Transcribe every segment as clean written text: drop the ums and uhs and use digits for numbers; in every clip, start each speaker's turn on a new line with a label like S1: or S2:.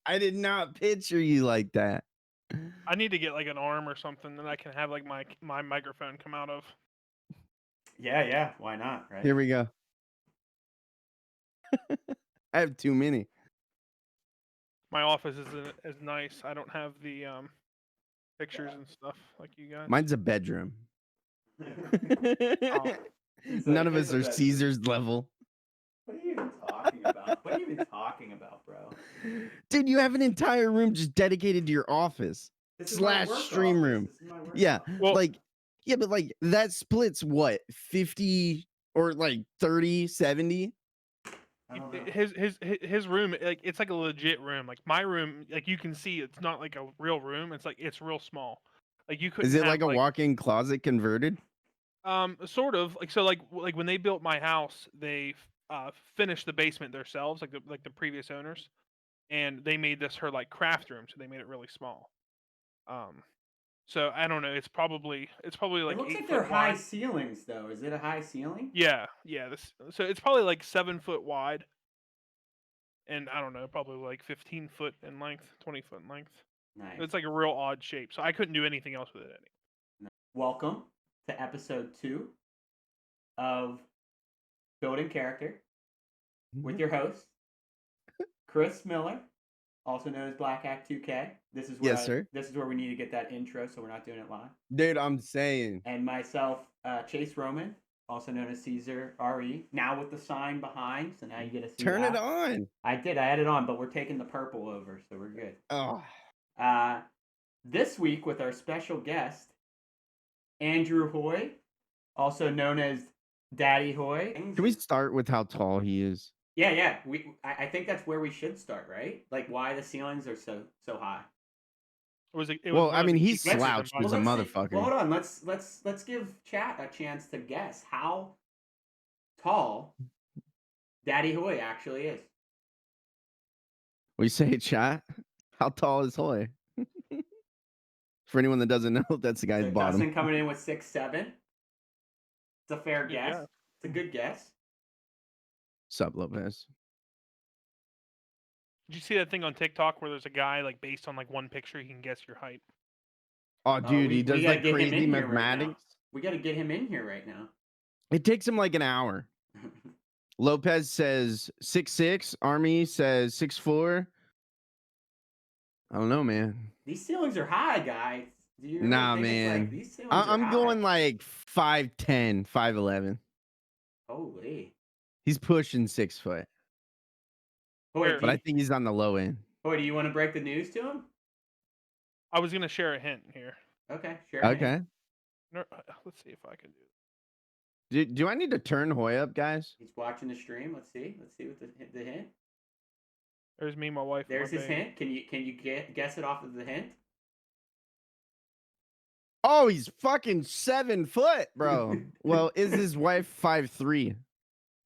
S1: I did not picture you like that.
S2: I need to get like an arm or something that I can have like my microphone come out of.
S3: Yeah. Why not?
S1: Here
S3: Right.
S1: we go. I have too many.
S2: My office isn't as nice. I don't have the pictures and stuff like you guys.
S1: Mine's a bedroom.
S2: Oh.
S1: None of us are Caesar's level.
S3: What are you even talking about? What are you even talking about, bro?
S1: Dude, you have an entire room just dedicated to your office
S3: This is my
S1: slash
S3: work
S1: stream
S3: office.
S1: room.
S3: This is my work
S1: Yeah,
S3: office.
S2: Well,
S1: like, yeah, but like that splits what 50 or like 30, 70?
S3: I don't know.
S2: his room, like it's like a legit room. Like my room, like you can see it's not like a real room. It's like it's real small. Like you couldn't
S1: Is it
S2: have
S1: like a walk-in closet converted?
S2: sort of like so like when they built my house, they finished the basement themselves, like the previous owners, and they made this her like craft room, so they made it really small. Um, so I don't know. It's probably like
S3: It looks
S2: 8
S3: like
S2: foot
S3: they're high
S2: wide.
S3: ceilings, though. Is it a high ceiling?
S2: Yeah. So it's probably like 7 foot wide, and I don't know, probably like 15 foot in length, 20 foot in length.
S3: Nice.
S2: It's like a real odd shape. So I couldn't do anything else with it.
S3: Welcome to episode 2 of Building Character with your host, Chris Miller, also known as Black Act 2K. This is where
S1: Yes, sir.
S3: This is where we need to get that intro, so we're not doing it live.
S1: Dude, I'm saying.
S3: And myself, Chase Roman, also known as Caesar RE. Now with the sign behind, so now you get to see.
S1: Turn
S3: that.
S1: it on.
S3: I did. I had it on, but we're taking the purple over, so we're good.
S1: Oh,
S3: This week with our special guest, Andrew Hoye, also known as Daddy Hoye.
S1: can we start with how tall he is?
S3: Yeah. I think that's where we should start, right? Like why the ceilings are so high.
S1: Well, I mean, he's slouched as a
S3: let's see-
S1: motherfucker.
S3: well, hold on. Let's give chat a chance to guess how tall Daddy Hoye actually is.
S1: We say, chat. How tall is Hoye? For anyone that doesn't know, that's the guy's
S3: So
S1: bottom.
S3: Dustin coming in with 6'7". It's a fair guess.
S2: Yeah.
S3: It's a good guess.
S1: Sup, Lopez?
S2: Did you see that thing on TikTok where there's a guy like based on like one picture he can guess your height?
S1: Oh, dude, he does
S3: gotta
S1: like
S3: get him
S1: crazy
S3: in here right now.
S1: mathematics.
S3: We got to get him in here right now.
S1: It takes him like an hour. Lopez says 6'6". Army says 6'4". I don't know, man.
S3: These ceilings are high, guys. Do you really
S1: Nah,
S3: think
S1: man.
S3: It's like, these ceilings are
S1: I'm
S3: high?
S1: going like 5'10", 5'11".
S3: Holy.
S1: He's pushing 6 foot,
S3: Hoye,
S1: but I think he's on the low end.
S3: Hoye, do you want to break the news to him?
S2: I was gonna share a hint here.
S3: Okay, sure.
S1: Okay.
S2: Let's see if I can do it.
S1: Do I need to turn Hoye up, guys?
S3: He's watching the stream. Let's see what the hint.
S2: There's me, my wife.
S3: There's
S2: my
S3: his
S2: baby.
S3: hint. Can you guess it off of the hint?
S1: Oh, he's fucking 7 foot, bro. Well, is his wife 5'3"?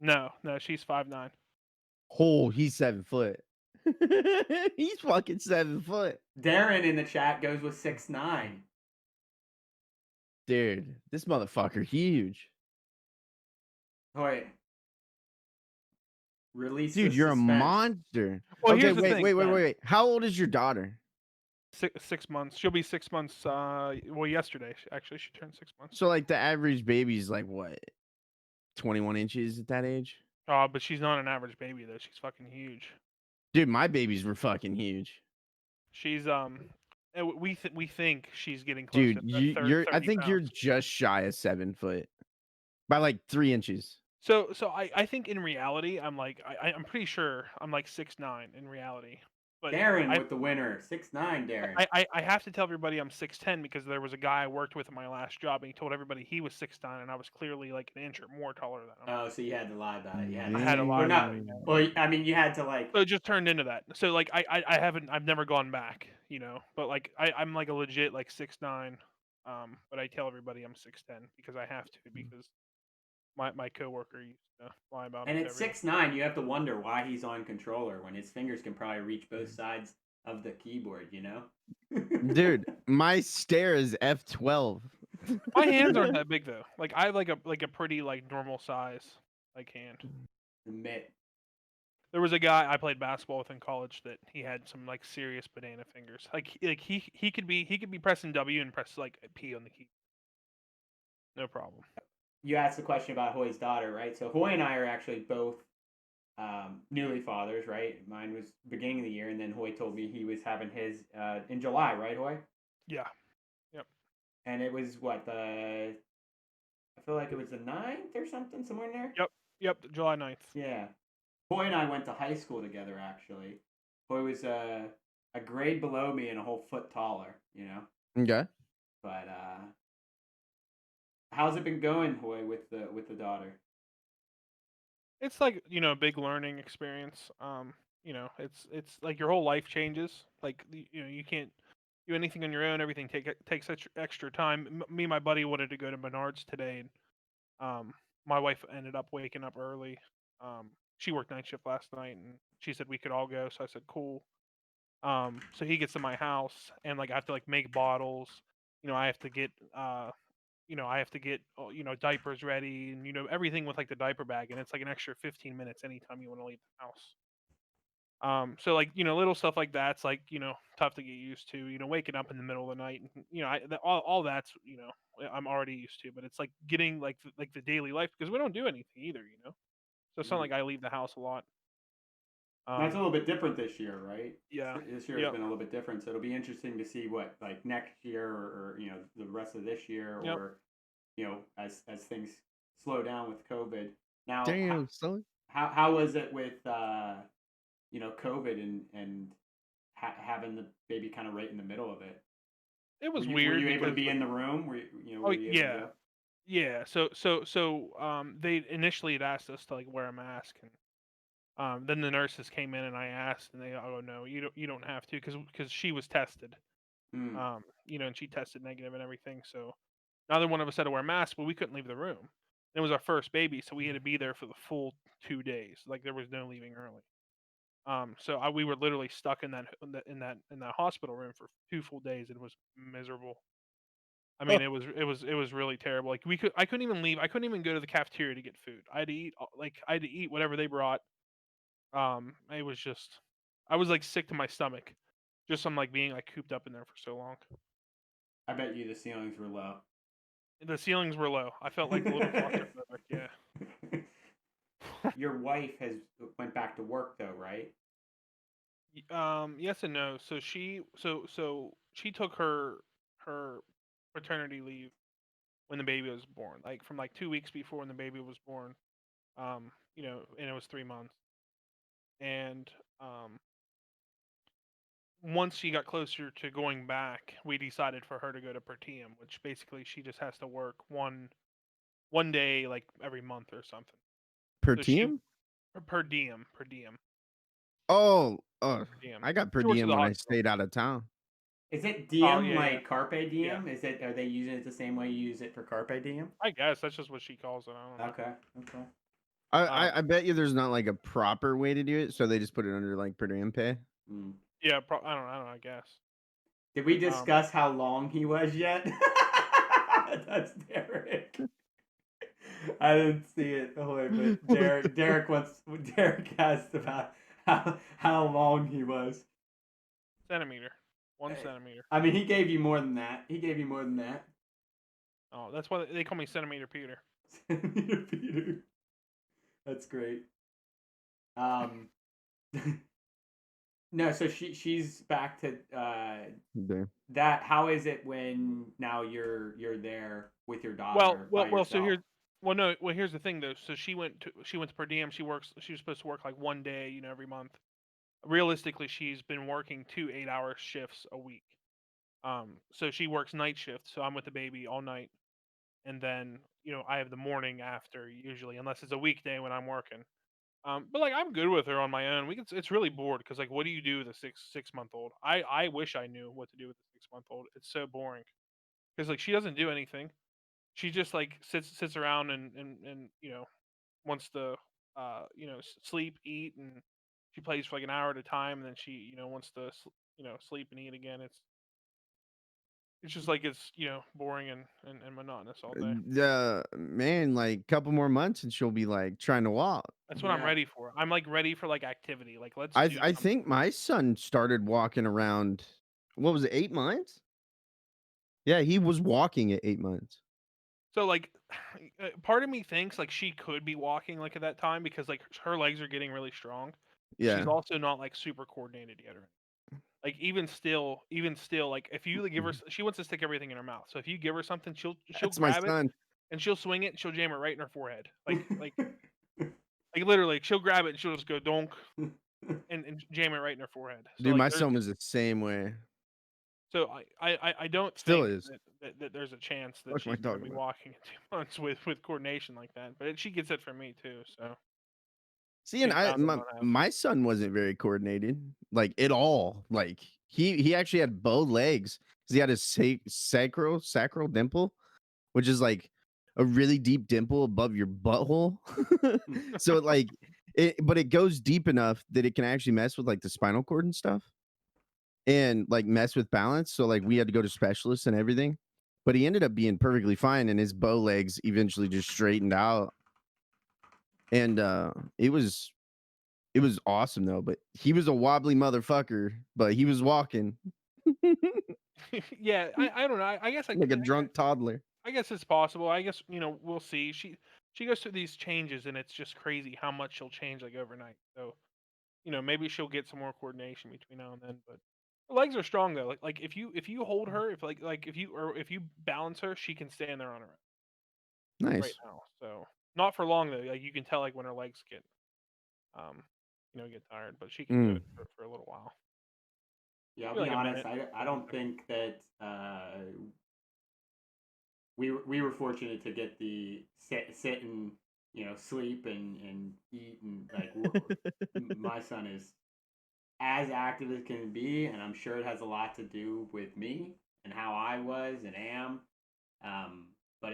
S2: No, she's 5'9".
S1: Oh, he's 7 foot. He's fucking 7 foot.
S3: Darren in the chat goes with 6'9".
S1: Dude, this motherfucker huge.
S3: Hoye. Release.
S1: Dude, you're
S3: suspense.
S1: a monster.
S2: Well,
S1: okay,
S2: here's the thing.
S1: wait. How old is your daughter?
S2: 6 months. She'll be 6 months. Well, yesterday actually she turned 6 months.
S1: So like the average baby's like what, 21 inches at that age?
S2: But she's not an average baby though. She's fucking huge.
S1: Dude, my babies were fucking huge.
S2: She's we think she's getting close.
S1: Dude,
S2: to
S1: you're I
S2: 30
S1: think you're
S2: pounds.
S1: just shy of 7 foot by like 3 inches.
S2: So I think in reality I'm like I'm pretty sure I'm like 6'9" in reality. But
S3: Darren with the winner, 6'9". Darren.
S2: I have to tell everybody I'm 6'10" because there was a guy I worked with in my last job and he told everybody he was 6'9" and I was clearly like an inch or more taller than him.
S3: Oh, so you had to lie about it.
S2: I had to lie about it.
S3: Well, I mean, you had to like.
S2: So it just turned into that. So like I've never gone back, you know. But like I'm like a legit like 6'9", but I tell everybody I'm 6'10" because I have to because my coworker used to lie about it.
S3: And at 6'9", you have to wonder why he's on controller when his fingers can probably reach both sides of the keyboard, you know?
S1: Dude, my stare is F12.
S2: My hands aren't that big though. Like I have like a pretty like normal size like hand.
S3: The mitt.
S2: There was a guy I played basketball with in college that he had some like serious banana fingers. He could be pressing W and press like P on the key. No problem.
S3: You asked the question about Hoy's daughter, right? So Hoy and I are actually both newly fathers, right? Mine was beginning of the year, and then Hoy told me he was having his in July, right, Hoy?
S2: Yeah. Yep.
S3: And it was what I feel like it was the 9th or something, somewhere in there.
S2: Yep. July 9th.
S3: Yeah. Hoy and I went to high school together, actually. Hoy was a grade below me and a whole foot taller, you know.
S1: Okay.
S3: But how's it been going, Hoy, with the daughter?
S2: It's like, a big learning experience. It's like your whole life changes. Like you can't do anything on your own. Everything takes extra time. Me and my buddy wanted to go to Menards today, and my wife ended up waking up early. She worked night shift last night, and she said we could all go. So I said cool. So he gets to my house, and like I have to like make bottles. I have to get diapers ready, and everything with like the diaper bag, and it's like an extra 15 minutes anytime you want to leave the house. So like little stuff like that's like tough to get used to. Waking up in the middle of the night, and all that's I'm already used to, but it's like getting like the daily life because we don't do anything either. So it's not like I leave the house a lot.
S3: That's a little bit different this year, right?
S2: Yeah.
S3: This year has been a little bit different, so it'll be interesting to see what like next year or the rest of this year
S2: Yep.
S3: or as things slow down with COVID. Now,
S1: Damn, son.
S3: how was it with COVID and having the baby kind of right in the middle of it?
S2: It was
S3: Were
S2: weird
S3: you able to
S2: because
S3: be in the room? Were
S2: oh
S3: were you able to
S2: yeah,
S3: go?
S2: yeah. They initially had asked us to like wear a mask, and then the nurses came in and I asked, and they, oh no, you don't have to, because she was tested,
S3: Mm.
S2: and she tested negative and everything. So neither one of us had to wear masks, but we couldn't leave the room. It was our first baby, so we had to be there for the full 2 days. Like there was no leaving early. We were literally stuck in that hospital room for 2 full days. And it was miserable. I mean, it was really terrible. Like I couldn't even leave. I couldn't even go to the cafeteria to get food. I had to eat whatever they brought. It was just, I was like sick to my stomach, just from like being like cooped up in there for so long.
S3: I bet you the ceilings were low.
S2: The ceilings were low. I felt like a little claustrophobic. Yeah.
S3: Your wife has went back to work though, right?
S2: Yes and no. So she took her paternity leave when the baby was born, like from like 2 weeks before when the baby was born. And it was 3 months. And once she got closer to going back, we decided for her to go to per diem, which basically she just has to work one day like every month or something.
S1: Per
S2: So she
S1: diem?
S2: or per diem.
S1: Oh,
S2: Per diem.
S1: I got per
S2: She works at
S1: diem
S2: the
S1: when I
S2: hospital.
S1: stayed out of town.
S3: Is it
S2: Oh
S3: diem
S2: yeah,
S3: like carpe
S2: yeah.
S3: diem? Are they using it the same way you use it for carpe diem?
S2: I guess that's just what she calls it. I don't know.
S3: Okay, okay.
S1: I bet you there's not like a proper way to do it, so they just put it under like per diem pay.
S3: Mm.
S2: Yeah, I don't know. I guess.
S3: Did we
S2: Um,
S3: discuss how long he was yet? That's Derek. I didn't see it, but Derek asked about how long he was.
S2: centimeter, 1 centimeter.
S3: I mean, he gave you more than that. He gave you more than that.
S2: Oh, that's why they call me Centimeter Peter.
S3: Peter. That's great. Um, no, so she's back to
S1: There.
S3: that. How is it when now you're there with your
S2: Well,
S3: daughter
S2: well,
S3: by
S2: well. So
S3: yourself?
S2: here's the thing though. So she went to per diem. She was supposed to work like one day, every month. Realistically, she's been working 2 8-hour shifts a week. So she works night shift. So I'm with the baby all night, and then I have the morning after usually, unless it's a weekday when I'm working. But like I'm good with her on my own. It's really bored because like what do you do with a six month old? I wish I knew what to do with a 6 month old. It's so boring because like she doesn't do anything. She just like sits around and wants to sleep, eat, and she plays for like an hour at a time, and then she wants to sleep and eat again. It's It's just like it's boring and monotonous all day.
S1: The man, like couple more months and she'll be like trying to walk.
S2: That's what I'm
S3: Yeah.
S2: ready for. I'm like ready for like activity. Like let's
S1: I
S2: do
S1: I
S2: something.
S1: think my son started walking around. What was it? 8 months? Yeah, he was walking at 8 months.
S2: So like, part of me thinks like she could be walking like at that time because like her legs are getting really strong. She's
S1: Yeah,
S2: also not like super coordinated yet. Or like even still, like if you like, give her, she wants to stick everything in her mouth. So if you give her something, she'll
S1: that's my
S2: grab it
S1: son.
S2: and she'll swing it and she'll jam it right in her forehead. Like literally, she'll grab it and she'll just go donk and jam it right in her forehead. So
S1: Dude,
S2: like
S1: my
S2: there's
S1: son was the same way.
S2: so I don't
S1: Still
S2: think
S1: is.
S2: that there's a chance that
S1: What am I
S2: she's gonna
S1: talking
S2: be
S1: about?
S2: walking in 2 months with coordination like that. But she gets it from me too. So
S1: See, and
S2: she's bound to not have.
S1: my son wasn't very coordinated, like at all. Like he actually had bow legs because he had a sacral dimple, which is like a really deep dimple above your butthole. So like but it goes deep enough that it can actually mess with like the spinal cord and stuff and like mess with balance. So like we had to go to specialists and everything. But he ended up being perfectly fine and his bow legs eventually just straightened out. And it was awesome though, but he was a wobbly motherfucker, but he was walking
S2: Yeah, I don't know. I guess
S1: like a drunk toddler.
S2: I guess it's possible. I guess we'll see. She goes through these changes and it's just crazy how much she'll change like overnight. So maybe she'll get some more coordination between now and then. But her legs are strong though. Like if you hold her, if you balance her, she can stand there on her own right
S1: Nice.
S2: now. So not for long though. Like you can tell like when her legs um get tired, but she can do
S1: Mm.
S2: it for a little while.
S3: Yeah, I'll
S2: Maybe
S3: be
S2: like a
S3: honest.
S2: minute.
S3: I
S2: Maybe
S3: don't think that we were fortunate to get the sit and sleep and eat and like my son is as active as can be, and I'm sure it has a lot to do with me and how I was and am. But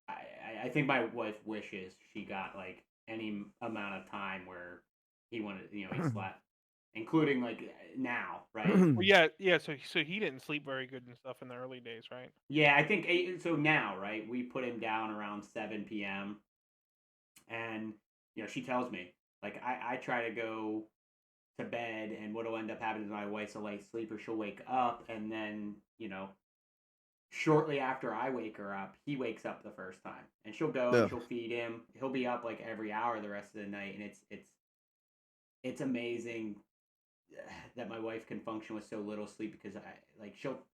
S3: I think my wife wishes she got like any amount of time where he wanted, he slept, including like now, right?
S2: Well, yeah. So he didn't sleep very good and stuff in the early days, right?
S3: Yeah, I think so. Now, right, we put him down around 7 p.m. and she tells me like I try to go to bed, and what'll end up happening is my wife's a light sleeper. She'll wake up, and then shortly after I wake her up, he wakes up the first time, and she'll go and
S1: Ugh.
S3: she'll feed him. He'll be up like every hour the rest of the night, and it's amazing that my wife can function with so little sleep because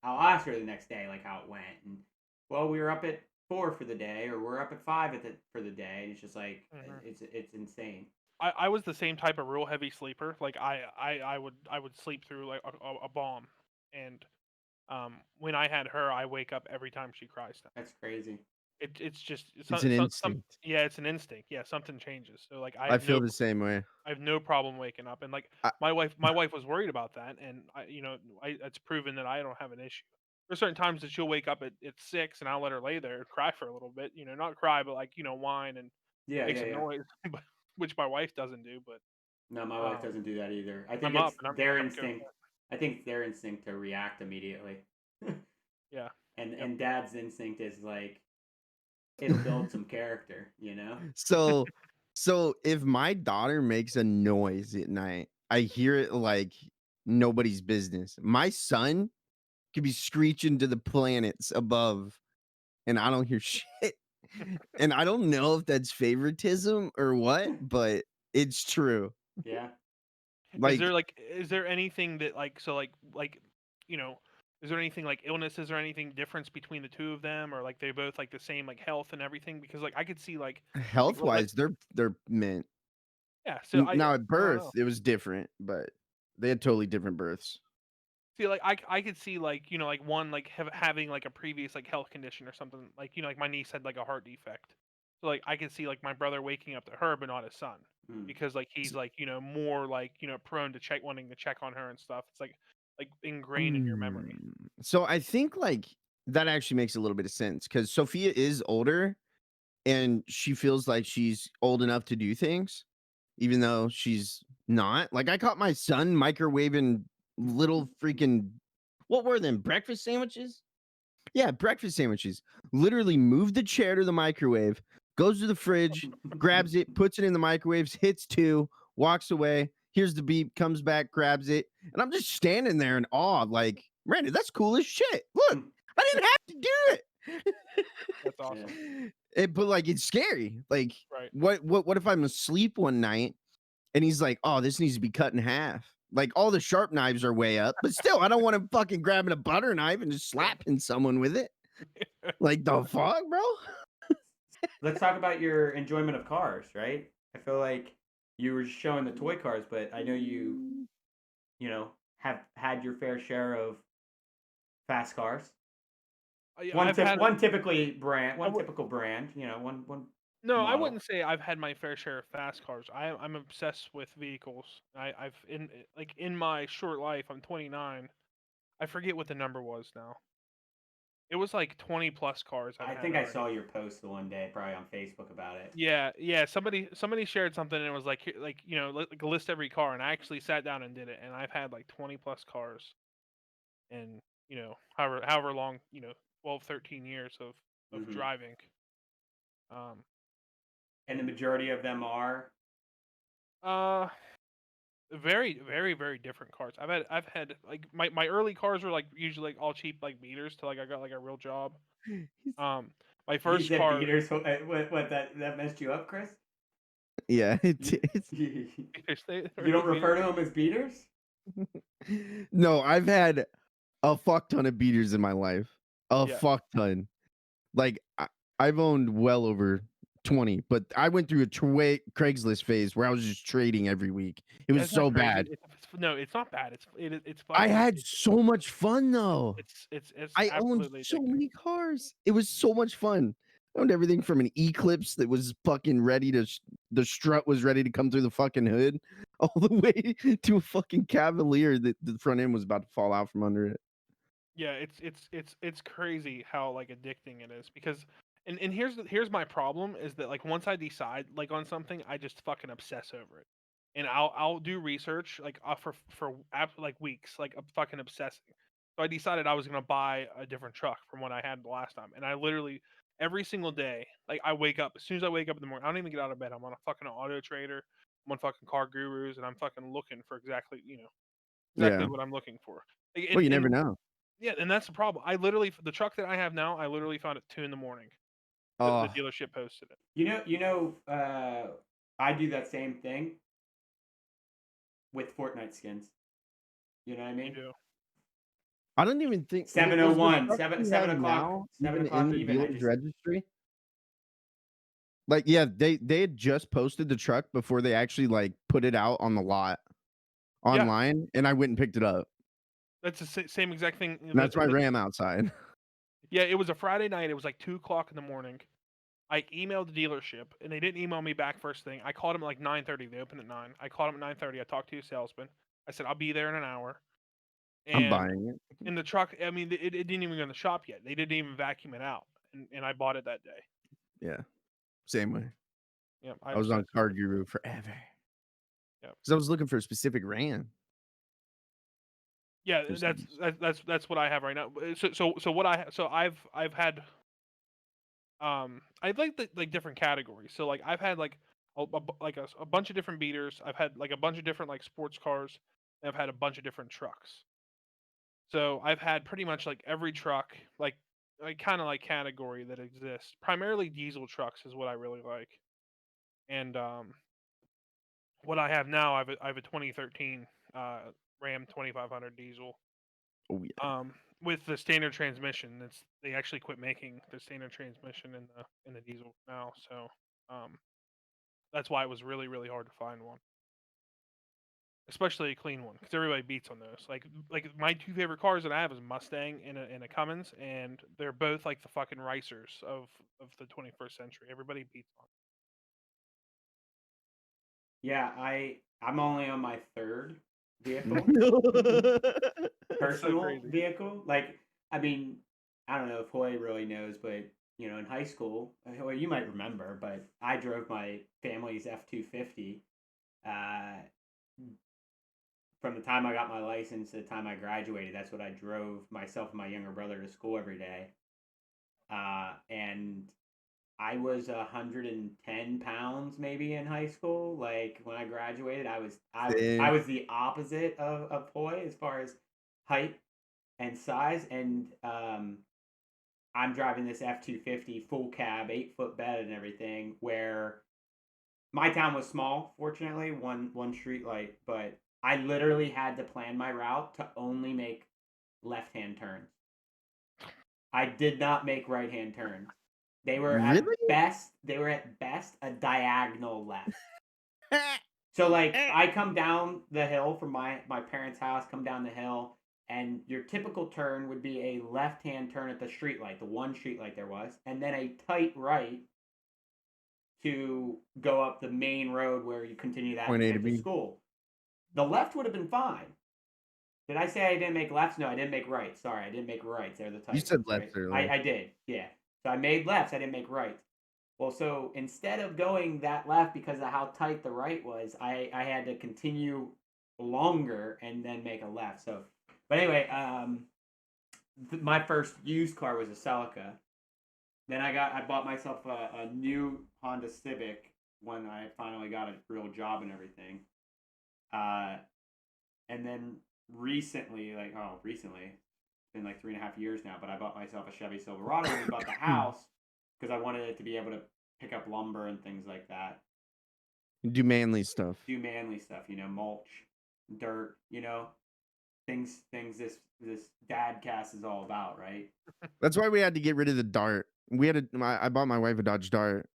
S3: I'll ask her the next day like how it went, and well, we were up at 4 for the day, or we're up at 5 for the day, and it's just like
S2: Hmm.
S3: it's insane.
S2: I was the same type of real heavy sleeper. Like I would sleep through like a bomb, and when I had her, I wake up every time she cries. Now
S3: That's crazy.
S2: it's just
S1: It's an instinct.
S2: yeah, it's an instinct. Yeah, something changes. So like
S1: I feel the same way.
S2: I have no problem waking up, and like
S1: I,
S2: my wife was worried about that, and it's proven that I don't have an issue. There's certain times that she'll wake up at 6, and I'll let her lay there and cry for a little bit. Not cry, but like whine and
S3: Yeah,
S2: make
S3: yeah,
S2: some
S3: yeah.
S2: noise, which my wife doesn't do. But
S3: No, my wife
S2: um,
S3: doesn't do that either. I think
S2: I'm
S3: it's
S2: up and
S3: their
S2: I'm good.
S3: instinct. I think it's their instinct to react immediately.
S2: Yeah.
S3: and
S2: Yep.
S3: and dad's instinct is like it'll build some character.
S1: so so if my daughter makes a noise at night, I hear it like nobody's business. My son could be screeching to the planets above and I don't hear shit. And I don't know if that's favoritism or what, but it's true.
S3: Yeah.
S1: Like
S2: Is there anything that you know is there anything like illnesses or anything difference between the two of them, or like they both like the same like health and everything? Because like I could see
S1: health wise, they're meant.
S2: yeah. So
S1: Now at
S2: I don't
S1: birth,
S2: know.
S1: it was different, but they had totally different births.
S2: See, like I could see like like one like having like a previous like health condition or something, like like my niece had like a heart defect, so like I could see like my brother waking up to her but not his son,
S3: Mm.
S2: because like he's like more like prone to wanting to check on her and stuff. It's like ingrained in your memory.
S1: So I think like that actually makes a little bit of sense because Sophia is older and she feels like she's old enough to do things, even though she's not. Like I caught my son microwaving little freaking What were them? Breakfast sandwiches? Yeah, breakfast sandwiches. Literally moved the chair to the microwave, goes to the fridge, grabs it, puts it in the microwaves, hits 2, walks away. Here's the beep, comes back, grabs it. And I'm just standing there in awe, like, Randy, that's cool as shit. Look, I didn't have to do it.
S2: That's awesome.
S1: But like it's scary. Like,
S2: Right.
S1: what if I'm asleep one night and he's like, oh, this needs to be cut in half. Like all the sharp knives are way up, but still, I don't want him fucking grabbing a butter knife and just slapping someone with it. Like the fuck, bro?
S3: Let's talk about your enjoyment of cars, right? I feel like you were showing the toy cars, but I know you have had your fair share of fast cars.
S2: Yeah,
S3: One
S2: I've had.
S3: typical brand, one
S2: No, I
S3: model.
S2: wouldn't say I've had my fair share of fast cars. I'm obsessed with vehicles. I've in my short life, I'm 29. I forget what the number was now. It was like 20 plus cars.
S3: I think I saw your post the one day, probably on Facebook about it.
S2: Yeah. Somebody shared something and it was like list every car, and I actually sat down and did it. And I've had like 20 plus cars, and however long 12, 13 years of
S3: Mhm.
S2: driving. Um,
S3: And the majority of them are.
S2: Very, very, very different cars. I've had like my early cars were like usually like all cheap like beaters till like I got like a real job. My
S3: You
S2: first
S3: said
S2: car.
S3: beaters. What that messed you up, Chris?
S1: Yeah,
S3: You,
S1: it's
S3: you
S2: They
S3: don't refer to them as beaters?
S1: no, I've had a fuck ton of beaters in my life. A
S2: Yeah.
S1: fuck ton. Like I've owned well over 20, but I went through a Craigslist phase where I was just trading every week. It was
S2: Isn't that
S1: so
S2: crazy?
S1: bad.
S2: No, it's not bad. It's
S1: I
S2: fucking
S1: had
S2: ridiculous.
S1: so much fun though.
S2: It's
S1: I owned
S2: absolutely
S1: so
S2: addicting.
S1: many cars. It was so much fun. I owned everything from an Eclipse that was fucking ready to, the strut was ready to come through the fucking hood, all the way to a fucking Cavalier that the front end was about to fall out from under it.
S2: Yeah, it's crazy how like addicting it is because and here's my problem is that like once I decide like on something, I just fucking obsess over it. And I'll do research like like weeks, like fucking obsessing. So I decided I was gonna buy a different truck from what I had the last time, and I literally every single day, like I wake up as soon as I wake up in the morning, I don't even get out of bed. I'm on a fucking Auto Trader, I'm on fucking Car Gurus, and I'm fucking looking for exactly
S1: Yeah.
S2: what I'm looking for. Like,
S1: Well, you
S2: and
S1: never know.
S2: yeah, and that's the problem. I literally the truck that I have now, I literally found at 2 in the morning. The
S1: Oh,
S2: dealership posted it.
S3: I do that same thing with Fortnite skins. You know what I
S2: You
S3: mean?
S2: do.
S1: I don't even think was the
S3: 7:01,
S1: truck you
S3: 7
S1: have
S3: o'clock,
S1: now
S3: 7
S1: even in
S3: o'clock
S1: the
S3: even. I
S1: dealer's
S3: just
S1: registry. Like, yeah, they had just posted the truck before they actually like put it out on the lot
S2: Yeah,
S1: online, and I went and picked it up.
S2: that's the same exact thing.
S1: And that's my Ram outside.
S2: Yeah, it was a Friday night. It was like 2 o'clock in the morning. I emailed the dealership, and they didn't email me back first thing. I called them at like 9:30. They opened at 9. I called them at 9:30. I talked to a salesman. I said I'll be there in an hour.
S1: I'm
S2: And
S1: buying it.
S2: in the truck, I mean, it didn't even go in the shop yet. They didn't even vacuum it out, and I bought it that day.
S1: Yeah, same way.
S2: Yeah,
S1: I was on Car Guru forever.
S2: Yeah.
S1: Because I was looking for a specific Ram.
S2: Yeah, that's what I have right now. So what I've had I've like different categories. So like I've had like a bunch of different beaters. I've had like a bunch of different like sports cars. And I've had a bunch of different trucks. So I've had pretty much like every truck like kind of like category that exists. Primarily diesel trucks is what I really like. And what I have now, I have a 2013 Ram 2500 diesel.
S1: Oh yeah.
S2: With the standard transmission, they actually quit making the standard transmission in the diesel now. So that's why it was really really hard to find one, especially a clean one, because everybody beats on those. Like my two favorite cars that I have is a Mustang and a Cummins, and they're both like the fucking racers of the 21st century. Everybody beats on.
S3: Yeah, I'm only on my third vehicle.
S2: It's so
S3: Personal
S2: crazy.
S3: vehicle. Like, I mean, I don't know if Hoye really knows, but in high school, well, you might remember, but I drove my family's F-250. from the time I got my license to the time I graduated, that's what I drove myself and my younger brother to school every day. And I was 110 pounds maybe in high school. Like when I graduated, I was the opposite of Hoye as far as height and size. And I'm driving this F-250 full cab, 8-foot bed and everything, where my town was small, fortunately, one street light, but I literally had to plan my route to only make left-hand turns. I did not make right-hand turns. They were at best a diagonal left. So like I come down the hill from my parents' house, come down the hill, and your typical turn would be a left-hand turn at the streetlight, the one streetlight there was, and then a tight right to go up the main road where you continue that
S1: Point
S3: and
S1: A to
S3: get to
S1: B.
S3: school. The left would have been fine. Did I say I didn't make lefts? No, I didn't make rights. Sorry, I didn't make rights. They're the tight
S1: You said
S3: ones,
S1: left
S3: right?
S1: earlier.
S3: I did, yeah. So I made lefts. I didn't make rights. Well, so instead of going that left because of how tight the right was, I had to continue longer and then make a left. So, but anyway, my first used car was a Celica. Then I bought myself a new Honda Civic when I finally got a real job and everything. And then recently, it's been like 3.5 years now, but I bought myself a Chevy Silverado when we bought the house because I wanted it to be able to pick up lumber and things like that.
S1: Do manly stuff.
S3: Mulch, dirt, things this dad cast is all about, right?
S1: That's why we had to get rid of the Dart. I bought my wife a Dodge Dart,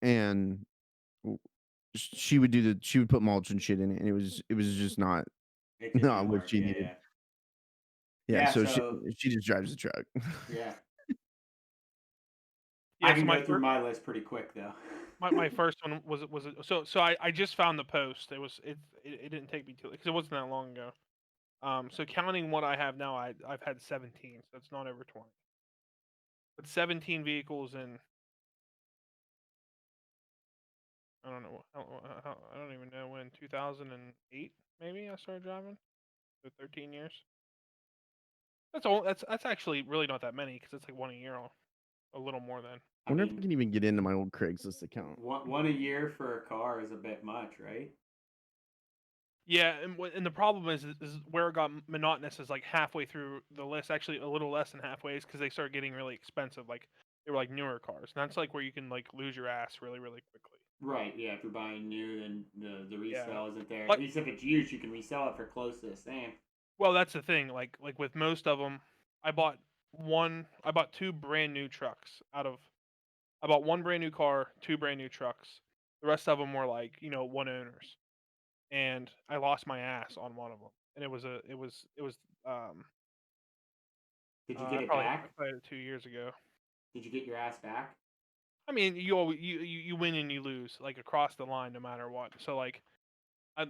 S1: and she would put mulch and shit in it, and it was just not what
S3: work.
S1: she needed. Yeah, so she just drives the truck.
S3: Yeah.
S2: Yeah,
S3: I can go through my list pretty quick though.
S2: my first one was so I just found the post. It didn't take me too because it wasn't that long ago. So counting what I have now, I've had 17, so it's not over 20. But 17 vehicles in I don't know I don't even know when 2008 maybe I started driving. So 13 years. That's all. That's actually really not that many because it's like one a year, a little more than.
S1: I wonder if I can even get into my old Craigslist account.
S3: One a year for a car is a bit much, right?
S2: Yeah, and the problem is where it got monotonous is like halfway through the list, actually a little less than halfway, is because they start getting really expensive. Like they were like newer cars, and that's like where you can like lose your ass really quickly.
S3: Right. Yeah. If you're buying new, then the resale isn't there.
S2: But,
S3: at least if it's used, you can resell it for close to the same.
S2: Well, that's the thing. Like with most of them, I bought two brand new trucks I bought one brand new car, two brand new trucks. The rest of them were like one owners. And I lost my ass on one of them, and it was
S3: Did you get it
S2: I
S3: back?
S2: played it 2 years ago.
S3: Did you get your ass back?
S2: I mean, you win and you lose like across the line no matter what. So like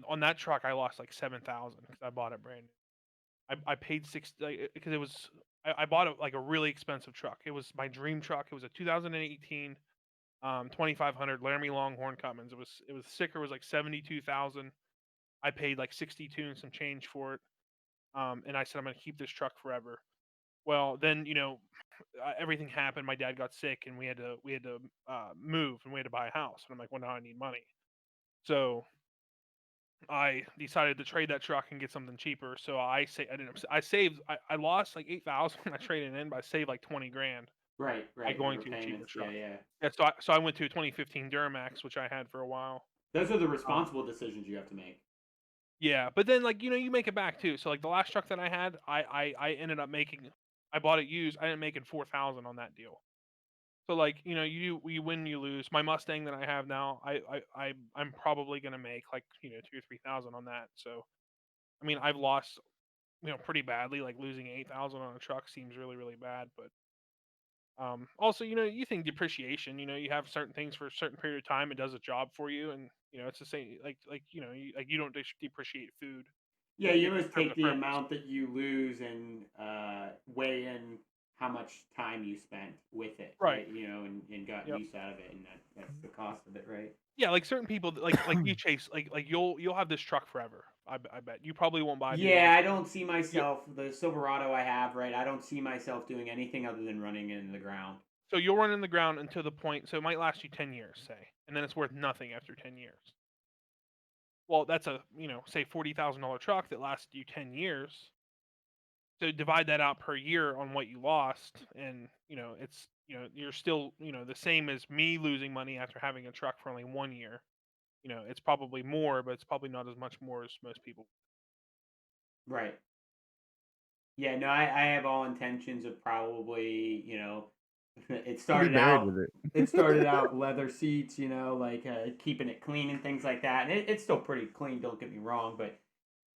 S2: on that truck, I lost like 7,000 because I bought it brand new. I paid because it was I bought it like a really expensive truck. It was my dream truck. It was a 2018 2500 Laramie Longhorn Cummins. It was sticker was like 72,000. I paid like 62 and some change for it. And I said I'm going to keep this truck forever. Well, then everything happened. My dad got sick, and we had to move, and we had to buy a house. And I'm like, well, now I need money. So I decided to trade that truck and get something cheaper. So I saved. I lost like 8,000 when I traded in, but I saved like 20 grand.
S3: Right.
S2: By going to a cheaper truck.
S3: Yeah.
S2: So I went to a 2015 Duramax, which I had for a while.
S3: Those are the responsible decisions you have to make.
S2: Yeah, but then like you make it back too. So like the last truck that I had, I ended up making. I bought it used. I ended up making 4,000 on that deal. So like you win, you lose. My Mustang that I have now, I'm probably gonna make like 2,000 or 3,000 on that. So I mean I've lost pretty badly. Like losing 8,000 on a truck seems really bad. But also you think depreciation. You have certain things for a certain period of time. It does a job for you, and it's the same. You don't depreciate food.
S3: Yeah, you always take the amount that you lose and weigh in how much time you spent with it, right? And got use out of it, and that's the cost of it, right?
S2: Yeah, like certain people, like you Chase, like you'll have this truck forever. I bet you probably won't buy.
S3: Yeah, I don't see myself the Silverado I have, right? I don't see myself doing anything other than running it into the ground.
S2: So you'll run in the ground until the point. So it might last you 10 years, say, and then it's worth nothing after 10 years. Well, that's a say $40,000 truck that lasts you 10 years. So divide that out per year on what you lost, and it's you're still the same as me losing money after having a truck for only 1 year. It's probably more, but it's probably not as much more as most people.
S3: Right. Yeah, no, I have all intentions of probably, it
S1: You'll be
S3: started
S1: buried
S3: out
S1: with it.
S3: it started out leather seats, like keeping it clean and things like that. And it's still pretty clean, don't get me wrong, but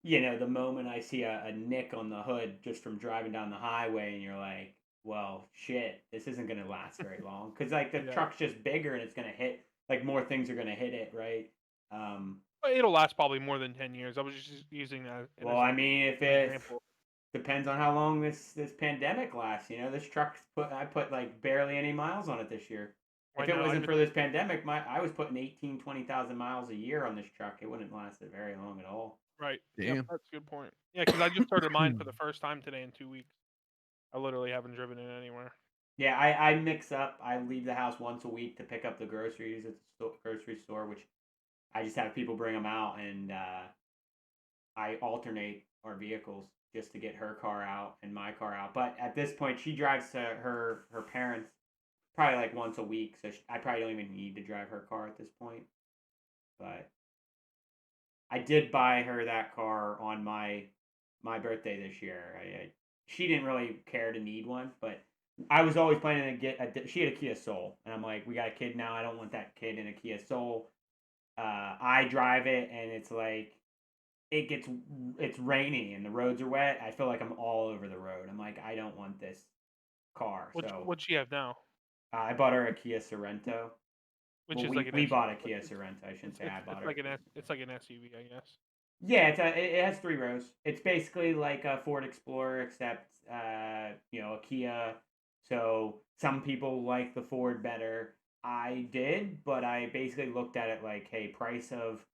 S3: the moment I see a nick on the hood just from driving down the highway, and you're like, well, shit, this isn't going to last very long. Because, like, the
S2: Yeah.
S3: truck's just bigger and it's going to hit, like, more things are going to hit it, right?
S2: But it'll last probably more than 10 years. I was just using that
S3: Well,
S2: as
S3: I mean, if
S2: an
S3: it
S2: example.
S3: depends on how long this pandemic lasts. This truck I put like barely any miles on it this year.
S2: Right
S3: If it
S2: now,
S3: wasn't for this pandemic, I was putting 18,000-20,000 miles a year on this truck. It wouldn't last it very long at all.
S2: right. Yep,
S1: Damn.
S2: that's a good point. Yeah, because I just started mine for the first time today in 2 weeks. I literally haven't driven it anywhere.
S3: Yeah, I mix up. I leave the house once a week to pick up the groceries at the grocery store, which I just have people bring them out, and I alternate our vehicles just to get her car out and my car out. But at this point, she drives to her parents probably like once a week, so I probably don't even need to drive her car at this point. But I did buy her that car on my birthday this year. She didn't really care to need one, but I was always planning to get she had a Kia Soul, and I'm like, we got a kid now. I don't want that kid in a Kia Soul. I drive it, and it's like it's rainy and the roads are wet. I feel like I'm all over the road. I'm like, I don't want this car. So
S2: What'd she have now?
S3: I bought her a Kia Sorento.
S2: Which
S3: Well,
S2: is like an
S3: we
S2: SUV.
S3: bought a Kia Sorento. I shouldn't say I bought her.
S2: It's like an SUV, I guess.
S3: Yeah, it has 3 rows. It's basically like a Ford Explorer, except a Kia. So some people like the Ford better. I did, but I basically looked at it like, hey, price of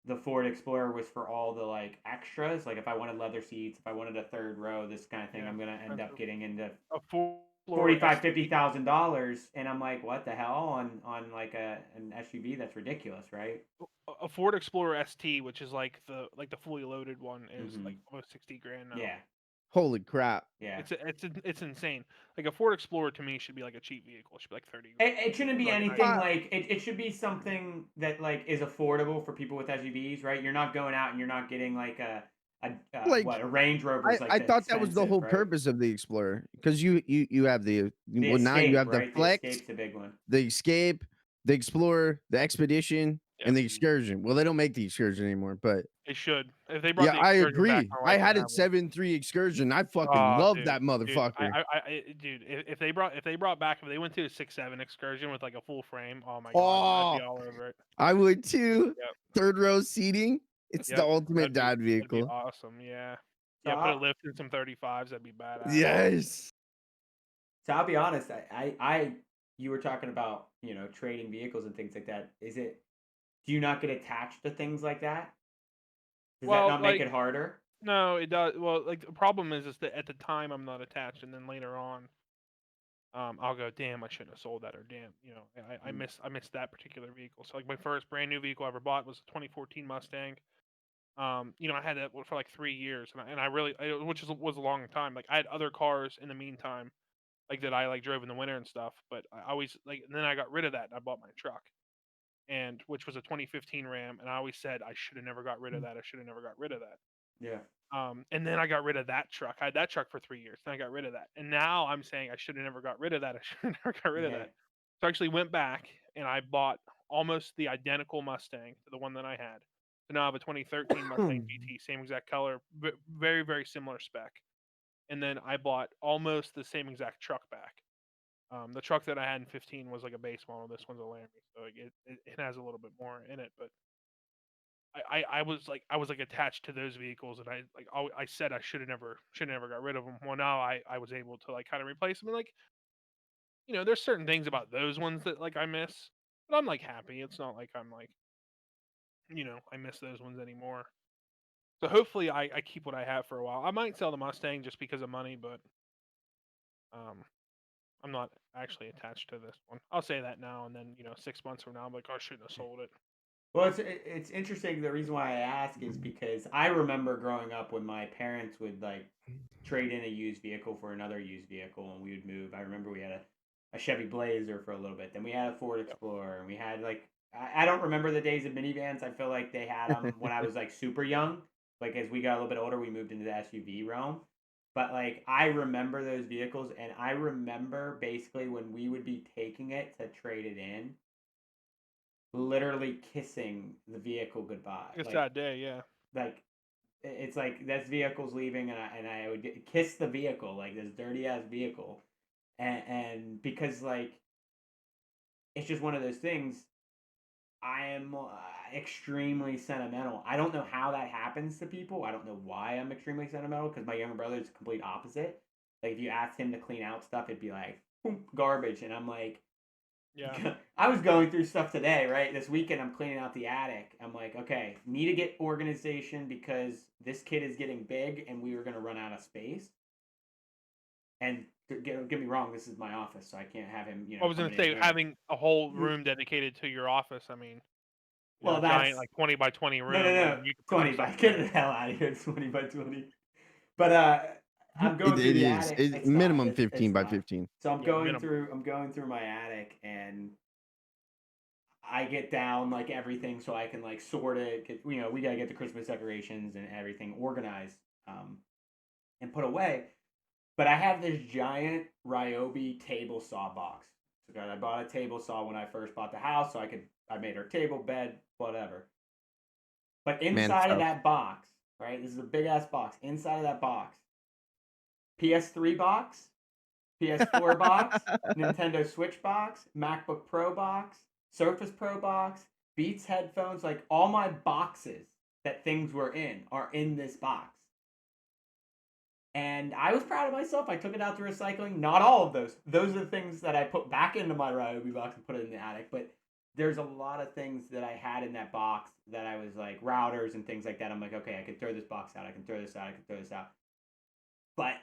S3: the Ford Explorer was for all the like extras. Like if I wanted leather seats, if I wanted a 3rd row, this kind of thing,
S2: Yeah,
S3: I'm gonna end up getting into
S2: a Ford
S3: $45,000-$50,000, and I'm like, what the hell on like an SUV? That's ridiculous, right?
S2: A Ford Explorer ST, which is like the fully loaded one, is
S3: Mhm.
S2: like almost 60 grand now.
S3: Yeah,
S1: Holy crap.
S3: yeah.
S2: It's insane. Like a Ford Explorer to me should be like a cheap vehicle. It should be like 30 grand.
S3: It shouldn't be
S2: Like a nice-
S3: anything like it should be something that like is affordable for people with SUVs, right? You're not going out and you're not getting like a
S1: Like,
S3: a Range Rover is like
S1: I
S3: the
S1: thought that was the
S3: expensive,
S1: whole
S3: right?
S1: purpose of the Explorer, because you have the
S3: The
S1: well, now you
S3: Escape,
S1: have the
S3: right? The
S1: Flex,
S3: Escape's a big one.
S1: the Escape, the Explorer, the Expedition,
S2: Yeah.
S1: and the Excursion. Well, they don't make the Excursion anymore, but
S2: They should. If they brought
S1: yeah,
S2: the
S1: I
S2: Excursion back,
S1: agree.
S2: my
S1: I
S2: wife
S1: had
S2: would
S1: a
S2: have one.
S1: 7.3 Excursion. I fucking
S2: Oh,
S1: love
S2: dude,
S1: that motherfucker.
S2: Dude, if they brought back, if they went to a 6.7 Excursion with like a full frame, oh my god, I'd be
S1: Oh,
S2: all over it.
S1: I would too.
S2: Yep.
S1: 3rd row seating. It's the
S2: Yep.
S1: ultimate dad
S2: That'd be
S1: vehicle.
S2: awesome. Yeah.
S3: So
S2: Yeah. Put a lift in some 35s. That'd be badass.
S1: Yes.
S3: So I'll be honest, you were talking about, trading vehicles and things like that. Do you not get attached to things like that? Does that
S2: Well,
S3: not make it harder?
S2: no, it does. Well, like the problem is that at the time I'm not attached, and then later on, I'll go, damn, I shouldn't have sold that, or damn, I missed that particular vehicle. So like my first brand new vehicle I ever bought was a 2014 Mustang. I had that for like 3 years, and I really, which was a long time. Like I had other cars in the meantime, like that I like drove in the winter and stuff. But I always like, and then I got rid of that and I bought my truck, and which was a 2015 Ram, and I always said I should have never got rid of that. I should have never got rid of that.
S3: Yeah.
S2: And then I got rid of that truck. I had that truck for 3 years. Then I got rid of that, and now I'm saying I should have never got rid of that. I should have never got rid of
S3: Yeah.
S2: that. So I actually went back and I bought almost the identical Mustang to the one that I had. So now I have a 2013 Mustang GT, same exact color, very, very similar spec. And then I bought almost the same exact truck back. The truck that I had in 15 was like a base model. This one's a Lamborghini, so it has a little bit more in it. But I was like attached to those vehicles, and I said I should have never got rid of them. Well, now I was able to like kind of replace them. And like there's certain things about those ones that like I miss, but I'm like happy. It's not like I'm like I miss those ones anymore. So hopefully I keep what I have for a while. I might sell the Mustang just because of money, but I'm not actually attached to this one. I'll say that now, and then 6 months from now, I'm like, oh, I shouldn't have sold it.
S3: Well, it's interesting. The reason why I ask is because I remember growing up when my parents would like trade in a used vehicle for another used vehicle, and we would move. I remember we had a Chevy Blazer for a little bit, then we had a Ford
S2: Yep.
S3: Explorer, and we had like I don't remember the days of minivans. I feel like they had them when I was like super young. Like as we got a little bit older, we moved into the SUV realm. But like I remember those vehicles, and I remember basically when we would be taking it to trade it in, literally kissing the vehicle goodbye.
S2: It's that day, yeah.
S3: Like it's like this vehicle's leaving, and I would kiss the vehicle, like this dirty ass vehicle, and because like it's just one of those things. I am extremely sentimental. I don't know how that happens to people. I don't know why I'm extremely sentimental because my younger brother is the complete opposite. Like if you asked him to clean out stuff, it'd be like boom, garbage, and I'm like,
S2: Yeah.
S3: I was going through stuff today, right? This weekend, I'm cleaning out the attic. I'm like, okay, need to get organization because this kid is getting big and we were going to run out of space. And get me wrong, this is my office, so I can't have him,
S2: I was gonna
S3: coming in
S2: say
S3: here.
S2: having a whole room dedicated to your office. I mean,
S3: Well,
S2: giant
S3: that's
S2: like 20 by 20 room.
S3: no,
S2: You could put some
S3: 20
S2: stuff
S3: by
S2: in
S3: get
S2: there.
S3: the hell out of here, 20 by 20. But I'm going through
S1: It
S3: the
S1: is.
S3: attic.
S1: It's
S3: It's not.
S1: minimum 15
S3: It's
S1: by
S3: not.
S1: 15.
S3: So I'm
S2: Yeah,
S3: going
S2: minimum.
S3: through. I'm going through my attic, and I get down like everything so I can like sort it. We gotta get the Christmas decorations and everything organized, and put away. But I have this giant Ryobi table saw box. So I bought a table saw when I first bought the house, so I made her table, bed, whatever. But
S1: Man
S3: inside of
S1: stuff.
S3: that box, right? This is a big ass box. Inside of that box, PS3 box, PS4 box, Nintendo Switch box, MacBook Pro box, Surface Pro box, Beats headphones, like all my boxes that things were in are in this box. And I was proud of myself. I took it out to recycling. Not all of those. Those are the things that I put back into my Ryobi box and put it in the attic. But there's a lot of things that I had in that box that I was like routers and things like that. I'm like, okay, I could throw this box out. I can throw this out. I can throw this out. But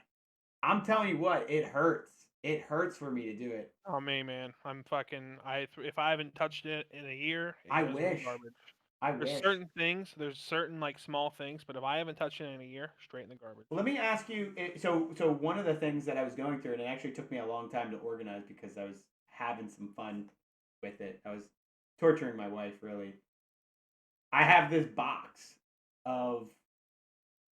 S3: I'm telling you what, it hurts. It hurts for me to do it.
S2: Oh man, I'm fucking. If I haven't touched it in a year, it
S3: I
S2: goes in the
S3: wish.
S2: garbage.
S3: I
S2: There's
S3: wish.
S2: certain things. There's certain like small things, but if I haven't touched it in a year, straight in the garbage.
S3: Let me ask you. So one of the things that I was going through, and it actually took me a long time to organize because I was having some fun with it. I was torturing my wife, really. I have this box of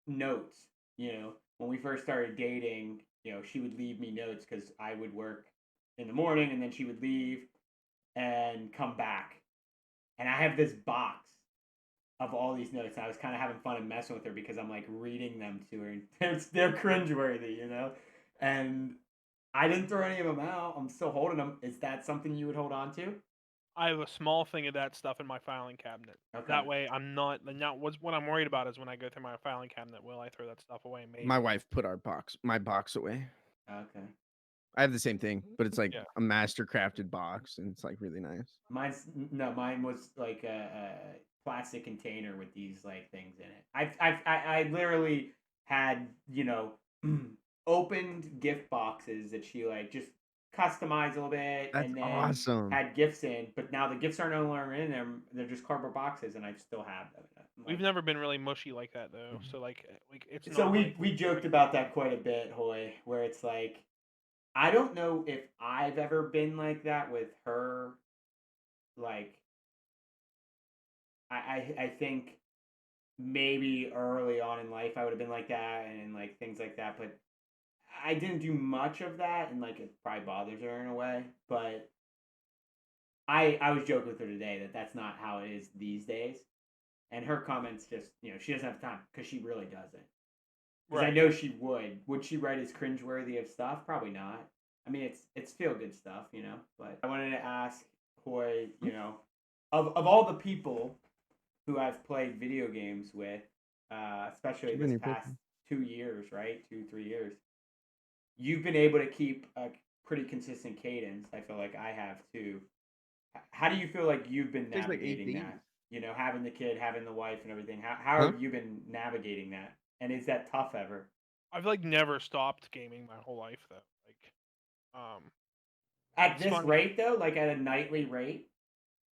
S3: notes. When we first started dating, she would leave me notes because I would work in the morning and then she would leave and come back. And I have this box of all these notes. I was kind of having fun and messing with her because I'm like reading them to her. They're cringeworthy. And I didn't throw any of them out. I'm still holding them. Is that something you would hold on to?
S2: I have a small thing of that stuff in my filing cabinet.
S3: Okay.
S2: That way, I'm not. Now, what I'm worried about is when I go through my filing cabinet, will I throw that stuff away? Maybe.
S1: My wife put my box away.
S3: Okay.
S1: I have the same thing, but it's like
S2: Yeah.
S1: a master crafted box, and it's like really nice.
S3: Mine was like a plastic container with these like things in it. I literally had opened gift boxes that she like just customized a little bit
S1: That's
S3: and then
S1: awesome.
S3: had gifts in, but now the gifts are no longer in them. They're just cardboard boxes, and I still have them.
S2: We've never been really mushy like that though. So like it's
S3: So
S2: not like
S3: we joked about that quite a bit, Hoy, where it's like I don't know if I've ever been like that with her. Like I think maybe early on in life I would have been like that and like things like that, but I didn't do much of that, and like it probably bothers her in a way. But I was joking with her today that that's not how it is these days, and her comments just she doesn't have time because she really doesn't. Because I
S2: right.
S3: know she would. Would she write as cringeworthy of stuff? Probably not. I mean, it's feel good stuff, But I wanted to ask Hoy, of all the people who I've played video games with, especially
S1: Keep in
S3: this
S1: your
S3: past
S1: picture.
S3: 2 years, right? 2, 3 years, you've been able to keep a pretty consistent cadence. I feel like I have too. How do you feel like you've been
S1: Takes like 8
S3: navigating
S1: days.
S3: that? having the kid, having the wife, and everything. How
S1: Huh?
S3: have you been navigating that? And is that tough ever?
S2: I've like never stopped gaming my whole life though. Um,
S3: At
S2: it's
S3: this
S2: funny.
S3: rate, though, like at a nightly rate?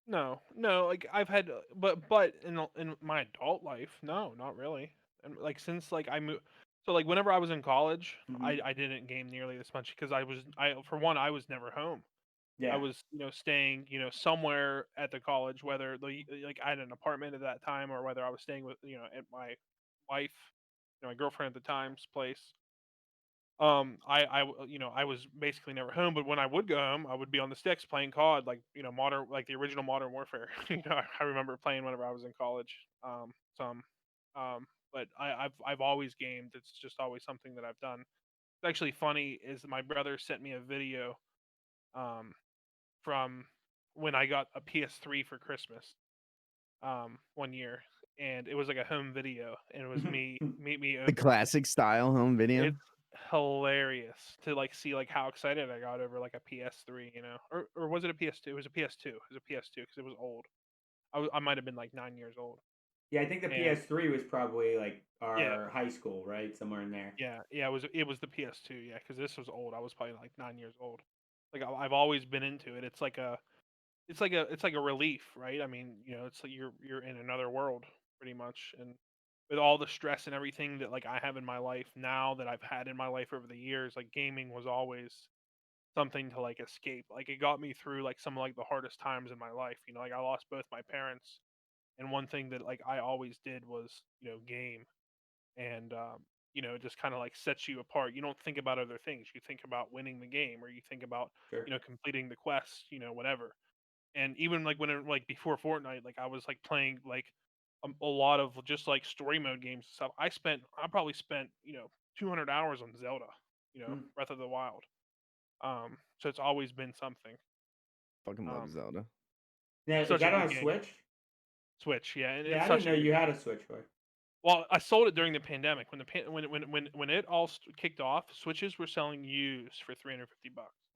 S2: No, like I've had, but in my adult life, no, not really. And like since like I moved, so like whenever I was in college,
S3: Mm-hmm.
S2: I didn't game nearly this much because I for one I was never home. I
S3: Yeah,
S2: was staying somewhere at the college, whether like I had an apartment at that time or whether I was staying with at my wife, my girlfriend at the time's place. I was basically never home, but when I would go home, I would be on the sticks playing COD, like modern, like the original Modern Warfare. I remember playing whenever I was in college. Some, but I've always gamed. It's just always something that I've done. It's actually funny is my brother sent me a video, um, from when I got a PS3 for Christmas, one year, and it was like a home video, and it was me
S1: The
S2: opening it.
S1: classic style home video.
S2: It's hilarious to like see like how excited I got over like a PS3, or was it a PS2? It was a PS2. It was a PS2 because it was old. I might have been like 9 years old,
S3: yeah. I think the
S2: and
S3: PS3 was probably like
S2: yeah,
S3: our high school, right, somewhere in there.
S2: yeah, it was the PS2, yeah, because this was old. I was probably like 9 years old. Like I've always been into it. It's like a relief, right? I mean, it's like you're in another world pretty much, and with all the stress and everything that like I have in my life now that I've had in my life over the years, like gaming was always something to like escape. Like it got me through like some of like the hardest times in my life. Like I lost both my parents, and one thing that like I always did was game, and it just kind of like sets you apart. You don't think about other things. You think about winning the game, or you think about
S3: Sure.
S2: completing the quest, whatever. And even like when like before Fortnite, like I was like playing like a lot of just like story mode games and stuff. I probably spent 200 hours on Zelda,
S3: Hmm.
S2: Breath of the Wild. So it's always been something.
S1: Fucking love
S2: Um,
S1: Zelda.
S3: Now, is
S2: such a
S3: that on
S2: good
S3: a
S2: game.
S3: Switch?
S2: Switch, yeah, and
S3: Yeah,
S2: it's
S3: I didn't
S2: such
S3: know
S2: a good
S3: you
S2: game.
S3: had a Switch for it.
S2: Well, I sold it during the pandemic when when it all kicked off. Switches were selling used for $350.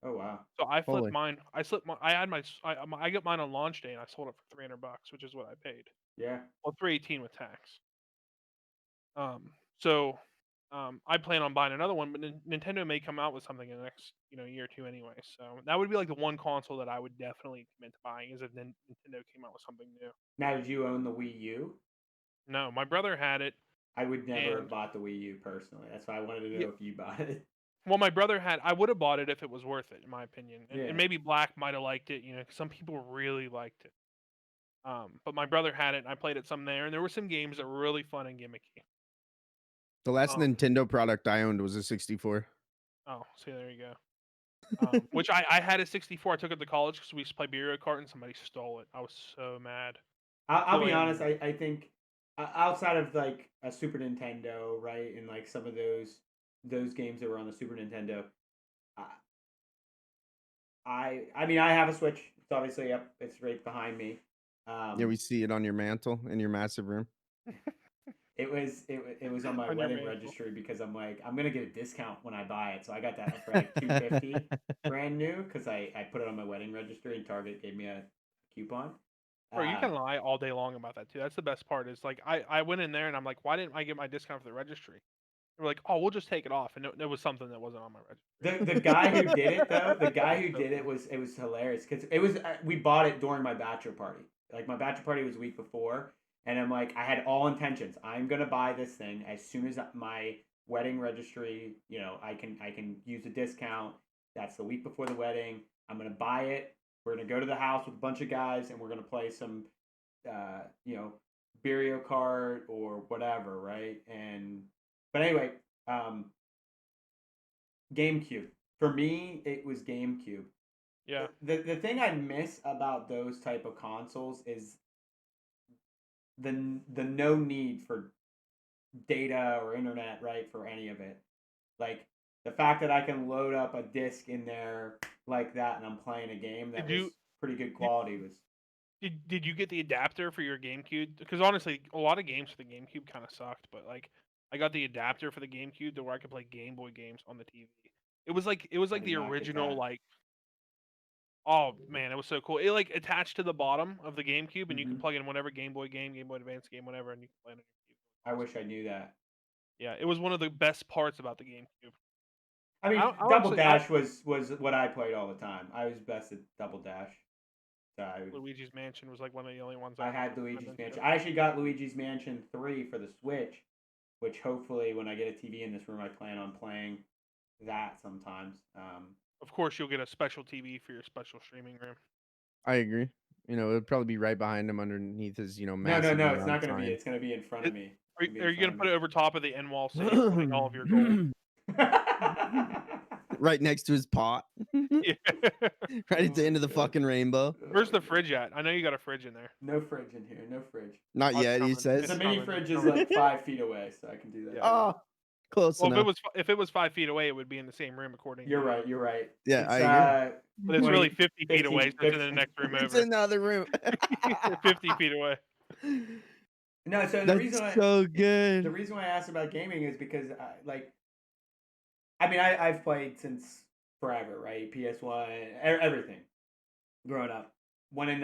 S3: Oh wow.
S2: So I flipped
S1: Holy.
S2: mine. I slipped my. I had my. I got mine on launch day, and I sold it for $300, which is what I paid.
S3: Yeah.
S2: Well, 318 with tax. So I plan on buying another one, but Nintendo may come out with something in the next year or two anyway. So that would be like the one console that I would definitely commit to buying is if Nintendo came out with something new.
S3: Now, did you own the Wii U?
S2: No, my brother had it,
S3: I would never have
S2: and
S3: bought the Wii U personally. That's why I wanted to
S2: yeah,
S3: know if you bought it.
S2: well, my brother had. I would have bought it if it was worth it, in my opinion, and
S3: Yeah.
S2: maybe Black might have liked it. 'Cause some people really liked it. But my brother had it, and I played it some there, and there were some games that were really fun and gimmicky.
S1: The last
S2: Um,
S1: Nintendo product I owned was a 64.
S2: oh, see, there you go. Which I had a 64. I took it to college because we used to play Mario Kart and somebody stole it. I was so mad.
S3: I'll
S2: Still
S3: be
S2: am
S3: honest.
S2: mad.
S3: I think outside of like a Super Nintendo, right, and like some of those games that were on the Super Nintendo, I I mean I have a Switch. It's obviously up. It's right behind me.
S1: Yeah,
S3: Um,
S1: we see it on your mantle in your massive room.
S3: it was on my
S2: On your
S3: wedding
S2: mantle.
S3: registry because I'm like I'm gonna get a discount when I buy it. So I got that for like 250 brand new because I put it on my wedding registry and Target gave me a coupon.
S2: Bro, you
S3: Uh,
S2: can lie all day long about that too. That's the best part. Is like I went in there and I'm like, why didn't I get my discount for the registry? They were like, oh, we'll just take it off, and it was something that wasn't on my registry.
S3: the guy who did it though, the
S2: It
S3: guy
S2: was
S3: who
S2: so
S3: did it
S2: funny.
S3: was hilarious because it was we bought it during my bachelor party. Like my bachelor party was a week before, and I'm like I had all intentions. I'm gonna buy this thing as soon as my wedding registry. I can use a discount. That's the week before the wedding. I'm gonna buy it. We're gonna go to the house with a bunch of guys, and we're gonna play some, uh, you know, Mario Kart or whatever, right? And but anyway, um, GameCube. For me, it was GameCube.
S2: Yeah.
S3: The thing I miss about those type of consoles is the no need for data or internet, right, for any of it. Like the fact that I can load up a disc in there like that and I'm playing a game that
S2: Did
S3: was
S2: you
S3: pretty good
S2: did,
S3: quality was
S2: did you get the adapter for your GameCube? Because honestly, a lot of games for the GameCube kind of sucked, but like I got the adapter for the GameCube to where I could play Game Boy games on the TV. It was like
S3: I
S2: the
S3: did not get
S2: original
S3: that.
S2: like Oh man, it was so cool. It like attached to the bottom of the GameCube, and you can
S3: Mhm.
S2: plug in whatever Game Boy game, Game Boy Advance game, whatever, and you can play it on your
S3: I
S2: Awesome.
S3: wish I knew that.
S2: Yeah, it was one of the best parts about the GameCube.
S3: I mean,
S2: I
S3: Double
S2: honestly,
S3: Dash was what I played all the time. I was best at Double Dash. So
S2: Luigi's Mansion was like one of the only ones I
S3: I
S2: ever
S3: had
S2: got
S3: Luigi's
S2: into.
S3: Mansion. I actually got Luigi's Mansion 3 for the Switch, which hopefully when I get a TV in this room, I plan on playing that sometimes.
S2: Of course, you'll get a special TV for your special streaming room.
S1: I agree. It'll probably be right behind him underneath his,
S3: No,
S1: massive
S3: it's
S1: amount
S3: not
S1: of
S3: going to be.
S1: time.
S3: It's going to be in front of me.
S2: Are you gonna put it over top of the end wall safe, holding all of your gold?
S1: Right next to his pot.
S2: Yeah.
S1: Right at the
S3: Oh
S1: end
S3: my
S1: of the
S3: God.
S1: fucking rainbow.
S2: Where's the fridge at? I know you got a fridge in there.
S3: No fridge in here. No fridge.
S1: Not
S2: Oh, it's
S1: yet, he
S2: coming.
S1: says.
S3: The
S2: It's
S3: mini
S2: coming.
S3: fridge
S2: It's
S3: is
S2: coming.
S3: like 5 feet away, so I can do that.
S2: Yeah.
S1: Oh, close
S2: Well,
S1: enough.
S2: if it was 5 feet away, it would be in the same room according.
S3: You're
S2: to
S3: right. You're right.
S1: Yeah,
S3: It's,
S1: I agree.
S2: But it's
S3: 20,
S2: really 50 feet away,
S3: 15,
S2: so it's in the next room
S1: It's
S2: over.
S1: in the other room.
S2: 50 feet away.
S3: No, so the
S1: That's
S3: reason
S1: so
S3: the
S1: good.
S3: reason why I asked about gaming is because I've played since forever, right? PS1, everything. Growing up, one in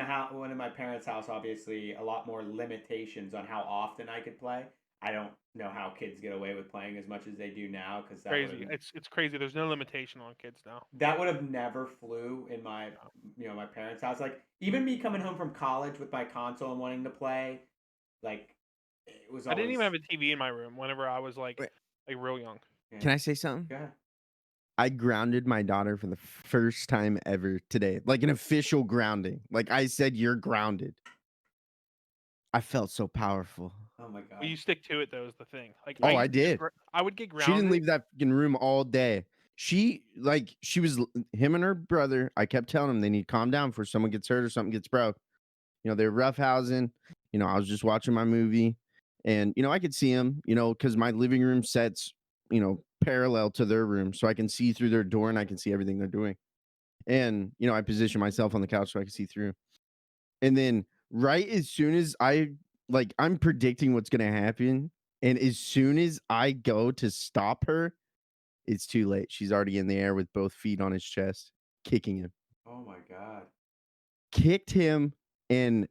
S3: my parents' house, obviously, a lot more limitations on how often I could play. I don't know how kids get away with playing as much as they do now because
S2: Crazy. It's crazy. There's no limitation on kids now.
S3: that would have never flew in my my parents' house. Like even me coming home from college with my console and wanting to play, like it was
S2: I didn't
S3: always.
S2: even have a TV in my room whenever I was like
S1: Wait.
S2: real young.
S3: Yeah.
S1: Can I say something?
S3: Go ahead.
S1: I grounded my daughter for the first time ever today. Like an official grounding. Like I said, you're grounded. I felt so powerful.
S3: Oh my god.
S2: But you stick to it though is the thing. Like
S1: Oh,
S2: used
S1: I
S2: to get
S1: did.
S2: I would get
S1: She
S2: grounded.
S1: didn't leave that fucking room all day. She was him and her brother. I kept telling them they need to calm down before someone gets hurt or something gets broke. They're roughhousing. I was just watching my movie, and I could see them. Because my living room sets parallel to their room, so I can see through their door and I can see everything they're doing. And I position myself on the couch so I can see through. And then right as soon as I'm predicting what's gonna happen, and as soon as I go to stop her, it's too late. She's already in the air with both feet on his chest, kicking him.
S3: Oh my god.
S1: Kicked him, and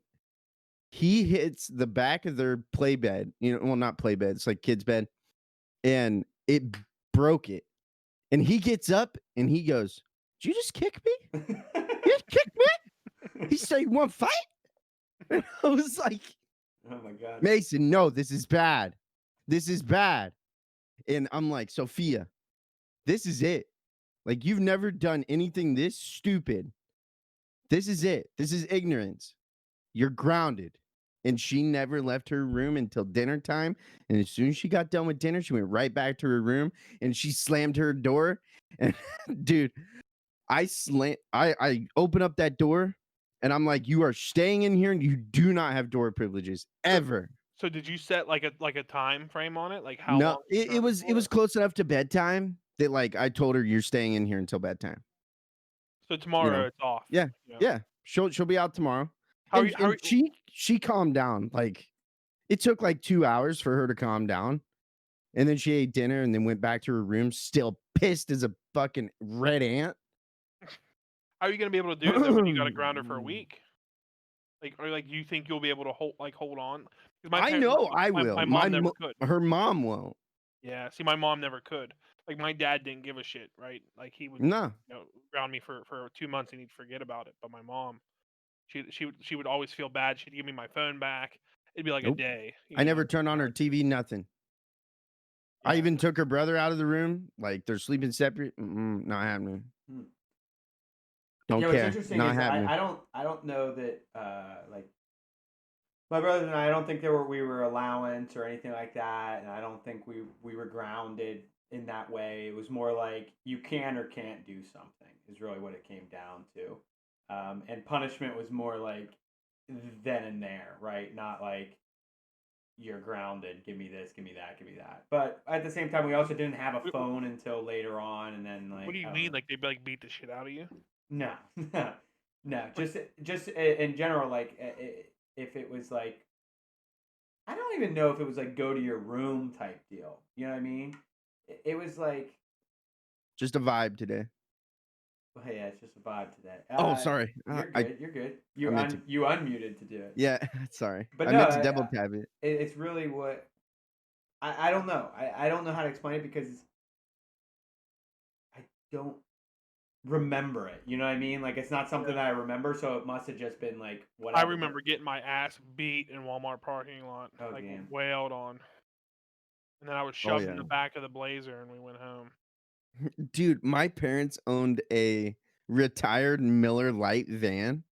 S1: he hits the back of their play bed. Well, not play bed, it's like kids' bed, and it broke it. And he gets up and he goes, "Did you just kick me? You just kicked me?" He said, "You want to fight?" And I was like,
S3: Oh my god.
S1: "Mason, no, this is bad. This is bad." And I'm like, "Sophia, this is it. Like, you've never done anything this stupid. This is it. This is ignorance. You're grounded." And she never left her room until dinner time. And as soon as she got done with dinner, she went right back to her room and she slammed her door. And dude, I open up that door and I'm like, "You are staying in here and you do not have door privileges ever."
S2: So did you set like a time frame on it? Like how
S1: No,
S2: long?
S1: it was close enough to bedtime that I told her, "You're staying in here until bedtime."
S2: So tomorrow it's off.
S1: Yeah.
S2: Yeah.
S1: Yeah. She'll be out tomorrow.
S2: How
S1: And,
S2: are
S1: she calmed down. It took 2 hours for her to calm down. And then she ate dinner and then went back to her room, still pissed as a fucking red ant.
S2: how are you gonna be able to do it though when you got to ground her for a week? Or you think you'll be able to hold on? 'Cause
S1: I know I will.
S2: My mom never could.
S1: Her mom won't.
S2: Yeah, see, my mom never could. Like my dad didn't give a shit, right? Like he would,
S1: No.
S2: ground me for 2 months and he'd forget about it. But my mom, she would always feel bad. She'd give me my phone back. It'd be like a
S1: Nope.
S2: day.
S1: I never turned on her TV, nothing. I
S2: Yeah.
S1: even took her brother out of the room. They're sleeping separate. Not happening. Don't
S3: What's
S1: care.
S3: interesting
S1: Not
S3: is
S1: happening.
S3: I don't know that my brother and I don't think we were allowance or anything like that, and I don't think we were grounded in that way. It was more like you can or can't do something is really what it came down to, and punishment was more like then and there, right? Not like you're grounded. Give me this. Give me that. Give me that. But at the same time, we also didn't have a phone until later on, and then
S2: What do you mean? Like they'd beat the shit out of you?
S3: No, no. Just in general, if it was I don't even know if it was go to your room type deal. You know what I mean? It was
S1: Just a vibe today.
S3: Oh, yeah, it's just a vibe today.
S1: Oh, sorry.
S3: You're good. You're good.
S1: I meant to.
S3: You unmuted to do it.
S1: Yeah, sorry.
S3: But
S1: I
S3: no,
S1: meant to double tap it.
S3: it's really what I don't know. I don't know how to explain it because I don't remember it. You know what I mean? Like it's not something that I remember, so it must have just been like
S2: I
S3: whatever.
S2: remember getting my ass beat in Walmart parking lot,
S3: Oh,
S2: like
S3: damn.
S2: wailed on, and then I was
S1: Oh
S2: shoved in
S1: yeah,
S2: the back of the Blazer, and we went home.
S1: dude. My parents owned a retired Miller Lite van,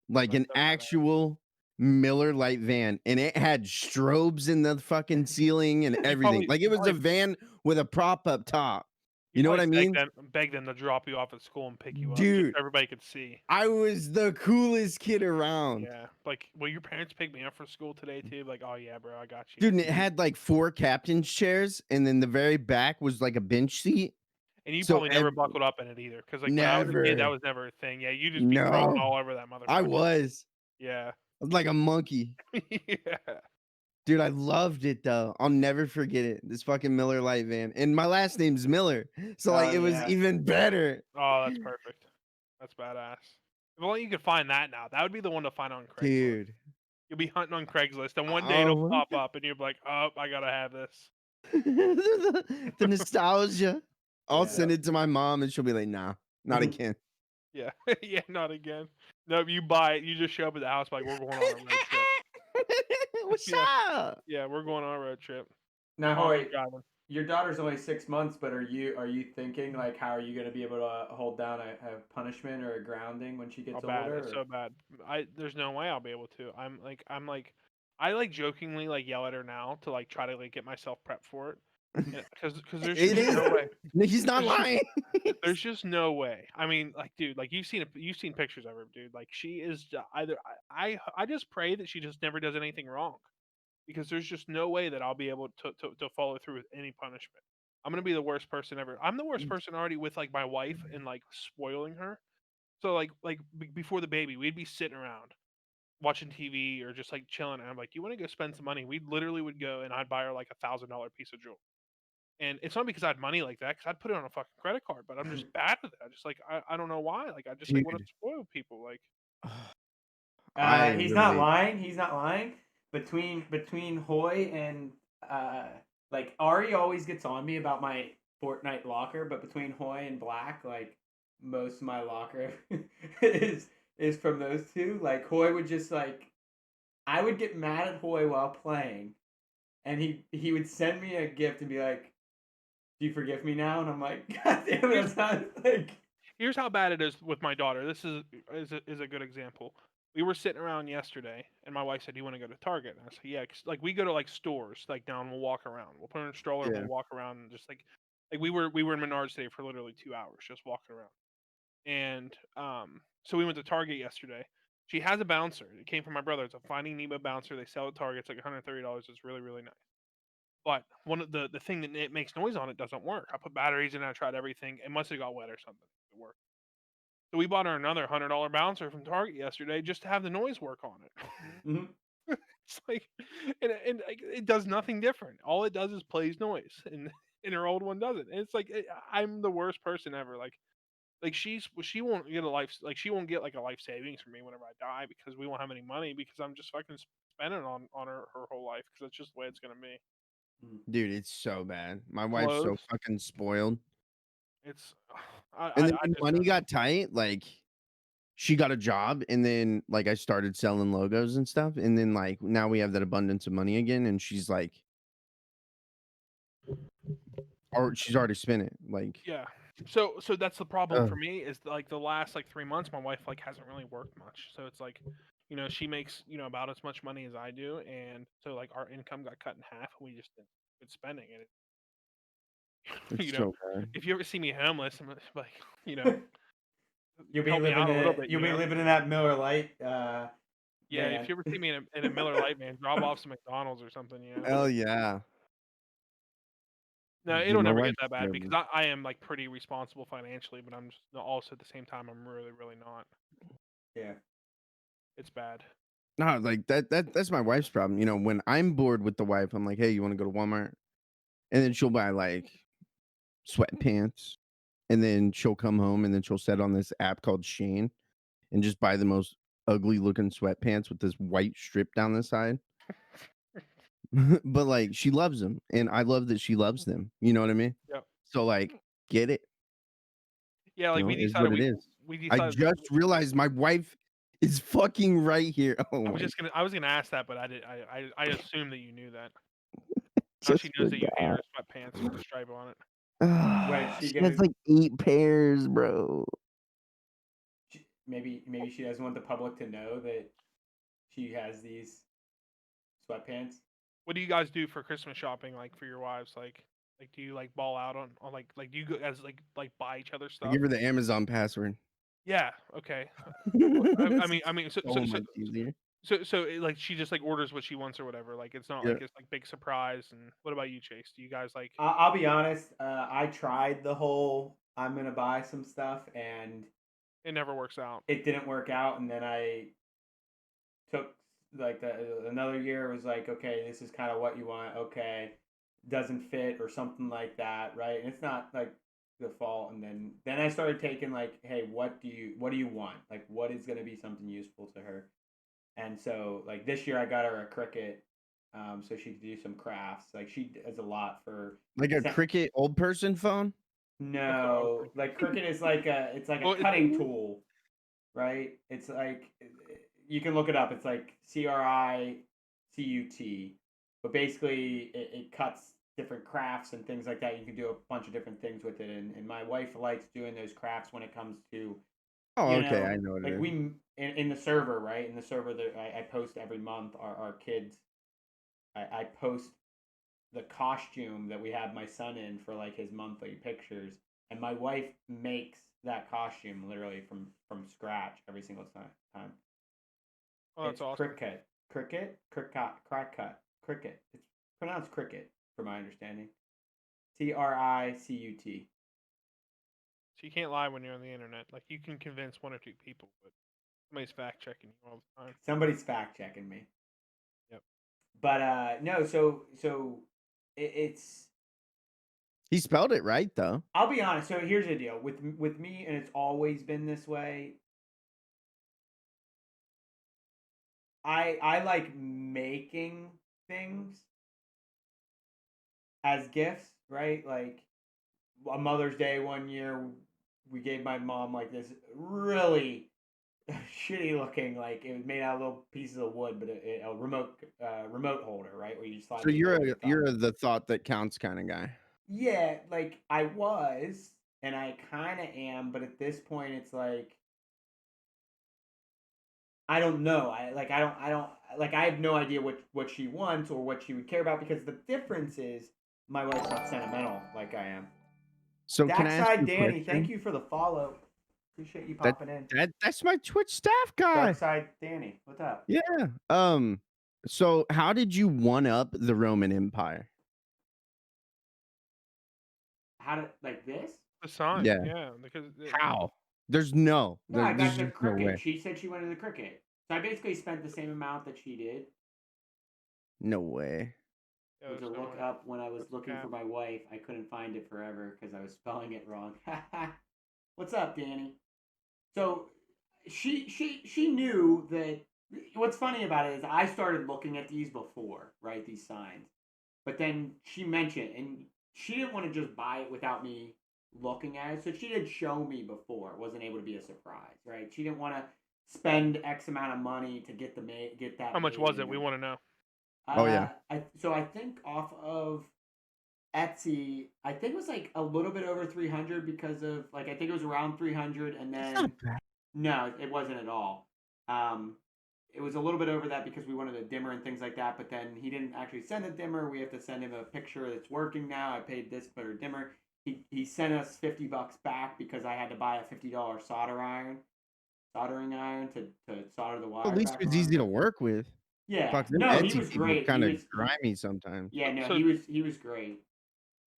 S1: like
S2: That's
S1: an
S2: so badass.
S1: actual Miller Lite van, and it had strobes in the fucking ceiling and everything. Like it was a van with a prop up top.
S2: You
S1: You know what
S2: probably
S1: I mean?
S2: beg them to drop you off at school and pick you up, just
S1: Dude,
S2: so everybody could see.
S1: I was the coolest kid around.
S2: Yeah, like, will your parents pick me up for school today too? Like, oh yeah, bro, I got you.
S1: Dude, and it had like 4 captain's chairs, and then the very back was like a bench seat.
S2: And you
S1: So
S2: probably never buckled up in it either, because like when I was a kid, that
S1: never.
S2: was never a thing. Yeah, you just be crawling
S1: No,
S2: all over that
S1: I
S2: motherfucker.
S1: was.
S2: Yeah.
S1: I was like a monkey.
S2: Yeah.
S1: Dude, I loved it though. I'll never forget it. This fucking Miller Lite van. And my last name's Miller. So
S3: Oh,
S1: like it was
S3: yeah.
S1: even better.
S2: Oh, that's perfect. That's badass. If only you could find that now. That would be the one to find on Craigslist.
S1: Dude.
S2: You'll be hunting on Craigslist, and one day it'll
S1: Oh,
S2: pop up, and you'll be like, "Oh, I gotta have this."
S1: the nostalgia. I'll
S3: Yeah.
S1: send it to my mom and she'll be like, nah, not again.
S2: Yeah, yeah, not again. No, you buy it. You just show up at the house like, we're going on a road trip.
S1: What's
S2: Yeah.
S1: up?
S2: Yeah, we're going on a road trip.
S3: Now,
S2: Mom
S3: Hoy,
S2: is driving.
S3: your daughter's only 6 months, but are you thinking like how are you going to be able to hold down a punishment or a grounding when she gets
S2: Oh, bad.
S3: older?
S2: It's so bad. There's no way I'll be able to. I like jokingly like yell at her now to like try to like get myself prepped for it. Because there's
S1: It
S2: just
S1: is.
S2: no way.
S1: He's not lying.
S2: There's just no way. I mean, like, dude, like you've seen pictures of her, dude. Like, she is either I just pray that she just never does anything wrong, because there's just no way that I'll be able to follow through with any punishment. I'm gonna be the worst person ever. I'm the worst person already with like my wife and like spoiling her. So before the baby, we'd be sitting around watching TV or just like chilling, and I'm like, "You want to go spend some money?" We literally would go, and I'd buy her like $1,000 piece of jewelry. And it's not because I had money like that, because I'd put it on a fucking credit card, but I'm just bad with it. I just like I don't know why. Like I just like want to
S1: Dude.
S2: spoil people. Like
S1: I
S3: He's not
S1: really
S3: lying. He's not lying. Between Hoy and like Ari always gets on me about my Fortnite locker, but between Hoy and Black, like most of my locker is from those two. Like Hoy would just like I would get mad at Hoy while playing, and he would send me a gift and be like, "Do you forgive me now?" And I'm like, "God damn it!" It's not like
S2: here's how bad it is with my daughter. This is a good example. We were sitting around yesterday, and my wife said, "Do you want to go to Target?" And I said, "Yeah." 'Cause, like we go to like stores, like down, we'll walk around. We'll put her in a stroller,
S1: yeah.
S2: we'll walk around, and just like we were in Menards today for literally 2 hours, just walking around. And so we went to Target yesterday. She has a bouncer. It came from my brother. It's a Finding Nemo bouncer. They sell at Target. It's like $130. It's really really nice. But one of the thing that it makes noise on it doesn't work. I put batteries in it. I tried everything. It must have got wet or something. It worked. So we bought her another $100 bouncer from Target yesterday just to have the noise work on it.
S3: mhm.
S2: It's like, and like, it does nothing different. All it does is plays noise, and her old one doesn't. And it's like I'm the worst person ever. Like she won't get a life, like she won't get like a life savings from me whenever I die, because we won't have any money, because I'm just fucking spending on her whole life, because that's just the way it's gonna be.
S1: Dude, it's so bad. My wife's so
S2: Clothes,
S1: fucking spoiled.
S2: it's
S1: And then
S2: I
S1: when
S2: just
S1: money got tight, like she got a job and then like I started selling logos and stuff. And then like now we have that abundance of money again. And she's like, or she's already spent it. Like,
S2: yeah. So that's the problem
S1: uh,
S2: for me, is like the last like 3 months my wife like hasn't really worked much. So it's like, she makes about as much money as I do, and so like our income got cut in half, and we just didn't quit spending it.
S1: it's
S2: you know,
S1: so bad.
S2: if you ever see me homeless, I'm just like, you know,
S3: You'll be
S2: help me
S3: living
S2: out a little
S3: in
S2: bit.
S3: you'll be living in that Miller Lite
S2: Yeah, if
S3: van.
S2: you ever see me in a Miller Lite van, drop off some McDonald's or something.
S1: Hell yeah.
S2: No,
S1: Dude,
S2: it'll
S1: my
S2: never get
S1: wife's
S2: that bad, because
S1: terrible.
S2: I am like pretty responsible financially, but I'm just also at the same time I'm really really not.
S3: Yeah.
S2: It's bad.
S1: No, like that's my wife's problem. You know, when I'm bored with the wife, I'm like, hey, you want to go to Walmart? And then she'll buy like sweatpants and then she'll come home and then she'll set on this app called Shane and just buy the most ugly looking sweatpants with this white strip down the side. But like she loves them, and I love that she loves them. You know what I mean?
S2: Yep.
S1: So like, get it.
S2: Yeah, like we
S1: Is
S2: decided
S1: what it is.
S2: we
S1: I
S2: decided
S1: just realized my wife is fucking right here. Oh my,
S2: I was gonna ask that, but I assumed that you knew that. Now she
S1: just
S2: knows that you hate
S1: forgot.
S2: her sweatpants with the stripe on it.
S3: Wait,
S1: Ah,
S3: she
S1: she has
S3: gonna
S1: like 8 pairs, bro.
S3: maybe she doesn't want the public to know that she has these sweatpants.
S2: What do you guys do for Christmas shopping, like for your wives? Like do you like ball out on like do you go as like buy each other
S1: I
S2: stuff?
S1: give her the Amazon password.
S2: Yeah. Okay. I mean,
S1: So much easier.
S2: like she just like orders what she wants or whatever. Like it's not
S1: Yeah.
S2: like it's like big surprise. And what about you, Chase? Do you guys like?
S3: I'll be honest. I tried the whole I'm gonna buy some stuff, and
S2: It never works out.
S3: it didn't work out. And then I took like another year. Was like, okay, this is kind of what you want. Okay, doesn't fit or something like that, right? And it's not like the fault. And then I started taking like, hey, what do you want? Like, what is gonna be something useful to her? And so like this year I got her a Cricut, so she could do some crafts. Like she does a lot for
S1: Like a Cricket old person phone?
S2: That's what I was
S3: no, like
S2: thinking.
S3: Cricut is like a
S2: Well,
S3: cutting tool, right? It's like you can look it up. It's like CRICUT, but basically it cuts different crafts and things like that. You can do a bunch of different things with it, and my wife likes doing those crafts when it comes to
S1: Oh,
S3: you
S1: okay,
S3: know,
S1: I know what it
S3: like
S1: is.
S3: we in the server, right? In the server that I post every month, our kids, I post the costume that we have my son in for like his monthly pictures, and my wife makes that costume literally from scratch every single time.
S2: oh, that's
S3: It's
S2: awesome.
S3: cricket. It's pronounced cricket, from my understanding. CRICUT.
S2: So you can't lie when you're on the internet. Like you can convince one or two people, but somebody's fact checking you all the time.
S3: Somebody's fact checking me.
S2: Yep.
S3: But no, so it's.
S1: He spelled it right though.
S3: I'll be honest. So here's the deal with me, and it's always been this way. I like making things as gifts, right? Like a Mother's Day one year, we gave my mom like this really shitty looking, like it was made out of little pieces of wood, but a remote holder, right? Where you slide.
S1: So
S3: the
S1: you're
S3: remote
S1: you're the thought that counts kind of guy.
S3: Yeah, like I was, and I kind of am, but at this point, it's like I don't know. I don't like I have no idea what she wants or what she would care about because the difference is my wife's not sentimental like I am.
S1: So can I ask
S3: Darkside
S1: you a
S3: Danny, thank
S1: question?
S3: you for the follow. Appreciate you
S1: That
S3: popping in.
S1: that's my Twitch staff guy.
S3: Darkside Danny, what's up?
S1: Yeah. So how did you one up the Roman Empire?
S3: How did like this?
S2: The sign,
S1: Yeah.
S2: yeah, because
S1: How? There's
S3: No, I
S1: there's
S3: got the
S1: just no
S3: Cricket.
S1: way.
S3: She said she wanted the Cricket, so I basically spent the same amount that she did.
S1: No way.
S2: yeah,
S3: To
S2: there's no
S3: look
S2: way.
S3: up when I was
S2: That's
S3: looking for
S2: cap.
S3: my wife. I couldn't find it forever because I was spelling it wrong. What's up, Danny? So she knew that. What's funny about it is I started looking at these before, right? These signs, but then she mentioned, and she didn't want to just buy it without me looking at it. So she did show me before. It wasn't able to be a surprise, right? She didn't want to spend X amount of money to get get that
S2: How much
S3: made
S2: was it?
S3: and
S2: We want to know.
S1: Oh yeah.
S3: I think off of Etsy, I think it was like a little bit over 300 because of like I think it was around 300, and
S1: That's
S3: then
S1: not bad.
S3: no, it wasn't at all. Um, it was a little bit over that because we wanted a dimmer and things like that, but then he didn't actually send a dimmer. We have to send him a picture that's working now. I paid this for a dimmer. He sent us $50 back because I had to buy a $50 soldering iron to solder the
S1: At
S3: wires
S1: least
S3: back
S1: it's
S3: on.
S1: easy to work with.
S3: Yeah,
S1: Fuck, them
S3: no, he
S1: Etsy
S3: was
S1: people
S3: great.
S1: kind of grimy sometimes.
S3: Yeah, no,
S2: So
S3: he was great.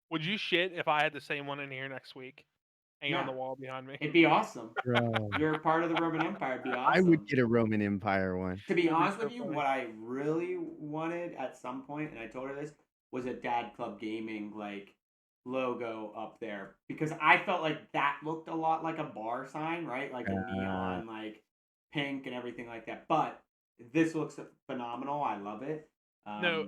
S2: would you shit if I had the same one in here next week, hanging on
S3: No,
S2: the wall behind me?
S3: it'd be awesome.
S1: Bro,
S3: You're a part of the Roman Empire. It'd be
S1: I would
S3: awesome.
S1: get a Roman Empire one.
S3: To be
S2: That'd be
S3: honest
S2: so
S3: with you,
S2: funny.
S3: what I really wanted at some point, and I told her this, was a Dad Club Gaming logo up there because I felt like that looked a lot like a bar sign, right? Like a neon, like pink and everything like that. But this looks phenomenal. I love it.
S2: No,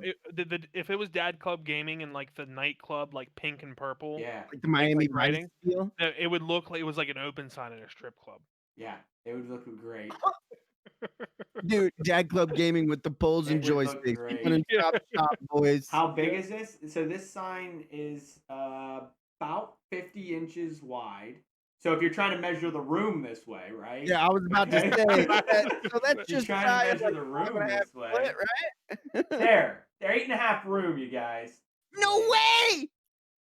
S2: if it was Dad Club Gaming and like the nightclub, like pink and purple,
S3: yeah,
S1: Like the Miami
S2: like
S1: Vice
S2: writing,
S1: feel.
S2: no, it would look like it was like an open sign in a strip club.
S3: yeah, it would look great.
S1: Dude, Dad Club Gaming with the poles and
S3: It would look
S1: joysticks.
S3: great.
S1: Fun and shop, boys.
S3: How big is this? So this sign is about 50 inches wide. So if you're trying to measure the room this way, right?
S1: Yeah, I was about to
S3: Okay.
S1: say. So that's
S3: You're
S1: just
S3: trying
S1: shy
S3: to
S1: of
S3: measure
S1: like
S3: the
S1: 5.5
S3: room this way.
S1: foot, right?
S3: They're 8.5 room, you guys.
S1: No way!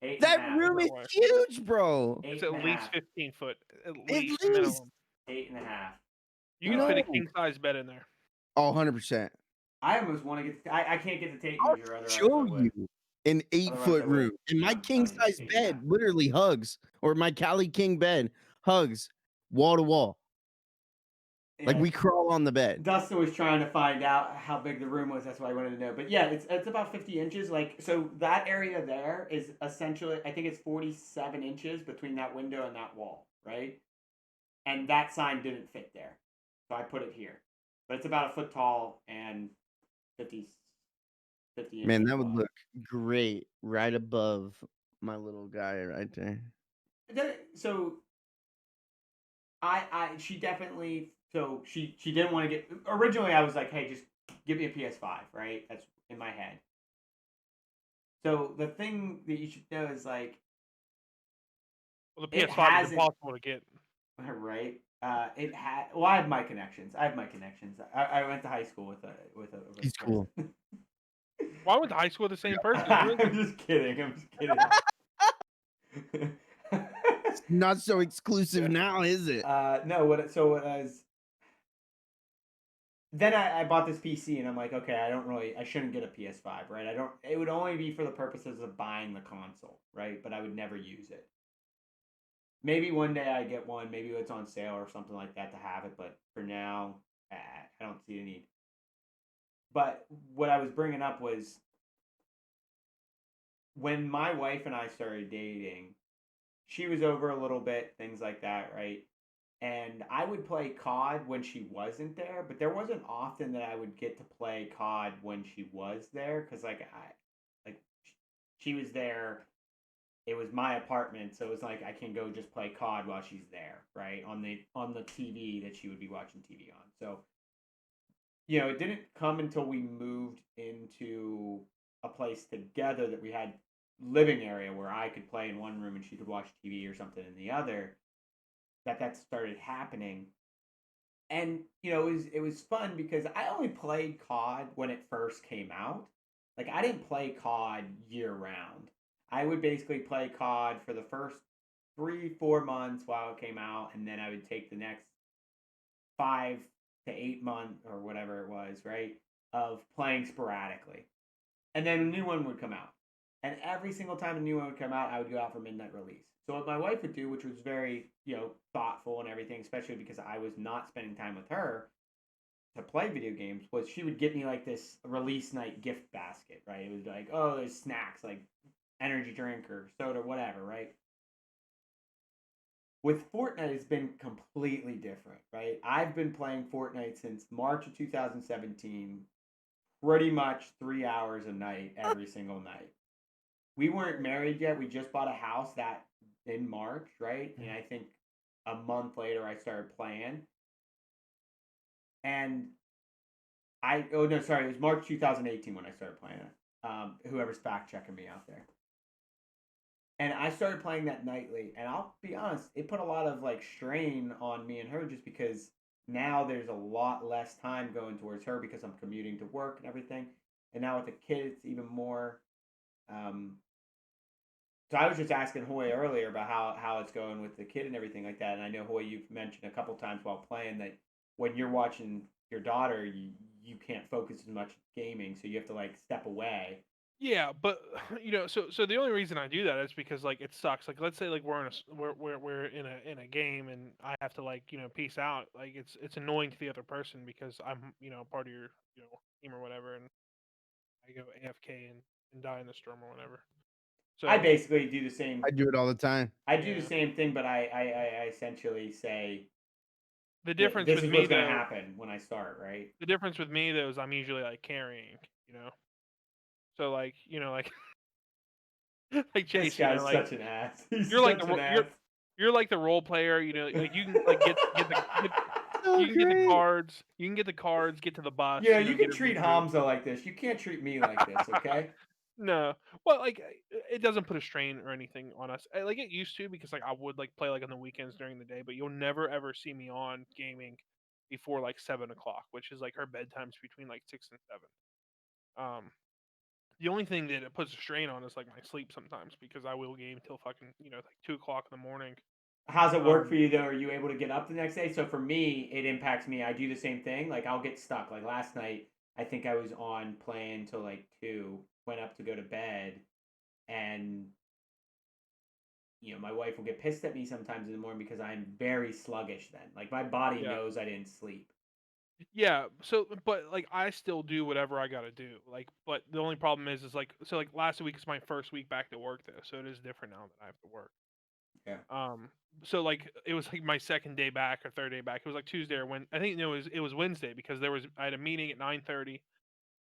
S3: 8.5.
S1: That room
S2: No
S1: is
S2: way.
S1: huge, bro.
S2: It's
S3: 8.5.
S2: at least 15 foot, at
S1: At
S2: least
S1: least.
S2: minimum.
S3: 8.5.
S2: You can fit a
S1: No.
S2: king size bed in there.
S1: Oh, 100%.
S3: I almost want to get. I can't get the tape
S1: I'll
S3: measure. Otherwise,
S1: show
S3: I would.
S1: you an 8-foot
S3: I would.
S1: room. And my
S3: I'm
S1: king
S3: telling you,
S1: size
S3: 8.5.
S1: bed literally hugs, or my Cali King bed hugs wall to wall. Like
S3: Yeah.
S1: we crawl on the bed.
S3: Dustin was trying to find out how big the room was. That's why I wanted to know. But yeah, it's about 50 inches. Like, so that area there is essentially, I think it's 47 inches between that window and that wall, right? And that sign didn't fit there, so I put it here. But it's about a foot tall and 50 inches.
S1: Man, that would
S3: wide.
S1: look great right above my little guy right there.
S3: So she definitely, so she didn't want to get, originally I was like, hey, just give me a PS5, right? That's in my head. So the thing that you should know is like,
S2: Well, the
S3: it
S2: PS5 is
S3: hasn't,
S2: impossible to get.
S3: right? It had. Well, I have my connections. I went to high school with a
S1: He's cool.
S3: person.
S2: Well, I went to high school with the same person.
S3: I'm just kidding.
S1: It's not so exclusive now, is it?
S3: No. What I was. Then I bought this PC and I'm like, okay, I shouldn't get a PS5, right? It would only be for the purposes of buying the console, right? But I would never use it. Maybe one day I get one, maybe it's on sale or something like that to have it, but for now, I don't see a need. But what I was bringing up was when my wife and I started dating, she was over a little bit, things like that, right? And I would play COD when she wasn't there, but there wasn't often that I would get to play COD when she was there because like she was there. It was my apartment, so it was like I can go just play COD while she's there, right? On the TV that she would be watching TV on. So, it didn't come until we moved into a place together that we had living area where I could play in one room and she could watch TV or something in the other that started happening. And it was fun because I only played COD when it first came out. Like I didn't play COD year round. I would basically play COD for the first 3-4 months while it came out, and then I would take the next 5 to 8 months or whatever it was, right, of playing sporadically. And then a new one would come out. And every single time a new one would come out, I would go out for midnight release. So what my wife would do, which was very, thoughtful and everything, especially because I was not spending time with her to play video games, was she would get me like this release night gift basket, right? It was like, oh, there's snacks like energy drink or soda, whatever, right? With Fortnite, it's been completely different, right? I've been playing Fortnite since March of 2017, pretty much 3 hours a night, every single night. We weren't married yet. We just bought a house that in March, right? And I think a month later I started playing. And it was March 2018 when I started playing it. Whoever's fact checking me out there. And I started playing that nightly. And I'll be honest, it put a lot of like strain on me and her just because now there's a lot less time going towards her because I'm commuting to work and everything. And now with the kid, it's even more. So I was just asking Hoye earlier about how it's going with the kid and everything like that. And I know, Hoye, you've mentioned a couple times while playing that when you're watching your daughter, you can't focus as much gaming, so you have to like step away.
S2: Yeah, but so the only reason I do that is because like it sucks. Like let's say like we're in a game and I have to like peace out. Like it's annoying to the other person because I'm part of your team or whatever, and I go AFK and die in the storm or whatever. So
S3: I basically do the same.
S1: I do it all the time.
S3: I do the same thing, but I essentially say
S2: the difference
S3: this
S2: with
S3: is
S2: me
S3: what's going to
S2: though,
S3: happen when I start, right?
S2: the difference with me though is I'm usually like carrying, you know. So like, you know, like like
S3: This
S2: Chase, you know,
S3: guy's
S2: like
S3: such an ass. He's
S2: you're like
S3: such
S2: the
S3: an ass.
S2: you're like the role player, you know, like you can like get
S1: So
S2: you can get the
S1: great.
S2: cards, get to the bus,
S3: You know,
S2: you know,
S3: you
S2: get
S3: can treat
S2: everything through.
S3: Hamza like this. You can't treat me like this, okay?
S2: No, well, like it doesn't put a strain or anything on us. Like it used to because like I would like play like on the weekends during the day, but you'll never ever see me on gaming before like 7 o'clock, which is like her bedtime's between like 6 and 7. Um, the only thing that it puts a strain on is like my sleep sometimes because I will game till fucking like 2 o'clock in the morning.
S3: How's it work for
S2: Um,
S3: you though? Are you able to get up the next day? So for me, it impacts me. I do the same thing. Like I'll get stuck. Like last night, I think I was on playing till like 2, went up to go to bed, and my wife will get pissed at me sometimes in the morning because I'm very sluggish then. Like my body
S2: yeah.
S3: knows I didn't sleep.
S2: Yeah, so but like I still do whatever I gotta do. Like, but the only problem is like so like last week is my first week back to work though, so it is different now that I have to work.
S3: Yeah.
S2: So like it was like my second day back or third day back. It was like Tuesday or when I think it was Wednesday because I had a meeting at 9:30.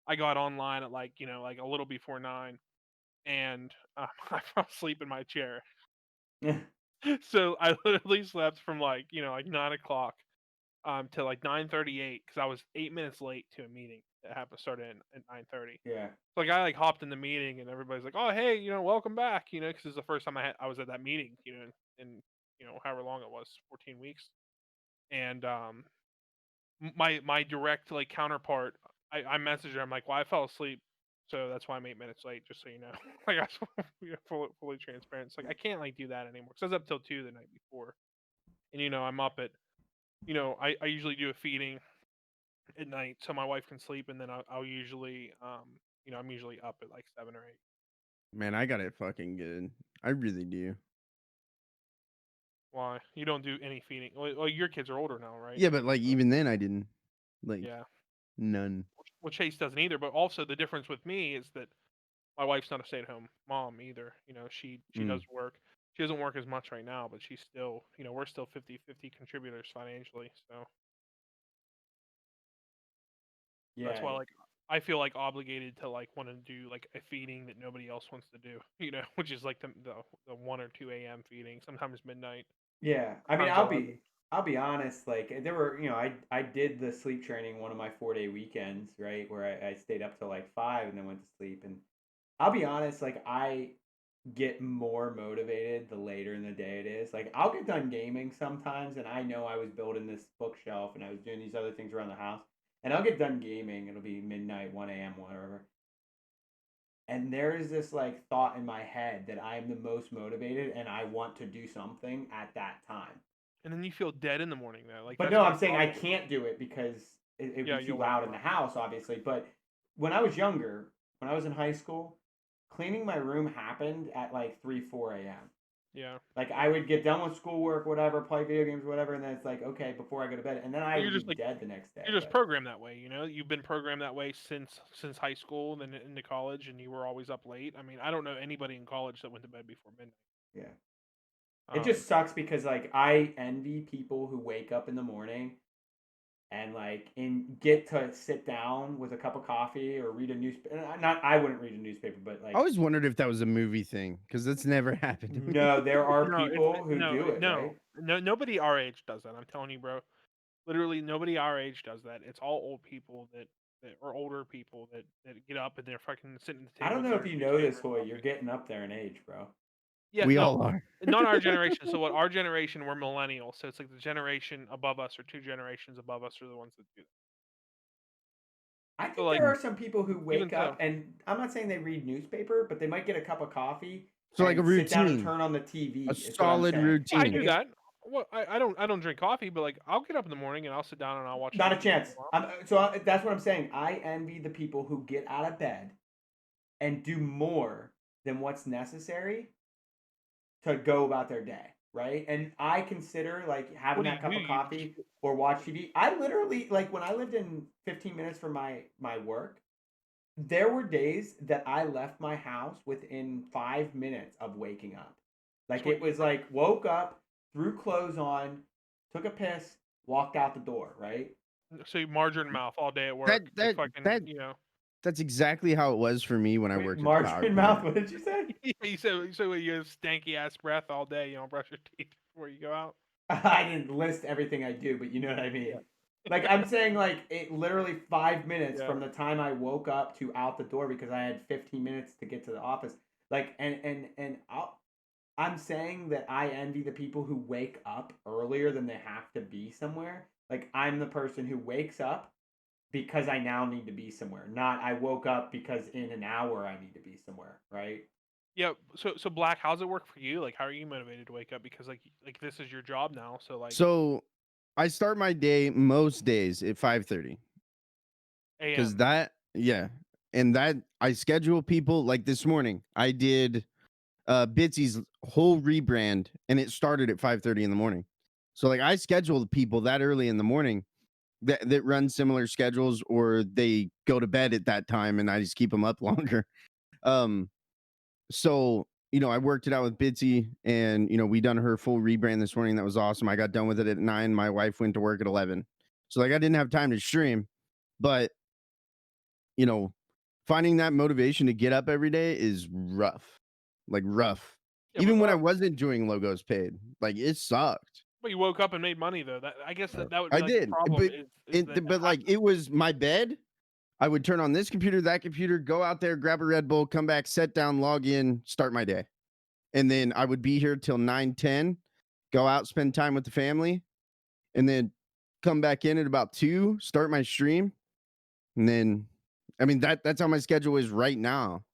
S2: I got online at like like a little before 9, and I fell asleep in my chair. So I literally slept from like like 9 o'clock till like 9:38 because I was 8 minutes late to a meeting that happened to start at 9:30.
S3: Yeah.
S2: So like I like hopped in the meeting and everybody's like, "Oh hey, welcome back," because it's the first time I was at that meeting, in however long it was, 14 weeks. And my direct like counterpart, I messaged her. I'm like, "Well, I fell asleep, so that's why I'm 8 minutes late. Just so you know." Like I was fully transparent. It's like I can't like do that anymore because I was up till 2 the night before, and I'm up at I usually do a feeding at night so my wife can sleep, and then I'll usually I'm usually up at like 7 or 8.
S1: Man, I got it fucking good. I really do.
S2: Why you don't do any feeding? Well, your kids are older now, right?
S1: Yeah, but like
S2: So,
S1: even then I didn't. Like
S2: yeah.
S1: none.
S2: Well, Chase doesn't either. But also the difference with me is that my wife's not a stay-at-home mom either. She does
S1: Mm.
S2: work. She doesn't work as much right now, but she's still we're still 50-50 contributors financially. So that's
S3: Yeah.
S2: why like I feel like obligated to like want to do like a feeding that nobody else wants to do, which is like the 1 or 2 a.m. feeding, sometimes midnight.
S3: Yeah. I mean,
S2: Sometimes
S3: I'll
S2: 11.
S3: be I'll be honest, like there were, I did the sleep training one of my 4-day weekends, right? Where I stayed up till like 5 and then went to sleep. And I'll be honest, like I get more motivated the later in the day it is. Like I'll get done gaming sometimes and I know I was building this bookshelf and I was doing these other things around the house. And I'll get done gaming, it'll be midnight, 1 a.m., whatever. And there is this like thought in my head that I am the most motivated and I want to do something at that time.
S2: And then you feel dead in the morning though. Like
S3: But
S2: that's
S3: no,
S2: my
S3: I'm saying I
S2: problem.
S3: can't do it because it'd
S2: Yeah,
S3: be too
S2: you'll wake
S3: loud
S2: them
S3: in the
S2: up.
S3: house, obviously. But when I was younger, when I was in high school, cleaning my room happened at like 3, 4 a.m.
S2: Yeah.
S3: Like I would get done with schoolwork, whatever, play video games, whatever, and then it's like, okay, before I go to bed, and then I
S2: But
S3: would be dead the next day.
S2: you're just
S3: But
S2: programmed that way. You've been programmed that way since high school, then into college, and you were always up late. I mean, I don't know anybody in college that went to bed before midnight.
S3: yeah, it
S2: Um,
S3: just sucks because like I envy people who wake up in the morning and like get to sit down with a cup of coffee or read a newspaper. Not I wouldn't read a newspaper, but
S1: I
S3: like
S1: always wondered if that was a movie thing because that's never happened to me.
S3: no, there are
S2: no,
S3: people who do it,
S2: no,
S3: right?
S2: no, nobody our age does that. I'm telling you, bro. Literally, nobody our age does that. It's all old people that or older people that get up and they're fucking sitting at the
S3: I
S2: table
S3: don't
S2: with
S3: know if
S2: their
S3: you know this,
S2: newspaper and
S3: Hoy. You're
S2: coffee.
S3: getting up there in age, bro.
S2: Yeah,
S1: We
S2: no,
S1: all are.
S2: not our generation. So what our generation, we're millennials. So it's like the generation above us or two generations above us are the ones that do that.
S3: I
S2: So
S3: think
S2: like
S3: there are some people who
S2: even
S3: wake up,
S2: so,
S3: and I'm not saying they read newspaper, but they might get a cup of coffee
S1: So like a
S3: and sit down and
S1: routine,
S3: turn on the
S1: a
S3: TV. Is what I'm
S1: solid
S3: saying.
S2: yeah, I
S3: Like
S2: do
S1: routine.
S3: it's
S2: that. Well, I don't drink coffee, but like I'll get up in the morning and I'll sit down and I'll watch
S3: not a
S2: TV for
S3: chance.
S2: a while.
S3: That's what I'm saying. I envy the people who get out of bed and do more than what's necessary to go about their day, right? And I consider like having
S2: What do
S3: that
S2: you do?
S3: cup of
S2: You just
S3: coffee or watch TV. I literally like when I lived in 15 minutes from my work. there were days that I left my house within 5 minutes of waking up. Like
S2: Sweet.
S3: it was like woke up, threw clothes on, took a piss, walked out the door. Right.
S2: So you margarine mouth all day at
S1: That
S2: work, like
S1: that
S2: fucking,
S1: that that's exactly how it was for me when I
S3: Wait,
S1: worked at the power
S3: margarine
S1: plant.
S3: mouth. What did you say?
S2: Yeah, you said you have stanky ass breath all day. You don't brush your teeth before you go out.
S3: I didn't list everything I do, but you know what I mean.
S2: Yeah.
S3: Like I'm saying, like it literally 5 minutes
S2: Yeah.
S3: from the time I woke up to out the door because I had 15 minutes to get to the office. Like I'm saying that I envy the people who wake up earlier than they have to be somewhere. Like I'm the person who wakes up because I now need to be somewhere, not I woke up because in an hour I need to be somewhere, right?
S2: Yeah. So Black, how's it work for you? Like, how are you motivated to wake up? Because like this is your job now. So like
S1: So I start my day most days at 5:30 because
S2: AM.
S1: and that I schedule people like this morning. I did Bitsy's whole rebrand and it started at 5:30 in the morning. So like I schedule the people that early in the morning that run similar schedules or they go to bed at that time and I just keep them up longer. Um so I worked it out with Bitsy and we done her full rebrand this morning. That was awesome. I got done with it at 9. My wife went to work at 11. So like I didn't have time to stream, but you know, finding that motivation to get up every day is rough. Like rough.
S2: Yeah,
S1: Even when I wasn't doing logos paid, like it sucked.
S2: but you woke up and made money though. That I guess that would be
S1: I
S2: like the
S1: did,
S2: problem is that
S1: but like it was my bed. I would turn on this computer, that computer, go out there, grab a Red Bull, come back, sit down, log in, start my day. And then I would be here till 9:10, go out, spend time with the family, and then come back in at about 2, start my stream. And then I mean that's how my schedule is right now.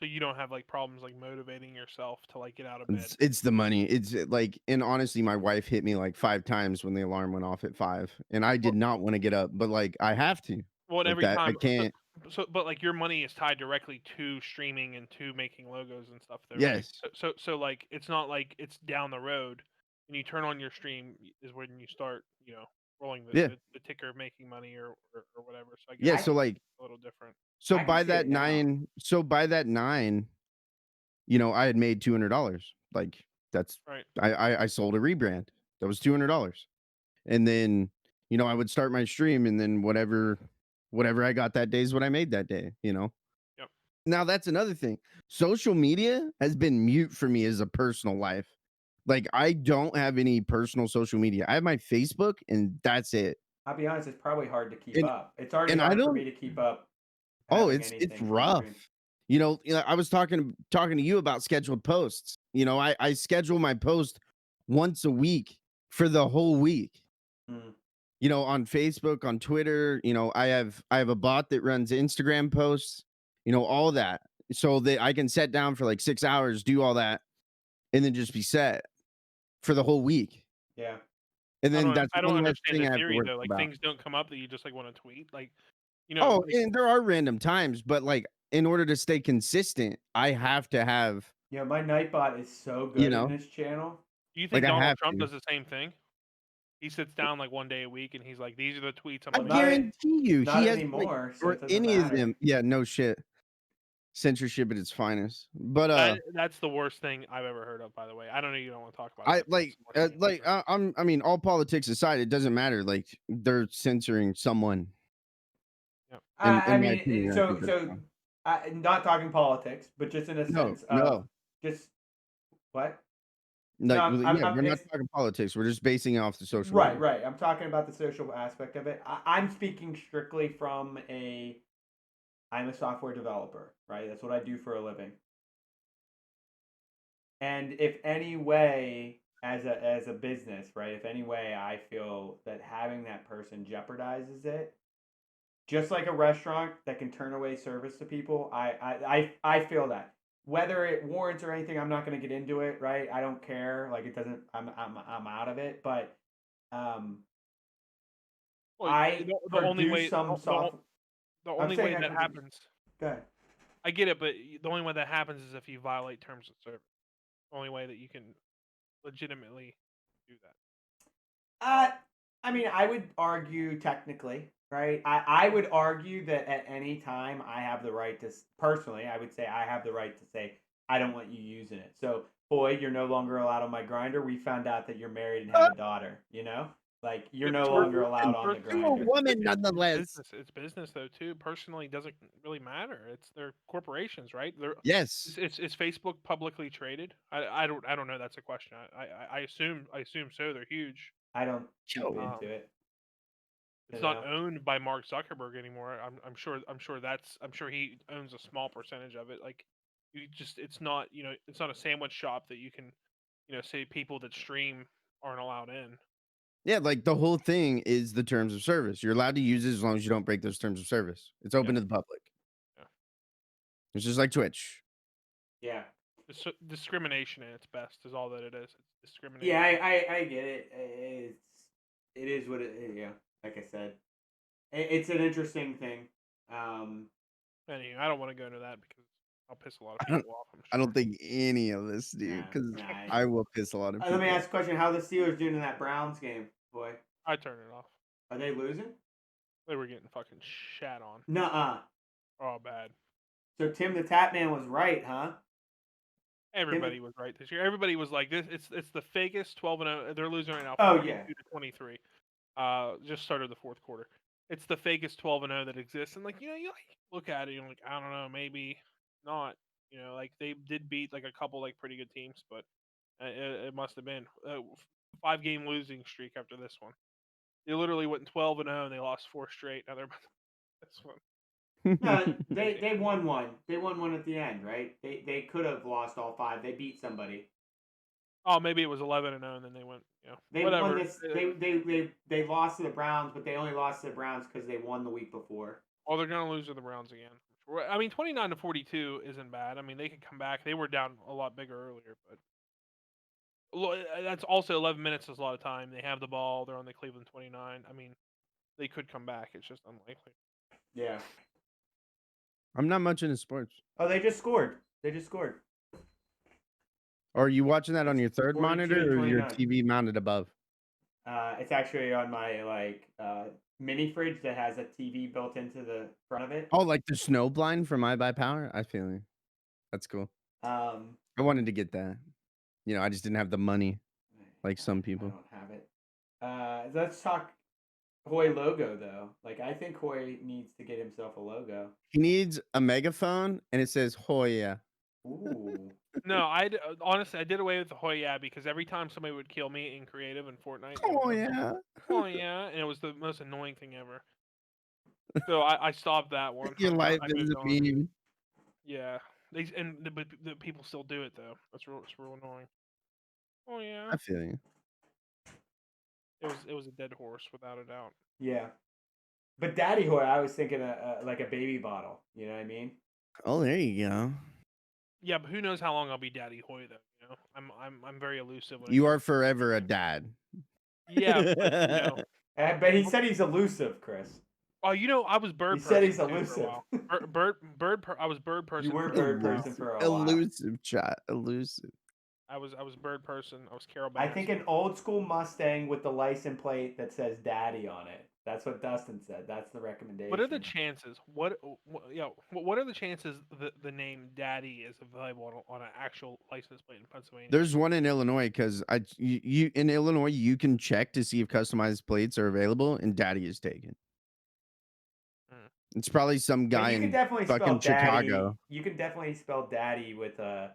S2: so you don't have like problems like motivating yourself to like get out of bed.
S1: It's the money. It's like, and honestly, my wife hit me like 5 times when the alarm went off at 5, and I did
S2: Well,
S1: not want to get up, but like I have to.
S2: well, and
S1: Like
S2: every
S1: that, I
S2: time
S1: can't.
S2: but like your money is tied directly to streaming and to making logos and stuff though, right?
S1: Yes.
S2: So like it's not like it's down the road. When you turn on your stream is when you start, rolling
S1: Yeah.
S2: the ticker of making money or whatever. So I guess
S1: Yeah.
S3: I
S2: it's
S1: So like,
S2: a little different.
S1: so
S3: I can
S1: by
S3: see
S1: that
S3: it now.
S1: 9, I had made $200. Like that's
S2: Right.
S1: I sold a rebrand. That was $200. And then, I would start my stream and then whatever I got that day is what I made that day.
S2: Yep.
S1: Now that's another thing. Social media has been mute for me as a personal life. Like I don't have any personal social media. I have my Facebook and that's it.
S3: I'll be honest, it's probably hard to keep
S1: And
S3: up. It's already
S1: and I
S3: hard for
S1: don't
S3: me to keep up
S1: oh,
S3: having
S1: it's
S3: anything in
S1: rough.
S3: between.
S1: I was talking to you about scheduled posts. I schedule my post once a week for the whole week.
S3: Mm.
S1: On Facebook, on Twitter, I have a bot that runs Instagram posts, all that. So that I can set down for like 6 hours, do all that, and then just be set for the whole week.
S3: Yeah.
S1: And then that's
S2: I don't
S1: one less
S2: understand
S1: thing
S2: the
S1: I have to
S2: theory
S1: worry
S2: though. Like
S1: about.
S2: things don't come up that you just like want to tweet. Like,
S1: Oh,
S2: like
S1: and there are random times, but like in order to stay consistent, I have to have,
S3: My Nightbot is so
S1: you
S3: good in
S1: know,
S3: this channel.
S2: do you
S1: like
S2: think
S1: I
S2: Donald
S1: have
S2: Trump
S1: to.
S2: does the same thing? He sits down like one day a week and he's like, "These are the tweets I'm
S1: I
S2: gonna
S3: Not
S2: say."
S3: it,
S1: guarantee you, he
S3: not
S1: has like,
S3: anymore, so
S1: or
S3: it doesn't
S1: any of
S3: matter.
S1: them. Yeah, no shit. Censorship at its finest. But
S2: That's the worst thing I've ever heard of. By the way, I don't know you don't want to talk about
S1: I
S2: that. But it's the worst thing I've ever heard.
S1: I mean, all politics aside, it doesn't matter. Like they're censoring someone.
S2: Yeah.
S1: In
S3: I
S1: my
S3: mean,
S1: opinion, I think that's wrong.
S3: not talking politics, but just in a
S1: No,
S3: sense of
S1: no.
S3: just what? No,
S1: Like, well, yeah, we're not
S3: it's
S1: talking politics. We're just basing it off the social
S3: right,
S1: media.
S3: right. I'm talking about the social aspect of it. I'm speaking strictly from I'm a software developer, right? That's what I do for a living. And if any way, as a business, right? If any way I feel that having that person jeopardizes it, just like a restaurant that can turn away service to people, I feel that. Whether it warrants or anything, I'm not going to get into it, right? I don't care. Like it doesn't. I'm out of it. But um,
S2: Well,
S3: I
S2: the only
S3: produce
S2: way
S3: some soft.
S2: the
S3: I'm
S2: only way
S3: saying I
S2: that
S3: can produce.
S2: happens,
S3: Go ahead.
S2: I get it, but the only way that happens is if you violate terms of service. The only way that you can legitimately do that.
S3: Uh, I mean, I would argue technically, right? I would argue that at any time I have the right to, personally, I would say I have the right to say, I don't want you using it. So, boy, you're no longer allowed on my grinder. We found out that you're married and have a daughter, Like, you're
S2: Yeah, but
S3: no
S1: You're a
S3: longer allowed
S1: woman.
S3: on the
S1: You're a
S3: grinder.
S1: woman
S2: it's
S1: nonetheless.
S2: business. It's business though too. Personally, it doesn't really matter. It's their corporations, right?
S1: Yes.
S2: Is Facebook publicly traded? I don't know. That's a question. I assume so. They're huge.
S3: I don't keep
S1: Yo.
S3: into
S2: Um,
S3: it,
S2: it's not owned by Mark Zuckerberg anymore. I'm sure he owns a small percentage of it. Like it's not it's not a sandwich shop that you can say people that stream aren't allowed in.
S1: Yeah, like the whole thing is the terms of service. You're allowed to use it as long as you don't break those terms of service. It's
S2: Yeah,
S1: open to the public.
S2: yeah.
S1: It's just like Twitch.
S3: Yeah.
S2: Discrimination at its best is all that it is. It's discrimination.
S3: Yeah, I get it. It is what yeah, like I said. It's an interesting thing.
S2: Anyway, I don't want to go into that because I'll piss a lot of
S1: I don't
S2: people off. I'm
S1: I
S2: sure.
S1: don't think any of this
S3: Nah,
S1: do because
S3: nah.
S1: I will piss a lot of
S3: Let me
S1: people.
S3: ask a question. How the Steelers doing in that Browns game, boy?
S2: I turned it off.
S3: Are they losing?
S2: They were getting fucking shat on.
S3: Nuh-uh.
S2: Oh, bad.
S3: So Tim the Tap Man was right, huh?
S2: Everybody was right this year. Everybody was like this. It's the fakest 12-0. They're losing right now,
S3: Oh,
S2: 42
S3: yeah.
S2: to 23. Just started the fourth quarter. It's the fakest 12-0 that exists, and you look at it, you're like, I don't know, maybe not. Like they did beat like a couple like pretty good teams, but it must have been a 5-game losing streak after this one. They literally went 12-0 and they lost 4 straight. Now they're this one.
S3: No, they won one. They won one at the end, right? They could have lost all 5. They beat somebody.
S2: Oh, maybe it was 11-0, and then they went,
S3: They
S2: whatever.
S3: won this. They lost to the Browns, but they only lost to the Browns because they won the week before.
S2: Oh, they're gonna lose to the Browns again. I mean, 29 to 42 isn't bad. I mean, they could come back. They were down a lot bigger earlier, but that's also 11 minutes is a lot of time. They have the ball. They're on the Cleveland 29. I mean, they could come back. It's just unlikely.
S3: Yeah.
S1: I'm not much into sports.
S3: Oh, they just scored. They just scored.
S1: Are you watching that on your third
S3: 42
S1: monitor
S3: to
S1: or your
S3: 29.
S1: TV mounted above?
S3: It's actually on my mini fridge that has a TV built into the front of it.
S1: Oh, like the snow blind from I Buy Power? I feel you. That's cool. I wanted to get that. I just didn't have the money like some
S3: I
S1: people.
S3: don't have it. Let's talk Hoye Logo though. Like I think Hoye needs to get himself a logo.
S1: He needs a megaphone and it says Hoya.
S3: Ooh.
S2: No, honestly, I did away with the Hoya because every time somebody would kill me in creative in Fortnite, they would
S1: Oh
S2: go,
S1: yeah.
S2: oh yeah, and it was the most annoying thing ever. So I stopped that one.
S1: Your life
S2: I
S1: is
S2: moved
S1: a
S2: on.
S1: meme.
S2: Yeah, but the people still do it though. It's real annoying. Oh yeah,
S1: I feel you.
S2: it was a dead horse without a doubt.
S3: Yeah. But Daddy Hoye, I was thinking like a baby bottle. You know what I mean?
S1: Oh, there you go.
S2: Yeah, but who knows how long I'll be Daddy Hoye though? I'm very elusive. When it
S1: You
S2: comes
S1: are forever a dad.
S2: Yeah, but
S3: But he said he's elusive, Chris.
S2: Oh, I was bird.
S3: He said he's
S2: person too
S3: elusive.
S2: For a while. I was bird person.
S3: You were
S2: for
S3: bird
S2: a while.
S3: person for a while.
S1: Elusive chat. Elusive.
S2: I was bird person. I was Carol
S3: I
S2: Bass.
S3: think an old school Mustang with the license plate that says "Daddy" on it. That's what Dustin said. That's the recommendation.
S2: What are the chances? What are the chances the name Daddy is available on an actual license plate in Pennsylvania?
S1: There's one in Illinois because you in Illinois you can check to see if customized plates are available and Daddy is taken. It's probably some
S3: But
S1: guy
S3: you can
S1: in
S3: definitely
S1: fucking
S3: spell Daddy.
S1: Chicago.
S3: You can definitely spell Daddy with an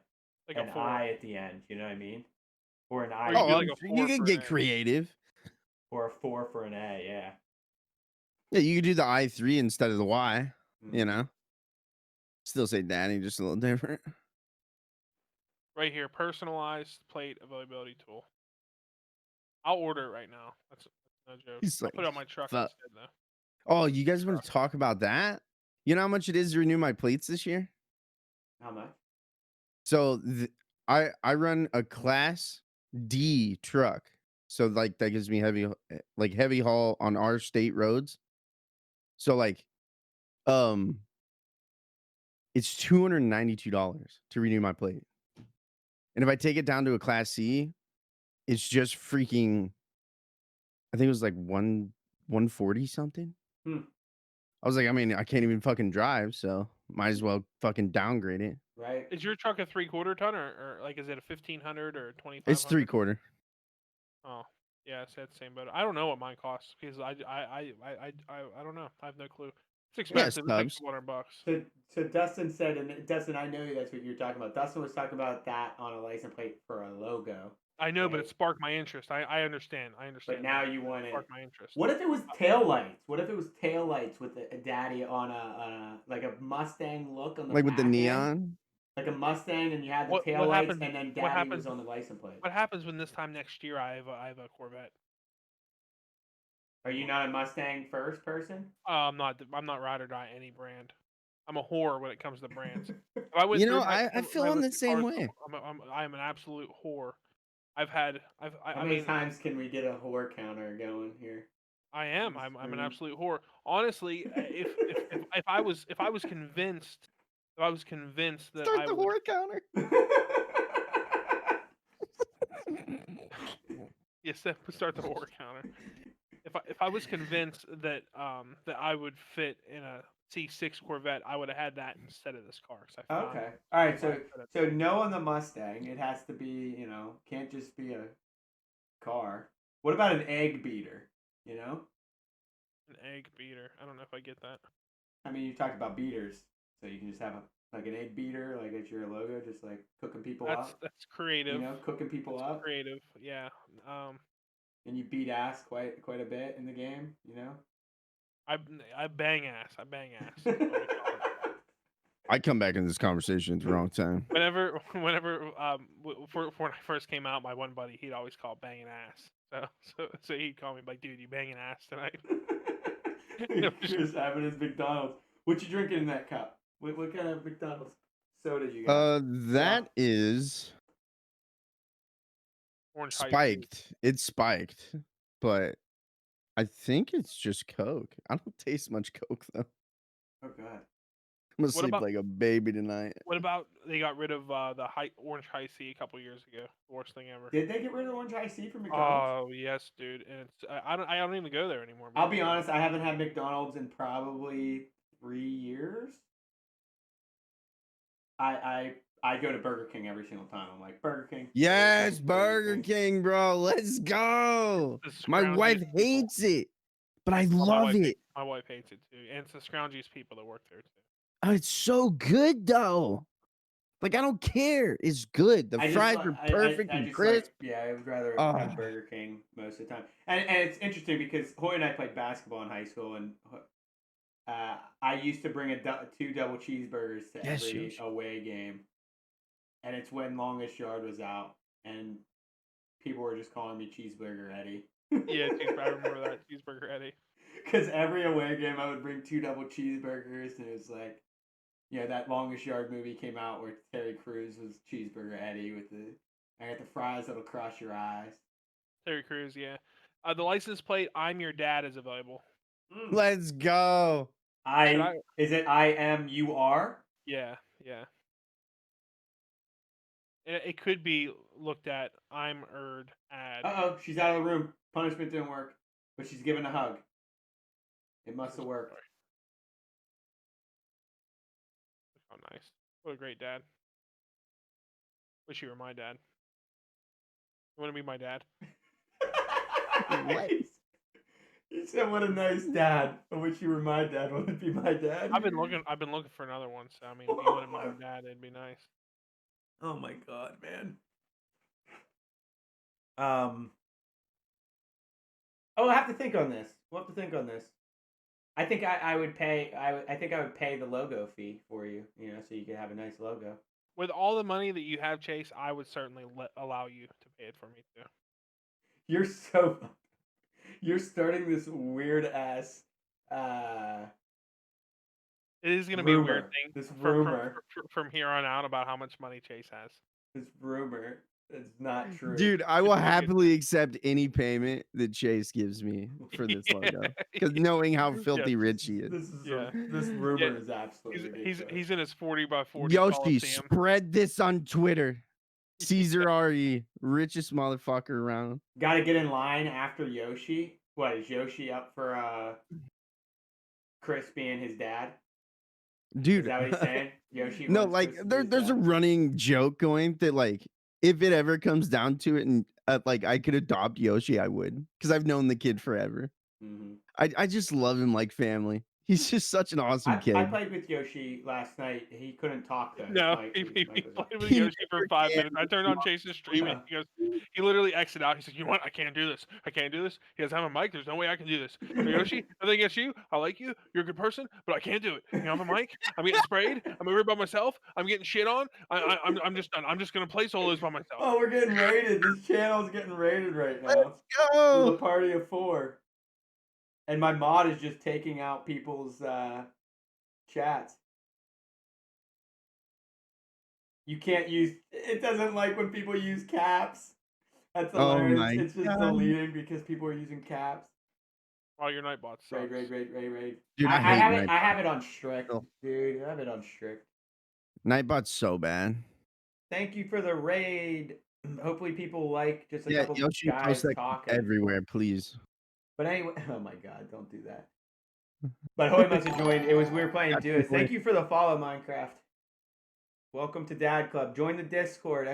S3: I at the end. You know what I mean? Or an I.
S2: Or
S1: You can get creative.
S3: Or a 4 for an A. Yeah.
S1: Yeah, you could do the I3 instead of the Y. Still say Daddy, just a little different.
S2: Right here, personalized plate availability tool. I'll order it right now. That's no joke. I'll put it on my truck instead though.
S1: Oh, you guys want to talk about that? You know how much it is to renew my plates this year?
S3: How much?
S1: So I run a Class D truck. So that gives me heavy haul on our state roads. So it's $292 to renew my plate. And if I take it down to a Class C, it's just freaking, I think it was like 140 something. I was like, I mean, I can't even fucking drive, so might as well fucking downgrade it.
S3: Right.
S2: Is your truck a 3/4 ton or like is it a 1500 or a
S1: It's
S2: 2500?
S1: 3/4.
S2: Oh, yeah, it's that same boat. I don't know what mine costs because I don't know. I have no clue. It's
S1: Yeah,
S2: expensive. It's like
S1: stubs.
S2: $200.
S3: So Dustin said, and Dustin, I know that's what you're talking about. Dustin was talking about that on a license plate for a logo.
S2: I know, but
S3: right?
S2: it sparked my interest. I understand. I
S3: But
S2: understand.
S3: now
S2: that.
S3: you
S2: It
S3: want it.
S2: sparked my interest.
S3: What if it was tail lights? What if it was tail lights with a daddy on a like a Mustang look on the
S1: Like with the
S3: back end?
S1: neon.
S3: Like a Mustang, and you had the
S2: What
S3: tail
S2: what
S3: lights,
S2: happens?
S3: and then
S2: What
S3: daddy
S2: happens?
S3: was on the license plate.
S2: What happens when this time next year I have a Corvette?
S3: Are you not a Mustang first person?
S2: I'm not ride or die any brand. I'm a whore when it comes to brands. If I went
S1: You
S2: through
S1: know, I feel
S2: my
S1: on
S2: list
S1: the
S2: of
S1: same
S2: cars,
S1: way.
S2: I'm an absolute whore.
S3: How many times can we get a whore counter going here?
S2: I am. I'm an absolute whore. Honestly, if I was convinced that
S1: Start
S2: I
S1: the
S2: would
S1: horror counter.
S2: yes, start the whore counter. If I was convinced that that I would fit in a C6 Corvette, I would have had that instead of this car.
S3: Okay. All right. So no on the Mustang. It has to be, can't just be a car. What about an egg beater? You know?
S2: An egg beater. I don't know if I get that.
S3: I mean, you talked about beaters, so you can just have like an egg beater, like it's your logo, just like cooking people up.
S2: That's creative.
S3: Cooking people up.
S2: Creative. Yeah.
S3: And you beat ass quite a bit in the game.
S2: I bang ass. I bang ass. That's what we call it.
S1: I come back in this conversation at the wrong time.
S2: Whenever when I first came out, my one buddy, he'd always call banging ass. So he'd call me like, dude, you banging ass tonight?
S3: Just having his McDonald's. What you drinking in that cup? What kind of McDonald's soda you got?
S1: That is
S2: Orange
S1: spiked. It's spiked, but I think it's just Coke. I don't taste much Coke though.
S3: Oh God.
S1: I'm gonna sleep like a baby tonight.
S2: What about they got rid of the orange high C a couple years ago? The worst thing ever.
S3: Did they get rid of orange high C from McDonald's?
S2: Oh yes, dude. And it's I don't even go there anymore.
S3: I'll be honest, I haven't had McDonald's in probably 3 years. I go to Burger King every single time. I'm like, Burger King.
S1: Yes, Burger King, bro. Let's go. My wife hates it, but I love it.
S2: My wife hates it too, and it's the scroungiest people that work there too.
S1: Oh, it's so good though. Like I don't care. It's good. The fries are perfect and crisp.
S3: I would rather have Burger King most of the time. And it's interesting because Hoye and I played basketball in high school, and I used to bring 2 double cheeseburgers to every away game. And it's when Longest Yard was out, and people were just calling me Cheeseburger Eddie.
S2: Yeah, I remember that, Cheeseburger Eddie.
S3: Because every away game I would bring 2 double cheeseburgers, and it was like, that Longest Yard movie came out where Terry Crews was Cheeseburger Eddie with I got the fries that'll cross your eyes.
S2: Terry Crews, yeah. The license plate "I'm Your Dad" is available.
S1: Let's go.
S3: Is it IMUR?
S2: Yeah. It could be looked at "I'm Erd ad."
S3: She's out of the room. Punishment didn't work, but she's giving a hug. It must have worked.
S2: Oh, nice. What a great dad. Wish you were my dad. You want to be my dad?
S1: What?
S3: You said, "What a nice dad." I wish you were my dad. Want to be my dad?
S2: I've been looking for another one. So I mean, if you wanted my dad, it'd be nice.
S3: Oh my God, man. I'll have to think on this. We'll have to think on this. I think I would pay. I think I would pay the logo fee for you. So you could have a nice logo.
S2: With all the money that you have, Chase, I would certainly allow you to pay it for me too.
S3: You're starting this weird ass.
S2: It is going to be a weird thing.
S3: This rumor
S2: from here on out about how much money Chase has.
S3: This rumor is not true,
S1: dude. I will happily accept any payment that Chase gives me for this logo, because knowing how filthy rich he is.
S3: This rumor is absolutely ridiculous.
S2: He's in his 40x40.
S1: Yoshi, spread this on Twitter. Caesar RE, richest motherfucker around.
S3: Got to get in line after Yoshi. What is Yoshi up for? Chris being his dad.
S1: Dude.
S3: Is that what he's saying? Yoshi
S1: No,
S3: wants
S1: like
S3: Chris to be his
S1: there's a
S3: dad?
S1: running joke going that like if it ever comes down to it and like I could adopt Yoshi, I would because I've known the kid forever.
S3: Mm-hmm.
S1: I just love him like family. He's just such an awesome
S3: I
S1: kid.
S3: played with Yoshi last night. He couldn't talk though.
S2: No, he
S3: His mic was off.
S2: played with
S1: He
S2: Yoshi for
S1: never
S2: 5
S1: can.
S2: minutes. I turned on Chase's stream and he literally exited out. He said, "You know what? I can't do this. I can't do this. He doesn't have a mic. There's no way I can do this. So Yoshi, nothing against you. I like you. You're a good person, but I can't do it. You don't have a mic. I'm getting sprayed. I'm over here by myself. I'm getting shit on. I'm just done. I'm just gonna play solos by myself."
S3: Oh, we're getting raided. This channel's getting raided right now.
S1: Let's
S3: With a
S1: go.
S3: party of 4. And my mod is just taking out people's chats. You can't use. It doesn't like when people use caps. That's
S1: Oh
S3: hilarious.
S1: my
S3: It's just
S1: God.
S3: deleting because people are using caps.
S2: While your Nightbot sucks.
S3: Raid.
S1: Dude,
S3: I
S1: hate
S3: have it.
S1: Nightbot.
S3: I have it on strict,
S1: Oh.
S3: dude. I have it on strict.
S1: Nightbot's so bad.
S3: Thank you for the raid. Hopefully, people like just a
S1: Yeah,
S3: couple
S1: Yoshi,
S3: guys
S1: post that
S3: talking.
S1: everywhere, please.
S3: But anyway, oh my god, don't do that. But Hoye must have joined. It was we were playing duos. Thank you for the follow, Minecraft. Welcome to Dad Club. Join the Discord!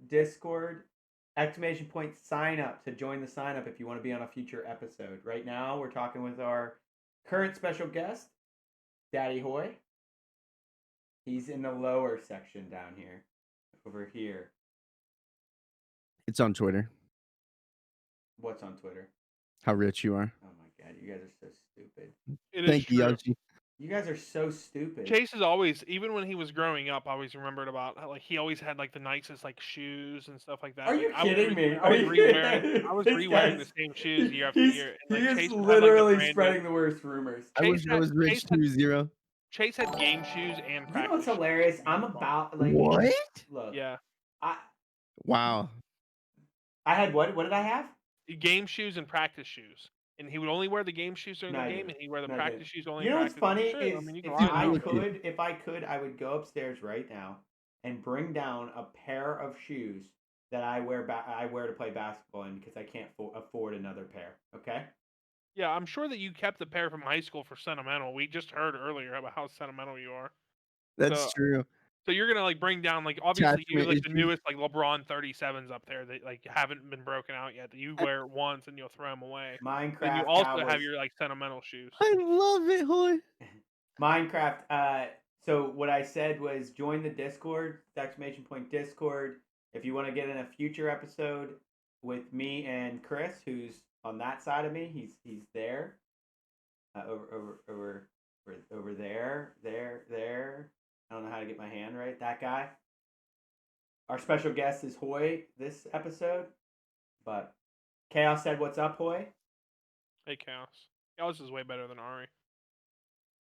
S3: Discord! Sign up to join the sign up if you want to be on a future episode. Right now, we're talking with our current special guest, Daddy Hoye. He's in the lower section down here, over here.
S1: It's on Twitter.
S3: What's on Twitter?
S1: How rich you are.
S3: Oh my god, you guys are so stupid.
S2: It is
S1: Thank you,
S2: true.
S1: Yoshi.
S3: You guys are so stupid.
S2: Chase is always, even when he was growing up, I always remembered about how, like, he always had like the nicest like shoes and stuff like that.
S3: Are
S2: Like,
S3: you kidding me?
S2: I was
S3: This
S2: re-wearing the
S3: guy's-
S2: same shoes year after year. And, like,
S3: He is
S2: Chase would have,
S3: literally
S2: like,
S3: spreading the worst rumors.
S1: I wish I was rich too, Zero.
S2: Chase had game shoes and
S3: You
S2: practice.
S3: know what's hilarious?
S2: shoes.
S3: I'm about like
S1: What?
S3: Look,
S2: Yeah,
S1: Wow.
S3: I had what? What did I have?
S2: game shoes and practice shoes. And he would only wear the game shoes during
S3: No,
S2: the
S3: I
S2: game,
S3: didn't.
S2: and he'd wear the
S3: No, I
S2: practice
S3: didn't.
S2: shoes only.
S3: You know
S2: in
S3: what's
S2: practice.
S3: funny
S2: Sure,
S3: is
S2: I mean, you can
S3: if
S2: lie
S3: I
S2: about it.
S3: could, I would go upstairs right now and bring down a pair of shoes that I wear to play basketball in because I can't afford another pair. Okay.
S2: Yeah, I'm sure that you kept the pair from high school for Sentimental. We just heard earlier about how sentimental you are.
S1: That's
S2: So-
S1: true.
S2: So you're gonna like bring down like obviously you
S1: Attachment
S2: like the
S1: issues.
S2: newest like LeBron 37s up there that like haven't been broken out yet that you wear once and you'll throw them away.
S3: Minecraft.
S2: And you also
S3: Cowboys.
S2: have your like sentimental shoes.
S1: I love it, Hoy.
S3: Minecraft. So what I said was join the Discord! Discord. If you want to get in a future episode with me and Chris, who's on that side of me, he's there. Over there. I don't know how to get my hand right. That guy. Our special guest is Hoye this episode. But Chaos said, "What's up, Hoye?"
S2: Hey, Chaos. Chaos is way better than Ari.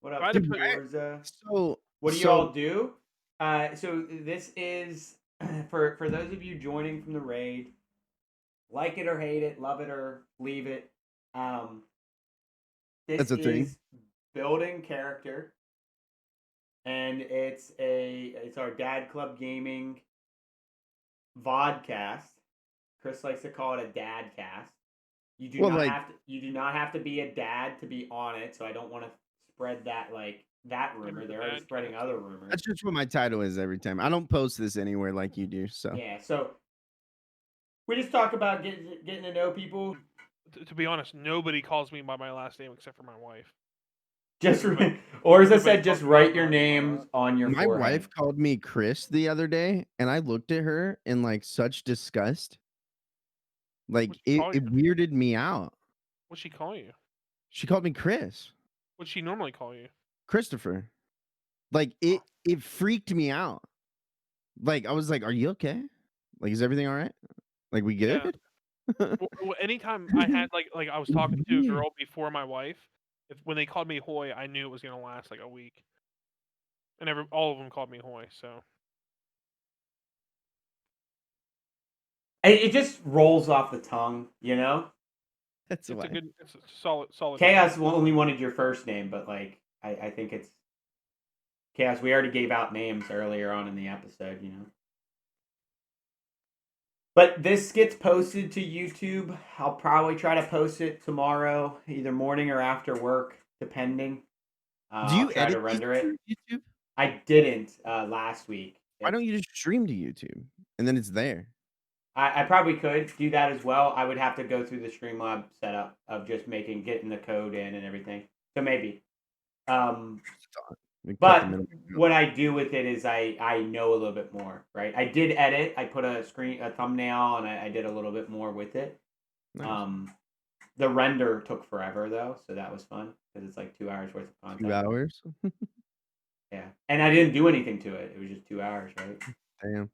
S3: What
S2: If I
S3: up,
S2: had to
S1: Dude,
S2: put-
S3: Forza?
S1: So
S3: What do you all do? So this is for those of you joining from the raid. Like it or hate it, love it or leave it. This
S1: That's a thing.
S3: is building character, and it's our Dad Club Gaming vodcast. Chris likes to call it a dad cast. You do not have to be a dad to be on it, so I don't want to spread that rumor. They're already spreading other rumors.
S1: That's just what my title is every time. I don't post this anywhere like you do. So
S3: Yeah, so we just talk about getting to know people.
S2: To be honest, nobody calls me by my last name except for my wife.
S3: Or as I said, just write your names on your
S1: my
S3: forehead.
S1: wife called me Chris the other day, and I looked at her in like such disgust. Like
S2: What'd she call
S1: it
S2: you?
S1: weirded me out.
S2: What'd she call you?
S1: She called me Chris.
S2: What'd she normally call you?
S1: Christopher. Like it freaked me out. Like I was like, "Are you okay? Like is everything all right? Like we good?"
S2: Anytime I had like I was talking to a girl before my wife, when they called me Hoye, I knew it was gonna last like a week. And all of them called me Hoye, so
S3: It just rolls off the tongue, you know.
S1: That's
S2: it's
S1: why.
S2: it's a solid.
S3: Chaos only wanted your first name, but like I think it's Chaos. We already gave out names earlier on in the episode, you know. But this gets posted to YouTube. I'll probably try to post it tomorrow, either morning or after work. depending.
S1: Do you
S3: I'll try to
S1: edit these
S3: render it.
S1: to YouTube?
S3: I didn't last week.
S1: Why don't you just stream to YouTube and then it's there?
S3: I probably could do that as well. I would have to go through the Streamlab setup of just getting the code in and everything. So maybe. But what I do with it is I know a little bit more, right? I did edit. I put a thumbnail, and I did a little bit more with it. Nice. The render took forever though, so that was fun because it's like 2 hours worth of content.
S1: 2 hours.
S3: Yeah, and I didn't do anything to it. It was just 2 hours, right?
S1: Damn.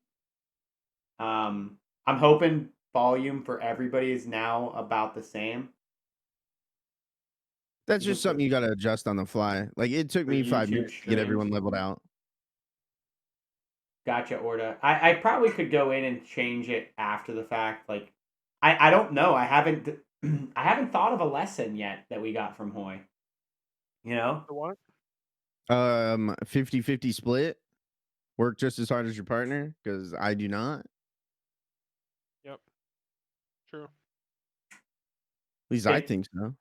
S3: I'm hoping volume for everybody is now about the same.
S1: That's just something you gotta adjust on the fly. Like it took me 5 minutes to get everyone leveled out.
S3: Gotcha, Orda. I probably could go in and change it after the fact. Like, I don't know. I haven't I haven't thought of a lesson yet that we got from Hoye. You know?
S2: The what?
S1: 50-50 split. Work just as hard as your partner, because I do not.
S2: Yep. True.
S1: At least I think so.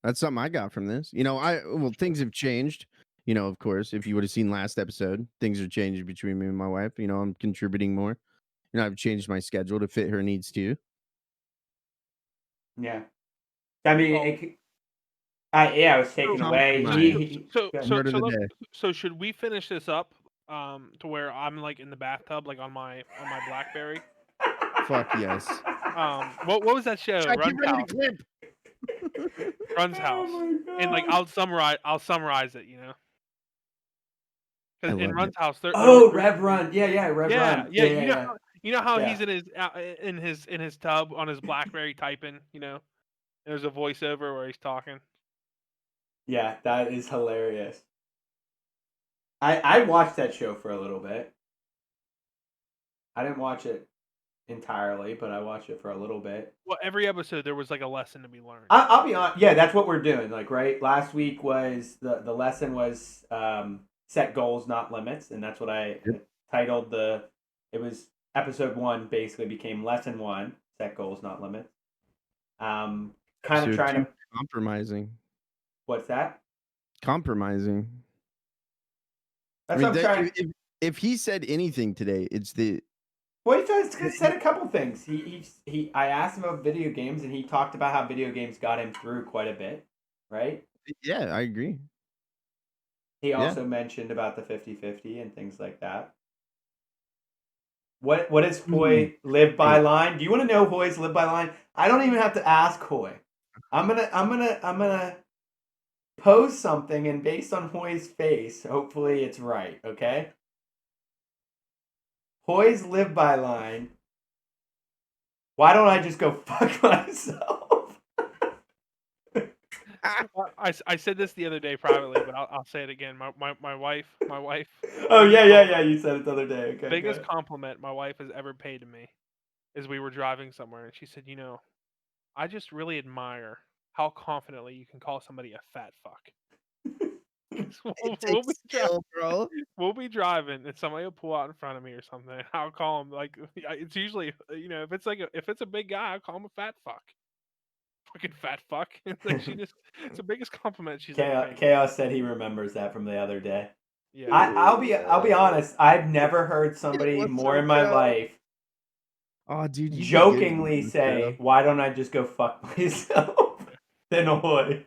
S1: That's something I got from this. You know, things have changed. You know, of course, if you would have seen last episode, things are changing between me and my wife. You know, I'm contributing more. You know, I've changed my schedule to fit her needs too.
S3: Yeah. I mean, I was taken away.
S2: So should we finish this up to where I'm like in the bathtub, like on my BlackBerry?
S1: Fuck yes.
S2: What was that show?
S1: Run's House.
S2: Run's House. And like I'll summarize it, you know. Because in Run's House,
S3: Rev Run, Rev Run,
S2: You know how he's in his tub on his BlackBerry typing, you know. There's a voiceover where he's talking.
S3: Yeah, that is hilarious. I watched that show for a little bit. I didn't watch it entirely, but I watched it for a little bit.
S2: Well, every episode there was like a lesson to be learned.
S3: I'll be honest. Yeah, that's what we're doing. Like, right? Last week was the lesson was set goals, not limits, and that's what I titled it was episode 1. Basically, became lesson 1: set goals, not limits. Kind of trying to
S1: compromising.
S3: What's that?
S1: Compromising.
S3: That's what I'm trying.
S1: If he said anything today, it's the.
S3: Well, he said a couple things. I asked him about video games, and he talked about how video games got him through quite a bit, right?
S1: Yeah, I agree.
S3: He also mentioned about the 50-50 and things like that. What is Hoye live by line? Do you want to know Hoye's live by line? I don't even have to ask Hoye. I'm gonna pose something, and based on Hoye's face, hopefully it's right. Okay. Hoye's live by line. Why don't I just go fuck myself?
S2: I said this the other day privately, but I'll say it again. My wife.
S3: Oh yeah. You said it the other day. Okay.
S2: Biggest compliment my wife has ever paid to me is we were driving somewhere, and she said, "You know, I just really admire how confidently you can call somebody a fat fuck." We'll be driving, and somebody will pull out in front of me or something. And I'll call him like it's usually if it's a big guy, I'll call him a fat fuck. Fucking fat fuck. Like it's the biggest compliment she's ever made.
S3: Chaos said he remembers that from the other day.
S2: Yeah.
S3: I'll be honest. I've never heard somebody more in my life.
S1: Oh, dude,
S3: jokingly say, "Why don't I just go fuck myself?" than Hoye.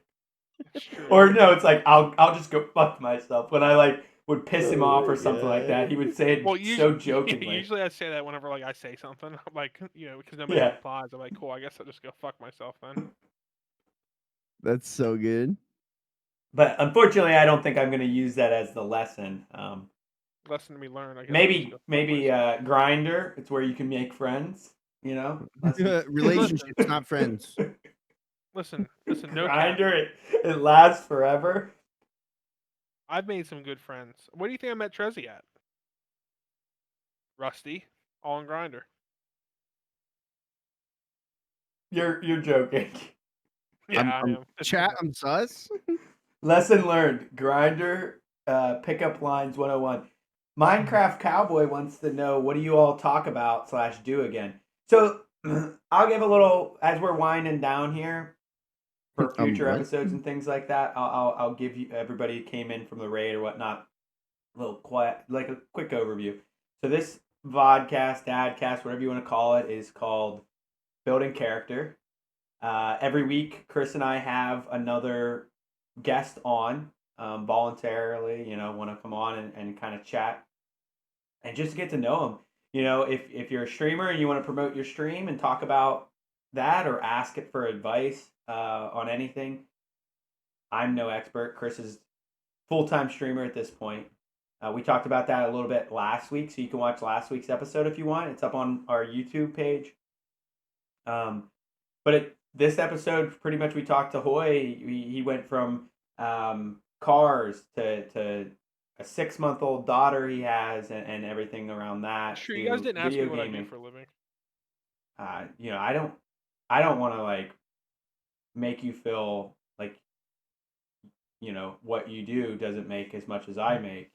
S3: Or no, it's like I'll just go fuck myself when I would piss him off or something like that. He would say it so jokingly.
S2: Usually I say that whenever I say something because nobody replies. I'm like, cool. I guess I'll just go fuck myself then.
S3: That's so good. But unfortunately, I don't think I'm going to use that as the lesson.
S2: Lesson to be learned. I guess
S3: maybe Grinder. It's where you can make friends. You know,
S1: relationships, not friends.
S2: Listen. No
S3: Grinder. It lasts forever.
S2: I've made some good friends. Where do you think I met Trezzy at? Rusty, all on Grinder.
S3: You're joking.
S2: Yeah, I am.
S1: Chat, I'm sus.
S3: Lesson learned. Grinder, pickup lines 101. Minecraft Cowboy wants to know, what do you all talk about / do again? So I'll give a little, as we're winding down here. for future
S1: What?
S3: episodes and things like that. I'll give you everybody who came in from the raid or whatnot a little quiet, like a quick overview. So this vodcast, dadcast, whatever you want to call it, is called Building Character. Every week, Chris and I have another guest on voluntarily, want to come on and kind of chat and just get to know them. If you're a streamer and you want to promote your stream and talk about that or ask it for advice on anything, I'm no expert. Chris is full-time streamer at this point. We talked about that a little bit last week, so you can watch last week's episode if you want. It's up on our YouTube page. But this episode, pretty much we talked to Hoye. He went from cars to a 6-month-old daughter he has and everything around that.
S2: Sure, you guys didn't ask me what I do for a living.
S3: I don't want to like make you feel like what you do doesn't make as much as I make.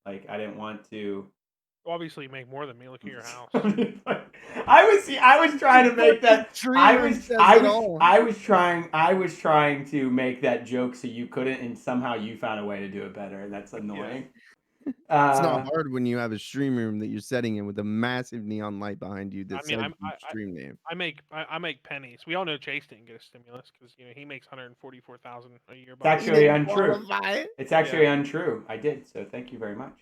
S3: Like I didn't want to.
S2: Obviously, you make more than me. Look at your house.
S3: I was trying to make that. I was trying to make that joke so you couldn't, and somehow you found a way to do it better. And that's annoying.
S1: It's not hard when you have a stream room that you're setting in with a massive neon light behind you. That's your stream name.
S2: I make pennies. We all know Chase didn't get a stimulus because he makes $144,000 a year.
S3: It's actually untrue. It's actually untrue. I did, so thank you very much.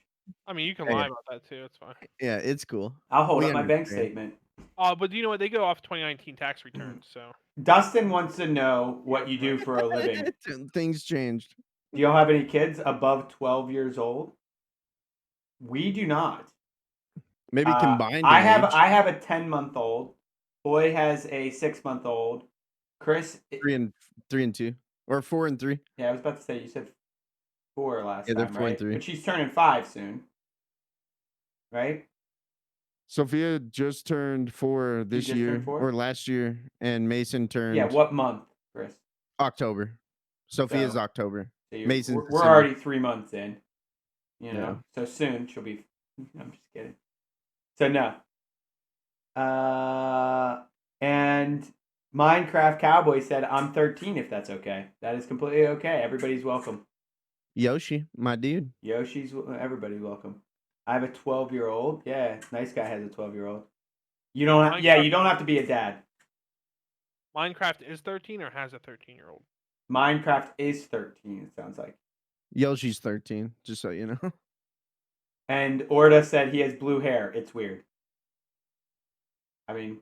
S2: I mean, you can lie about that too. It's fine.
S1: Yeah, it's cool.
S3: I'll hold up my bank statement.
S2: But you know what? They go off 2019 tax returns. So
S3: Dustin wants to know what you do for a living.
S1: Things changed.
S3: Do y'all have any kids above 12 years old? We do not.
S1: Maybe combined.
S3: I have a 10-month-old. Hoye has a 6-month-old. Chris
S1: 3 and 2 or 4 and 3.
S3: Yeah, I was about to say you said 4 last time,
S1: 4
S3: right?
S1: and 3.
S3: But she's turning 5 soon, right?
S1: Sophia just turned 4 this year or last year, and Mason turned.
S3: Yeah, what month, Chris?
S1: October. Sophia's October.
S3: So
S1: Mason's
S3: we're already 3 months in.
S1: Yeah.
S3: So soon she'll be. I'm just kidding. So no. And Minecraft Cowboy said, "I'm 13 if that's okay." That is completely okay. Everybody's welcome.
S1: Yoshi, my dude.
S3: Everybody's welcome. I have a 12-year-old. Yeah, nice guy has a 12-year-old. You don't have to be a dad.
S2: Minecraft is 13 or has a 13-year-old?
S3: Minecraft is 13, it sounds like.
S1: Yoshi's 13, just so you know.
S3: And Orda said he has blue hair. It's weird. I mean,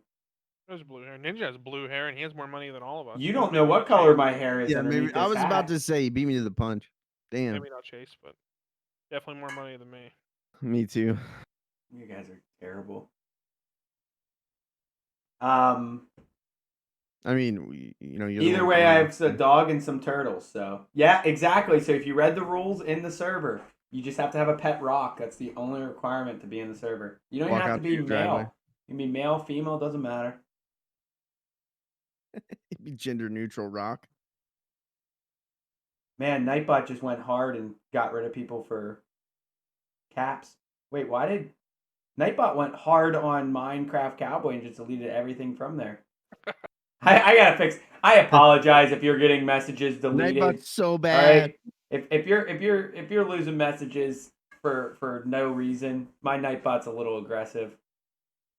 S2: there's blue hair. Ninja has blue hair, and he has more money than all of us.
S3: You don't know what color my hair is.
S1: Yeah, maybe I was about to say he beat me to the punch. Damn.
S2: Maybe not Chase, but definitely more money than me.
S1: Me too.
S3: You guys are terrible.
S1: I mean, you're
S3: either way, I have a dog and some turtles. So yeah, exactly. So if you read the rules in the server, you just have to have a pet rock. That's the only requirement to be in the server. You don't even have to be male.
S1: Driveway.
S3: You can be male, female, doesn't matter.
S1: It'd be gender neutral rock.
S3: Man, Nightbot just went hard and got rid of people for caps. Wait, why did Nightbot went hard on Minecraft Cowboy and just deleted everything from there? I gotta fix. I apologize if you're getting messages deleted.
S1: Nightbot's so bad.
S3: Right? If you're losing messages for no reason, my Nightbot's a little aggressive.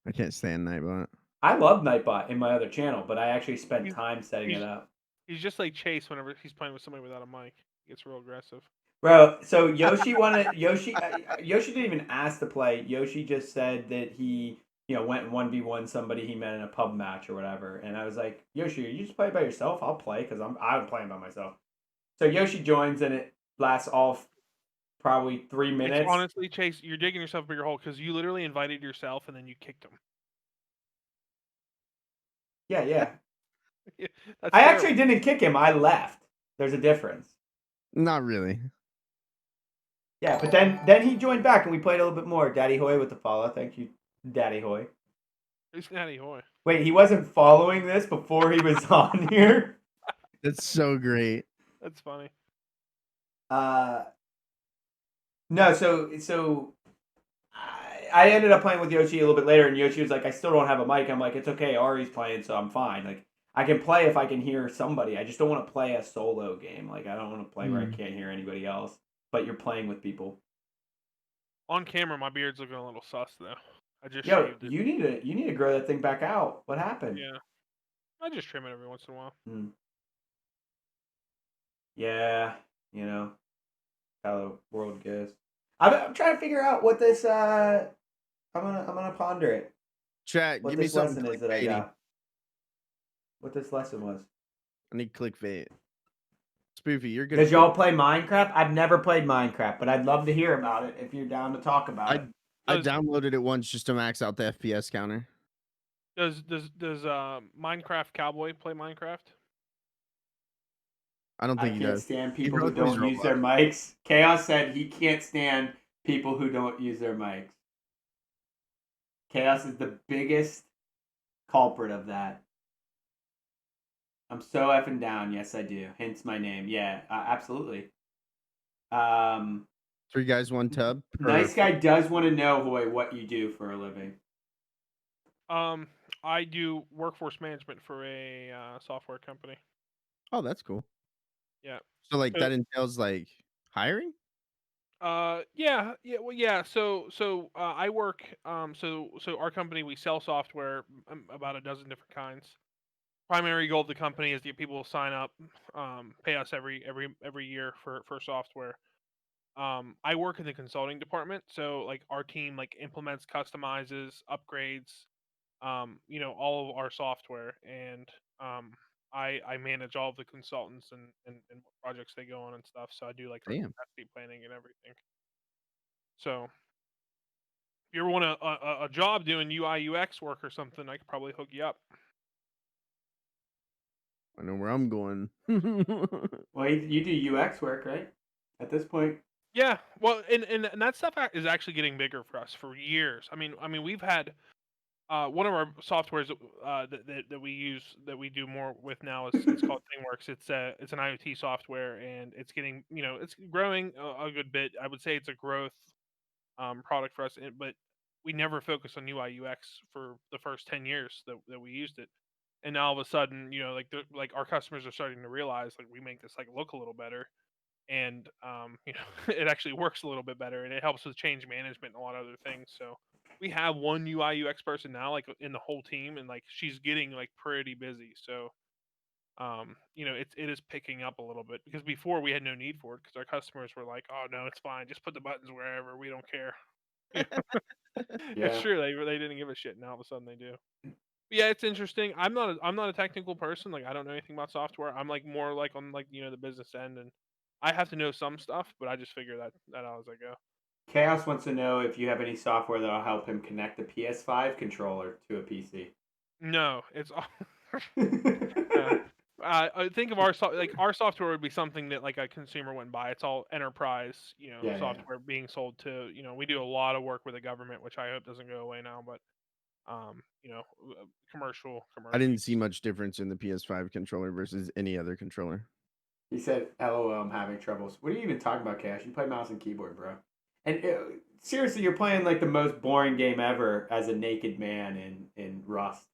S1: I can't stand Nightbot.
S3: I love Nightbot in my other channel, but I actually spent time setting it up.
S2: He's just like Chase whenever he's playing with somebody without a mic. He gets real aggressive.
S3: Bro, so Yoshi wanted Yoshi didn't even ask to play. Yoshi just said that he went and 1v1 somebody he met in a pub match or whatever. And I was like, Yoshi, you just play by yourself? I'll play because I'm playing by myself. So Yoshi joins and it lasts all probably 3 minutes.
S2: Honestly, Chase, you're digging yourself a bigger hole because you literally invited yourself and then you kicked him.
S3: Yeah. I actually didn't kick him. I left. There's a difference.
S1: Not really.
S3: Yeah, but then he joined back and we played a little bit more. Daddy Hoye with the follow. Thank you, Daddy Hoye.
S2: Who's Daddy Hoye?
S3: Wait, he wasn't following this before he was on here?
S1: That's so great.
S2: That's funny.
S3: No, so I ended up playing with Yoshi a little bit later, and Yoshi was like, I still don't have a mic. I'm like, it's okay, Ari's playing, so I'm fine. Like, I can play if I can hear somebody. I just don't want to play a solo game. Like I don't want to play where I
S1: Mm.
S3: can't hear anybody else. But you're playing with people.
S2: On camera, my beard's looking a little sus though. I just
S3: Yo,
S2: shaved it.
S3: you need to grow that thing back out. What happened?
S2: Yeah, I just trim it every once in a while.
S3: Hmm. Yeah, you know how the world goes. I'm trying to figure out what this. I'm gonna ponder it.
S1: Chat,
S3: What
S1: give me
S3: this
S1: something
S3: lesson is that I
S1: clickbaity.
S3: got. What this lesson was.
S1: I need clickbait. Spoofy, you're good.
S3: Does
S1: At
S3: y'all
S1: clickbait.
S3: play Minecraft? I've never played Minecraft, but I'd love to hear about it if you're down to talk about it.
S1: I
S2: Does
S1: downloaded it once just to max out the FPS counter.
S2: does Minecraft Cowboy play Minecraft?
S1: I don't
S3: I
S1: think he
S3: can't
S1: does.
S3: stand
S1: He
S3: people who
S1: plays
S3: don't use their
S1: Roblox.
S3: mics. Chaos said he can't stand people who don't use their mics. Chaos is the biggest culprit of that. I'm so effing down. Yes, I do. Hence my name. Yeah, absolutely.
S1: 3 guys, 1 tub.
S3: Nice guy does want to know, Hoye, what you do for a living.
S2: I do workforce management for a software company.
S1: Oh, that's cool.
S2: Yeah.
S1: So like
S2: So,
S1: that entails like hiring?
S2: yeah. Well, yeah. So I work. So our company, we sell software, about a dozen different kinds. Primary goal of the company is to get people to sign up, pay us every year for software. I work in the consulting department, so like our team like implements, customizes, upgrades, all of our software, and I manage all of the consultants and what projects they go on and stuff. So I do like their
S1: Damn.
S2: capacity planning and everything. So if you ever want a job doing UI UX work or something, I could probably hook you up.
S1: I know where I'm going.
S3: Well, you do UX work, right? At this point.
S2: Yeah, well, and that stuff is actually getting bigger for us for years. I mean, we've had one of our softwares that we use that we do more with now is it's called ThingWorks. It's an IoT software and it's getting it's growing a good bit. I would say it's a growth product for us, but we never focused on UI UX for the first 10 years that we used it. And now all of a sudden, like our customers are starting to realize like we make this like look a little better, and it actually works a little bit better, and it helps with change management and a lot of other things. So we have one UI UX person now, like in the whole team, and like she's getting like pretty busy. So it is picking up a little bit because before we had no need for it because our customers were like, oh no, it's fine, just put the buttons wherever, we don't care. It's
S3: Yeah.
S2: true, they didn't give a shit, and all of a sudden they do. But yeah, it's interesting. I'm not a technical person. Like I don't know anything about software. I'm like more like on like the business end, and I have to know some stuff, but I just figure that out as I go.
S3: Chaos wants to know if you have any software that'll help him connect the PS5 controller to a PC.
S2: No, it's all. I think of our software would be something that like a consumer wouldn't buy. It's all enterprise,
S3: Yeah.
S2: software being sold to. We do a lot of work with the government, which I hope doesn't go away now. But commercial.
S1: I didn't see much difference in the PS5 controller versus any other controller.
S3: He said, "LOL, I'm having troubles." What are you even talking about, Cash? You play mouse and keyboard, bro. And seriously, you're playing like the most boring game ever as a naked man in Rust.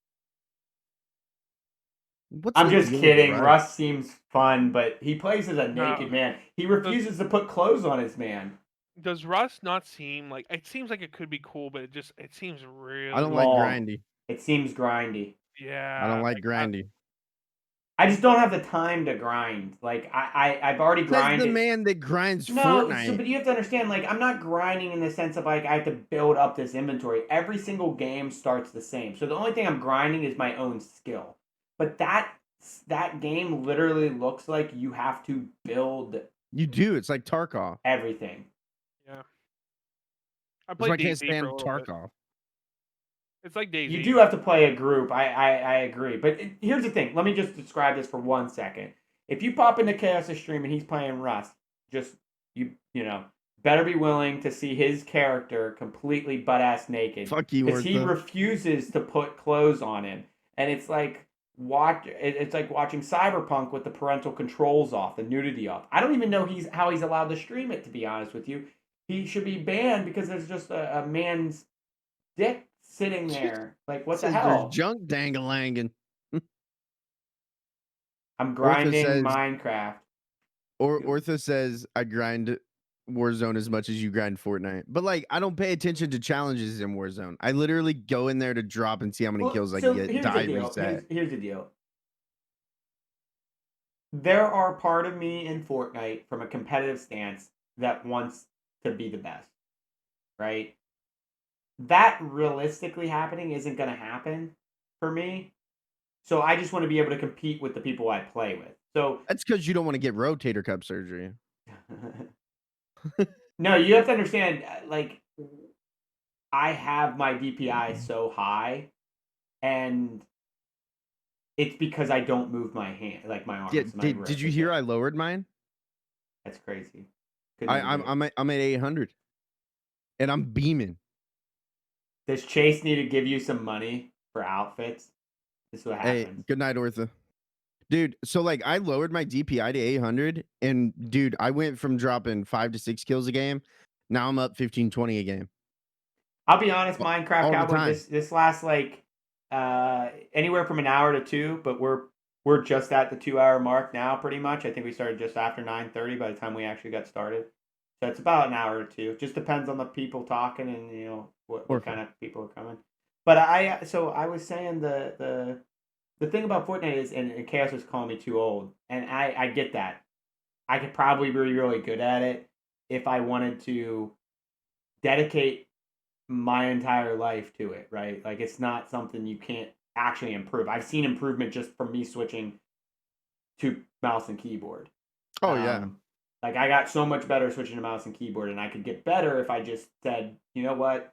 S1: What's
S3: I'm
S1: the
S3: just
S1: deal with
S3: kidding.
S1: Rust?
S3: Rust seems fun, but he plays as a
S2: No,
S3: naked man. He refuses to put clothes on his man.
S2: does Rust not seem like it seems like it could be cool, but it seems
S1: I don't
S2: really
S1: like
S3: Long.
S1: grindy.
S3: It seems grindy.
S1: I don't
S2: yeah.
S1: like grindy.
S3: I just don't have the time to grind. Like I've already
S1: Says the
S3: grinded.
S1: man that grinds
S3: No, so
S1: Fortnite.
S3: but you have to understand, like I'm not grinding in the sense of like I have to build up this inventory. Every single game starts the same. So the only thing I'm grinding is my own skill. But that game literally looks like you have to build
S1: You do. It's like Tarkov.
S3: everything.
S2: Yeah. I
S1: That's
S2: played
S1: why I can't
S2: DayZ for
S1: stand
S2: a little bit.
S1: Tarkov.
S2: It's like
S3: You
S2: DayZ,
S3: do
S2: but
S3: have to play a group. I agree. But here's the thing. Let me just describe this for 1 second. If you pop into Chaos' stream and he's playing Rust, just you better be willing to see his character completely butt ass naked
S1: Fuck you,
S3: because he
S1: Ortho.
S3: refuses to put clothes on him, and it's like it's like watching Cyberpunk with the parental controls off, the nudity off. I don't even know how he's allowed to stream it. To be honest with you, he should be banned because there's just a man's dick sitting there. Like, what the
S1: Says there's
S3: hell?
S1: junk dangalanging.
S3: I'm
S1: Ortha
S3: grinding
S1: says,
S3: Minecraft.
S1: Ortha says, I grind Warzone as much as you grind Fortnite. But like, I don't pay attention to challenges in Warzone. I literally go in there to drop and see how many
S3: Well,
S1: kills I can
S3: so
S1: get,
S3: here's the
S1: die,
S3: deal.
S1: reset.
S3: Here's the deal. There are part of me in Fortnite from a competitive stance that wants to be the best, right? That realistically happening isn't going to happen for me. So I just want to be able to compete with the people I play with. So
S1: That's because you don't want to get rotator cuff surgery.
S3: no, you have to understand, like, I have my DPI so high, and it's because I don't move my hand, like my
S1: Yeah,
S3: arms, my
S1: did
S3: wrist.
S1: you hear I lowered mine?
S3: That's crazy. Couldn't even do it.
S1: I'm at 800, and I'm beaming.
S3: Does Chase need to give you some money for outfits? This is what
S1: Hey,
S3: happens.
S1: good night, Ortha. Dude, so like I lowered my DPI to 800, and dude, I went from dropping 5 to 6 kills a game. Now I'm up 15, 20 a game.
S3: I'll be honest, Minecraft
S1: All the
S3: Cowboy,
S1: time.
S3: this lasts like anywhere from an hour to two, but we're just at the 2 hour mark now, pretty much. I think we started just after 9:30 by the time we actually got started. So it's about an hour or two. Just depends on the people talking and what kind of people are coming. But I was saying the thing about Fortnite is, and Chaos was calling me too old, and I get that. I could probably be really good at it if I wanted to dedicate my entire life to it, right? Like it's not something you can't actually improve. I've seen improvement just from me switching to mouse and keyboard.
S1: Oh yeah.
S3: Like I got so much better switching to mouse and keyboard, and I could get better if I just said, you know what,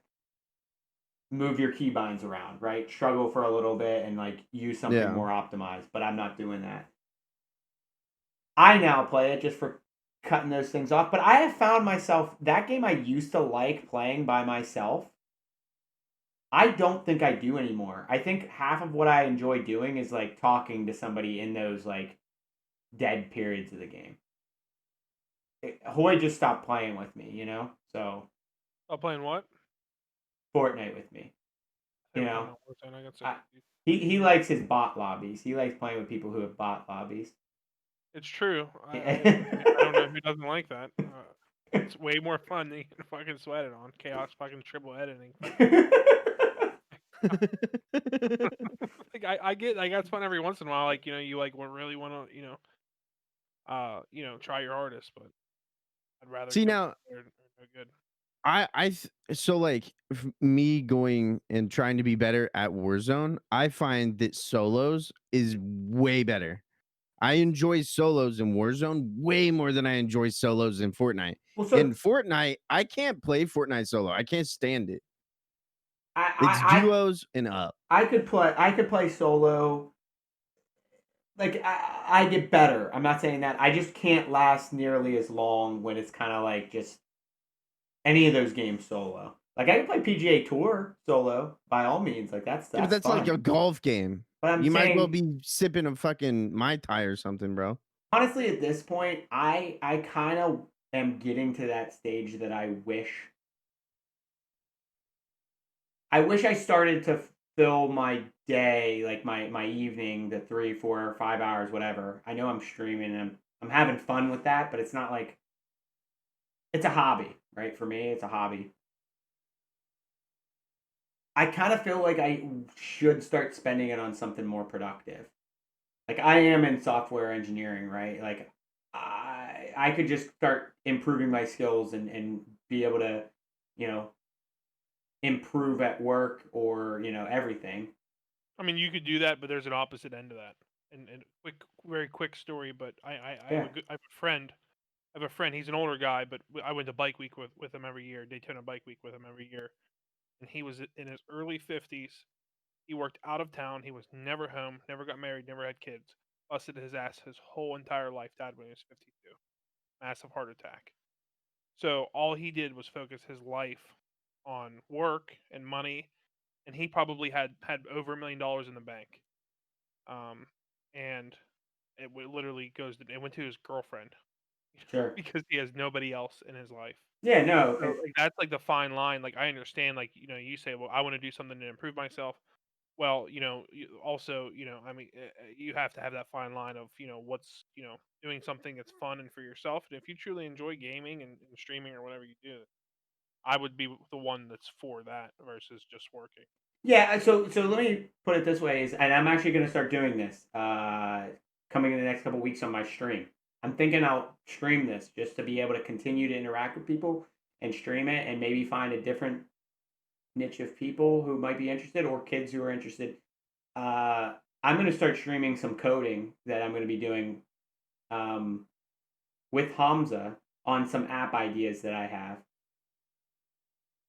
S3: move your keybinds around, right? Struggle for a little bit and like use something more optimized. But I'm not doing that. I now play it just for cutting those things off. But I have found myself that game I used to like playing by myself. I don't think I do anymore. I think half of what I enjoy doing is like talking to somebody in those like dead periods of the game. Hoye just stopped playing with me, so
S2: Playing what?
S3: Fortnite with me.
S2: I
S3: You
S2: haven't
S3: know,
S2: played on Warzone, I got so
S3: I,
S2: confused.
S3: he likes his bot lobbies. He likes playing with people who have bot lobbies.
S2: It's true.
S3: Yeah.
S2: I don't know who doesn't like that. It's way more fun than you can fucking sweat it on. Chaos fucking triple editing. Like I get like that's fun every once in a while. Like you like really want to try your hardest, but I'd rather
S1: See
S2: get
S1: now,
S2: they're no good.
S1: So like me going and trying to be better at Warzone, I find that solos is way better. I enjoy solos in Warzone way more than I enjoy solos in Fortnite.
S3: Well,
S1: In
S3: so
S1: Fortnite, I can't play Fortnite solo. I can't stand it. It's
S3: I
S1: duos and up.
S3: I could play solo. Like I get better. I'm not saying that. I just can't last nearly as long when it's kind of like just any of those games solo. Like I can play PGA Tour solo by all means. Like
S1: Yeah, but
S3: that's
S1: that's like a
S3: fun.
S1: golf game.
S3: But I'm
S1: You might as well
S3: saying
S1: be sipping a fucking Mai Tai or something, bro.
S3: honestly, at this point, I kind of am getting to that stage that I wish I started to fill my day, like my evening, the 3, 4, 5 hours, whatever. I know I'm streaming and I'm having fun with that, but it's not like it's a hobby, right? For me, it's a hobby. I kind of feel like I should start spending it on something more productive. Like I am in software engineering, right? Like I could just start improving my skills and be able to, you know, improve at work or, everything.
S2: I mean, you could do that, but there's an opposite end of that. And very quick story, but I have
S3: Yeah,
S2: I have a friend. I have a friend. He's an older guy, but I went to bike week with him every year. Daytona Bike Week with him every year, and he was in his early 50s. He worked out of town. He was never home, never got married, never had kids. Busted his ass his whole entire life. Died when he was 52. Massive heart attack. So all he did was focus his life on work and money, and he probably had over $1 million in the bank. And literally it went to his girlfriend
S3: sure.
S2: because he has nobody else in his life.
S3: Yeah, no.
S2: So like, that's like the fine line. Like I understand, like you say, well, I want to do something to improve myself. well, also, I mean, you have to have that fine line of, what's, doing something that's fun and for yourself. And if you truly enjoy gaming and streaming or whatever you do, I would be the one that's for that versus just working.
S3: Yeah, so let me put it this way: and I'm actually going to start doing this coming in the next couple weeks on my stream. I'm thinking I'll stream this just to be able to continue to interact with people and stream it, and maybe find a different niche of people who might be interested or kids who are interested. I'm going to start streaming some coding that I'm going to be doing um, with Hamza on some app ideas that I have,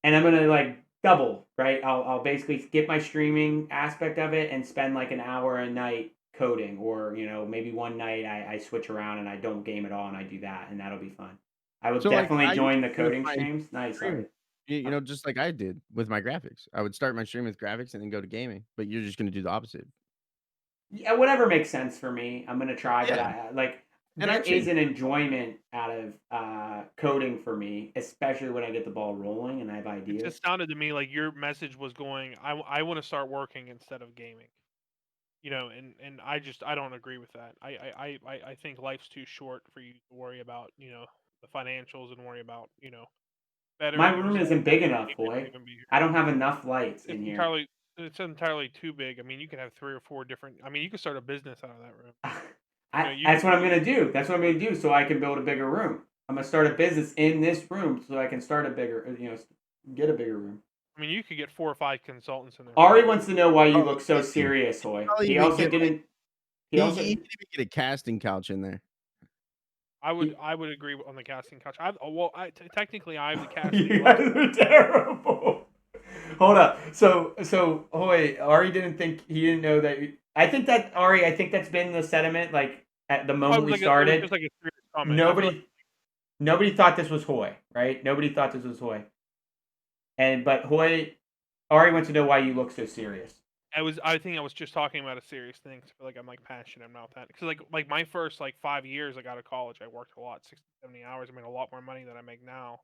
S3: and I'm gonna like double, right? I'll basically get my streaming aspect of it and spend like an hour a night coding, or maybe one night I switch around and I don't game at all and I do that, and that'll be fun. I will
S1: So like
S3: definitely
S1: I used
S3: join the
S1: to do with
S3: coding
S1: my
S3: streams. Nice,
S1: streaming,
S3: sorry.
S1: just like I did with my graphics. I would start my stream with graphics and then go to gaming. But you're just gonna do the opposite.
S3: Yeah, whatever makes sense for me. I'm gonna try, but
S1: Yeah,
S3: I like
S1: and I
S3: there is
S1: changed.
S3: an enjoyment out of coding for me, especially when I get the ball rolling and I have
S2: It
S3: ideas.
S2: just sounded to me like your message was going, I want to start working instead of gaming. And I don't agree with that. I think life's too short for you to worry about, the financials and worry about,
S3: My
S2: bettering
S3: room
S2: yourself
S3: isn't
S2: and
S3: big
S2: being
S3: enough,
S2: able to
S3: boy.
S2: even be here.
S3: I don't have enough lights in
S2: It's
S3: here.
S2: entirely it's entirely too big. I mean, you can have 3 or 4 different. I mean, you could start a business out of that room. You
S3: That's
S2: could
S3: what I'm gonna do. That's what I'm gonna do so I can build a bigger room. I'm gonna start a business in this room so I can start a bigger, get a bigger room.
S2: I mean, you could get 4 or 5 consultants in there for
S3: Ari
S2: you.
S3: wants to know why you
S1: Oh,
S3: look so
S1: easy.
S3: serious, Hoy.
S1: Probably
S3: He
S1: even
S3: also
S1: get like
S3: didn't. He
S1: he
S3: also.
S1: he could even get a casting couch in there.
S2: I would
S3: He,
S2: I would agree on the casting couch. Technically I have the casting
S3: you
S2: left.
S3: guys are terrible. Hold up. So Hoy, Ari he didn't know that. I think that Ari, I think that's been the sentiment. Like at the
S2: Well,
S3: moment we
S2: it was
S3: started,
S2: just like a serious comment. I feel like
S3: nobody thought this was Hoy, right? Nobody thought this was Hoy. But Hoy, Ari wants to know why you look so serious.
S2: I think I was just talking about a serious thing. 'Cause I feel like I'm like passionate about that. Because like my first like 5 years I got of college, I worked a lot, 60, 70 hours. I made a lot more money than I make now.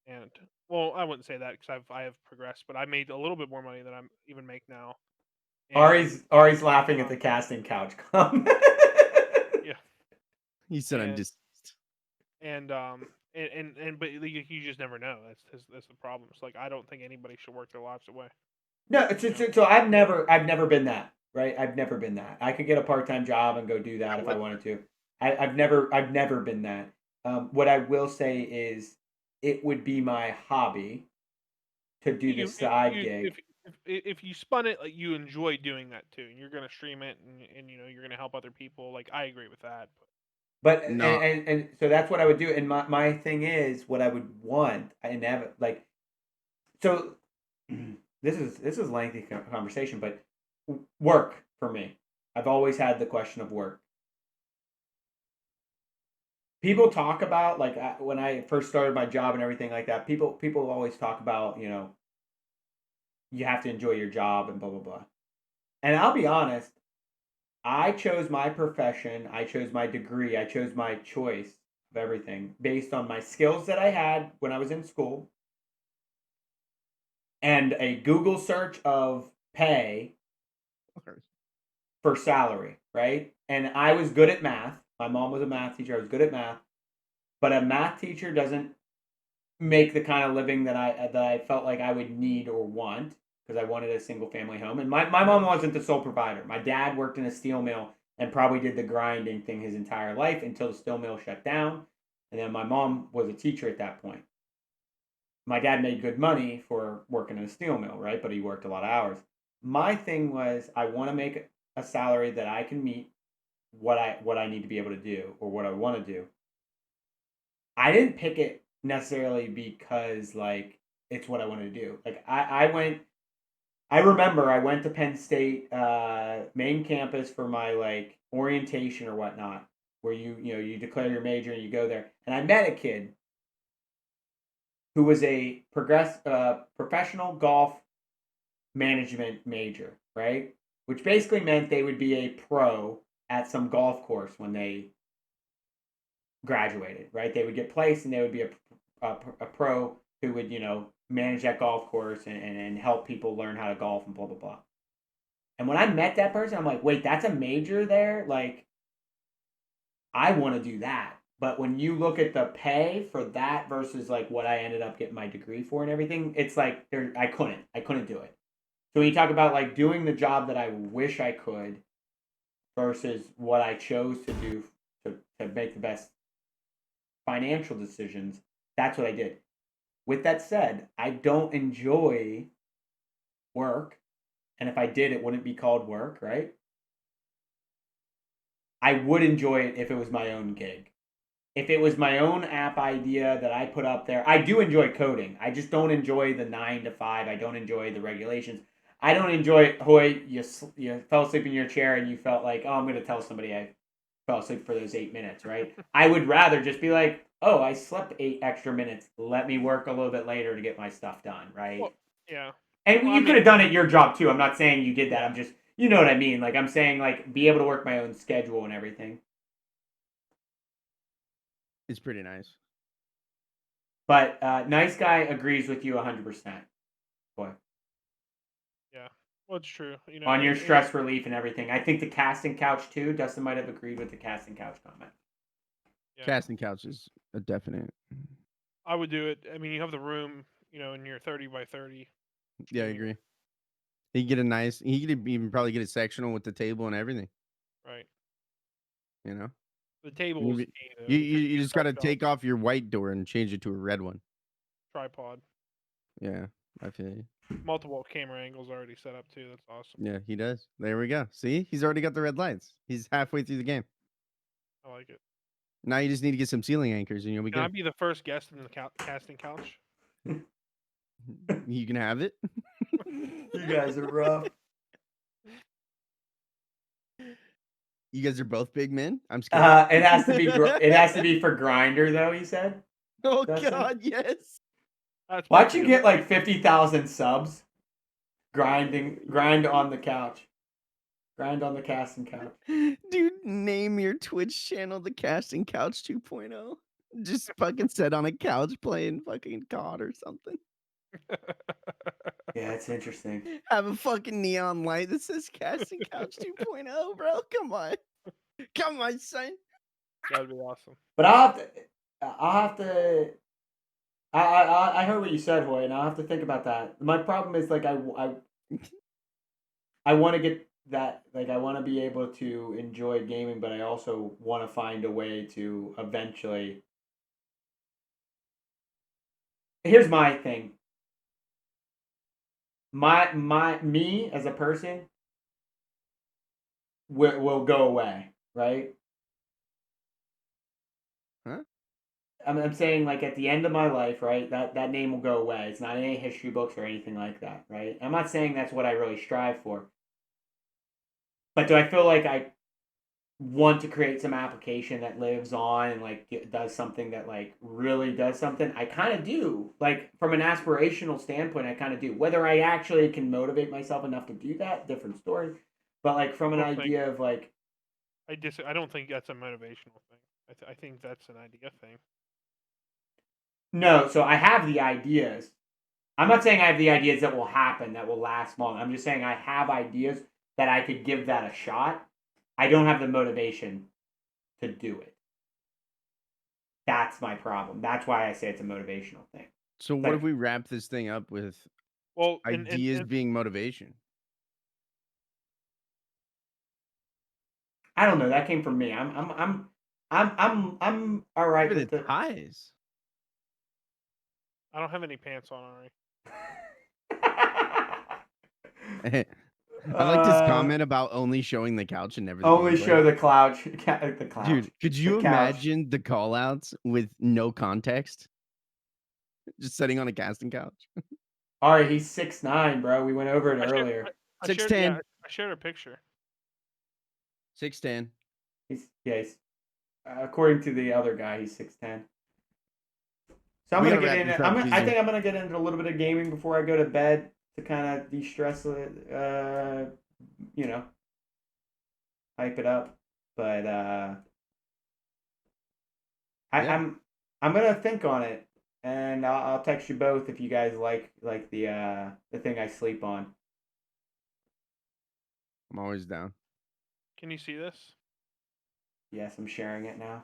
S2: And well, I wouldn't say that because I have progressed, but I made a little bit more money than I even make now. And
S3: Ari's laughing at
S2: um,
S3: the casting couch comment.
S2: yeah,
S1: He said, "I'm
S2: and
S1: just."
S2: but you just never know. That's the problem. It's like I don't think anybody should work their lives away.
S3: No,
S2: You know,
S3: so I've never been that, right? I've never been that. I could get a part-time job and go do that
S1: I
S3: if I
S1: would.
S3: wanted to. I've never been that. What I will say is it would be my hobby to do the
S2: you
S3: side
S2: you
S3: gig.
S2: if you spun it like you enjoy doing that too, and you're gonna stream it and you're gonna help other people. Like I agree with that.
S3: But
S1: No,
S3: and so that's what I would do. And my thing is what I would want. I never like so. This is lengthy conversation, but work for me. I've always had the question of work. People talk about like when I first started my job and everything like that. People always talk about you have to enjoy your job and blah blah blah. And I'll be honest, I chose my profession, I chose my degree, I chose my choice of everything based on my skills that I had when I was in school and a Google search of pay for salary, right? And I was good at math. My mom was a math teacher. I was good at math, but a math teacher doesn't make the kind of living that I felt like I would need or want because I wanted a single family home. And my mom wasn't the sole provider. My dad worked in a steel mill and probably did the grinding thing his entire life until the steel mill shut down. And then my mom was a teacher at that point. My dad made good money for working in a steel mill, right? But he worked a lot of hours. My thing was I want to make a salary that I can meet what I need to be able to do or what I want to do. I didn't pick it necessarily because like it's what I wanted to do. Like I remember I went to Penn State main campus for my like orientation or whatnot, where you declare your major and you go there. And I met a kid who was a professional golf management major, right? Which basically meant they would be a pro at some golf course when they graduated, right? They would get placed and they would be a pro who would, manage that golf course and help people learn how to golf and blah, blah, blah. And when I met that person, I'm like, wait, that's a major there? Like, I want to do that. But when you look at the pay for that versus like what I ended up getting my degree for and everything, it's like I couldn't do it. So when you talk about like doing the job that I wish I could versus what I chose to do to make the best financial decisions, that's what I did. With that said, I don't enjoy work. And if I did, it wouldn't be called work, right? I would enjoy it if it was my own gig. If it was my own app idea that I put up there, I do enjoy coding. I just don't enjoy the 9 to 5. I don't enjoy the regulations. I don't enjoy, Hoye, you fell asleep in your chair and you felt like, oh, I'm going to tell somebody I fell asleep for those 8 minutes, right? I would rather just be like, oh, I slept 8 extra minutes. Let me work a little bit later to get my stuff done, right?
S2: Well, yeah.
S3: And
S2: Well,
S3: you could have done it your job too. I'm not saying you did that. I'm just, you know what I mean? Like, I'm saying, like, be able to work my own schedule and everything.
S1: It's pretty nice.
S3: But Nice Guy agrees with you 100%. Boy.
S2: Yeah. Well, it's true. You know,
S3: On your stress relief and everything. I think the casting couch too. Dustin might have agreed with the casting couch comment.
S2: Yeah.
S1: Casting couch is a definite.
S2: I would do it. I mean, you have the room, you know, and you're 30 by 30.
S1: Yeah, I agree. He could get a nice. He could even probably get a sectional with the table and everything.
S2: Right.
S1: You know.
S2: The table is key, though.
S1: You just got to take off your white door and change it to a red one.
S2: Tripod.
S1: Yeah, I feel you.
S2: Multiple camera angles already set up too. That's awesome.
S1: Yeah, he does. There we go. See, he's already got the red lights. He's halfway through the game.
S2: I like it.
S1: Now you just need to get some ceiling anchors, and you'll be
S2: Can I
S1: good.
S2: be the first guest in the casting couch?
S1: You can have it.
S3: You guys are rough.
S1: You guys are both big men. I'm scared.
S3: It has to be. It has to be for Grinder, though. He said.
S1: Oh
S3: Dustin?
S1: God, yes.
S3: Why'd you get like 50,000 subs? Grind on the couch. Grind on the casting couch.
S1: Dude, name your Twitch channel the Casting Couch 2.0. Just fucking sit on a couch playing fucking COD or something.
S3: Yeah, it's interesting.
S1: Have a fucking neon light that says Casting Couch 2.0, bro. Come on. Come on, son.
S2: That'd be awesome.
S3: But I'll have to. I heard what you said, Hoy, and I'll have to think about that. My problem is like I want to get that, like I want to be able to enjoy gaming, but I also want to find a way to eventually. Here's my thing. Me as a person will go away, right?
S1: Huh?
S3: I'm saying like at the end of my life, right? That name will go away. It's not in any history books or anything like that, right? I'm not saying that's what I really strive for. But do I feel like I want to create some application that lives on and like does something that like really does something? I kind of do. Like from an aspirational standpoint, I kind of do. Whether I actually can motivate myself enough to do that, different story. But like from an idea of like,
S2: I don't think that's a motivational thing. I think that's an idea thing.
S3: no. So I have the ideas. I'm not saying I have the ideas that will happen, that will last long. I'm just saying I have ideas that I could give that a shot. I don't have the motivation to do it. That's my problem. That's why I say it's a motivational thing.
S1: So what if we wrap this thing up with ideas being motivation?
S3: I don't know. That came from me. I'm all right with
S1: the ties.
S2: I don't have any pants on already.
S1: I like this comment about only showing the couch and never
S3: only show the couch. The couch.
S1: Dude, could you imagine the call outs with no context? Just sitting on a casting couch.
S3: All right, he's 6'9", bro. We went over it earlier.
S1: 6'10".
S2: I shared a picture.
S1: 6'10".
S3: He's according to the other guy, he's 6'10". So I'm gonna get in. I think I'm gonna get into a little bit of gaming before I go to bed to kind of de-stress it. You know, hype it up. But I'm gonna think on it, and I'll text you both if you guys like the thing I sleep on.
S1: I'm always down.
S2: Can you see this?
S3: Yes, I'm sharing it now.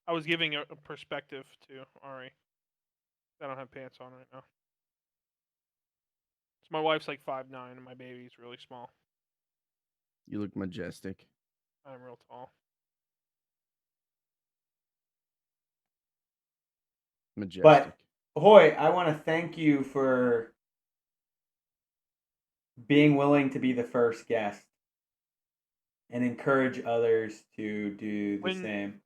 S2: I was giving a perspective to Ari. I don't have pants on right now. So my wife's like 5'9" and my baby's really small.
S1: You look majestic.
S2: I'm real tall.
S1: Majestic.
S3: But Hoye, I want to thank you for being willing to be the first guest and encourage others to do the same.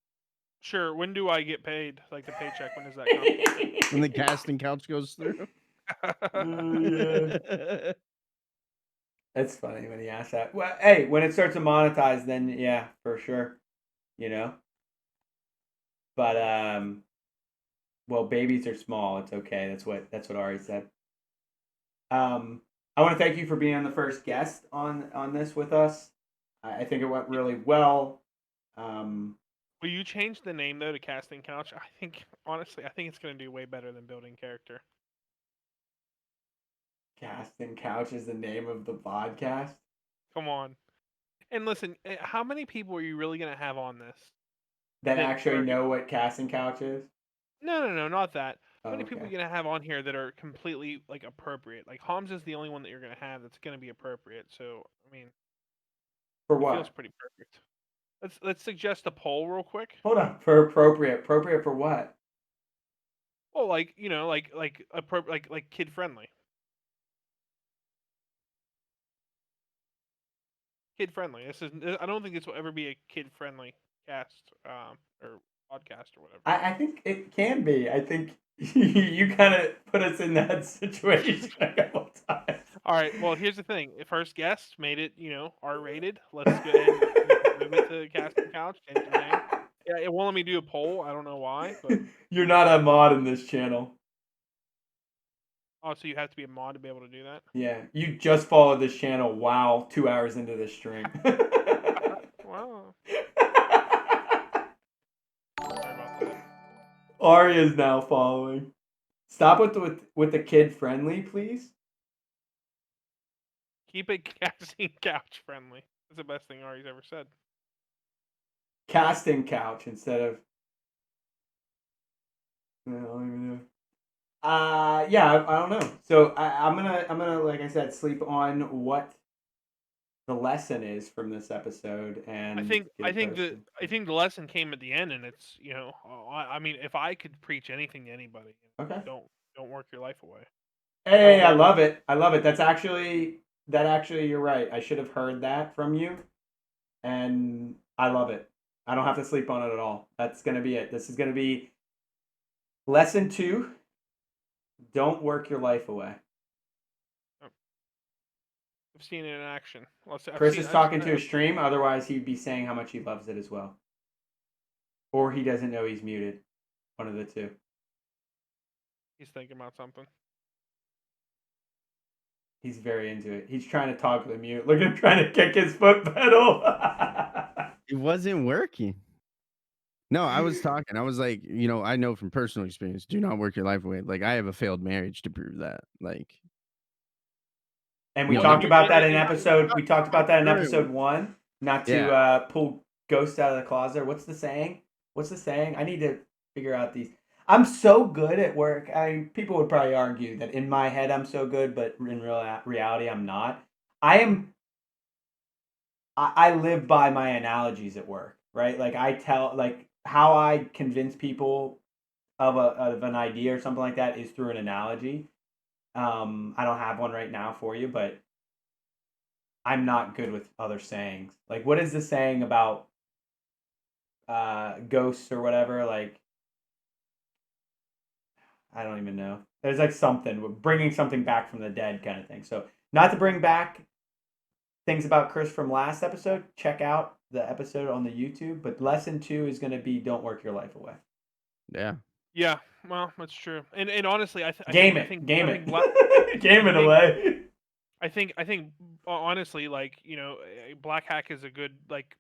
S2: Sure. When do I get paid? Like the paycheck? When does that come?
S1: When the casting couch goes through.
S3: Yeah. That's funny when he asks that. Well, hey, when it starts to monetize, then yeah, for sure. You know? But well, babies are small. It's okay. That's what Ari said. I want to thank you for being the first guest on this with us. I think it went really well.
S2: Will you change the name though to Casting Couch? I think honestly, I think it's gonna do way better than building character.
S3: Casting Couch is the name of the podcast.
S2: Come on. And listen, how many people are you really gonna have on this?
S3: That
S2: That
S3: actually
S2: are-
S3: know what Casting Couch is.
S2: No, not that. How
S3: Oh,
S2: many people are
S3: okay.
S2: you gonna have on here that are completely like appropriate? Like Hamza's the only one that you're gonna have that's gonna be appropriate. So I mean,
S3: For
S2: it feels
S3: what?
S2: pretty perfect. Let's suggest a poll real quick.
S3: Hold on. For appropriate. Appropriate for what?
S2: Well, like like kid friendly. Kid friendly. I don't think this will ever be a kid friendly cast or podcast or whatever.
S3: I think it can be. I think you kind of put us in that situation a couple times.
S2: All right. Well, here's the thing. First guest made it, R rated. Let's go ahead and move it to Casting Couch. Change the name. Yeah, it won't let me do a poll. I don't know why, but
S3: You're not a mod in this channel.
S2: oh, so you have to be a mod to be able to do that.
S3: Yeah, you just followed this channel. Wow, 2 hours into this stream.
S2: Wow. Sorry about that.
S3: Ari is now following. Stop with the kid friendly, please.
S2: Keep it Casting Couch friendly. That's the best thing Ari's ever said.
S3: Casting Couch instead of. I don't even know. Yeah, I don't know. So I'm gonna like I said, sleep on what the lesson is from this episode, and
S2: I think
S3: get it posted.
S2: the lesson came at the end, and it's I mean, if I could preach anything to anybody,
S3: Okay.
S2: don't work your life away.
S3: Hey, I love it. I love it. That actually you're right. I should have heard that from you, and I love it. I don't have to sleep on it at all. That's gonna be it. This is gonna be lesson 2. Don't work your life away.
S2: I've seen it in action.
S3: Chris is talking to a stream. Otherwise, he'd be saying how much he loves it as well, or he doesn't know he's muted. One of the two.
S2: He's thinking about something.
S3: He's very into it. He's trying to toggle the mute. Look at him trying to kick his foot pedal.
S1: It wasn't working. No, I was talking. I was like, I know from personal experience, do not work your life away. Like, I have a failed marriage to prove that. Like,
S3: And we
S1: No,
S3: talked
S1: you-
S3: about that in
S2: and-
S3: episode. We talked about that in
S1: Sure.
S3: episode 1. Not to pull ghosts out of the closet. What's the saying? I need to figure out these. I'm so good at work. People would probably argue that in my head I'm so good, but in reality I'm not. I live by my analogies at work, right? Like I tell, like how I convince people of an idea or something like that is through an analogy. I don't have one right now for you, but I'm not good with other sayings. Like, what is the saying about ghosts or whatever? Like, I don't even know. There's like something, bringing something back from the dead kind of thing. So, not to bring back things about Chris from last episode, check out the episode on the YouTube. But lesson 2 is going to be don't work your life away.
S1: Yeah.
S2: Yeah, well, that's true. And honestly, I think
S3: Game it away.
S2: I think honestly, like Black Hack is a good like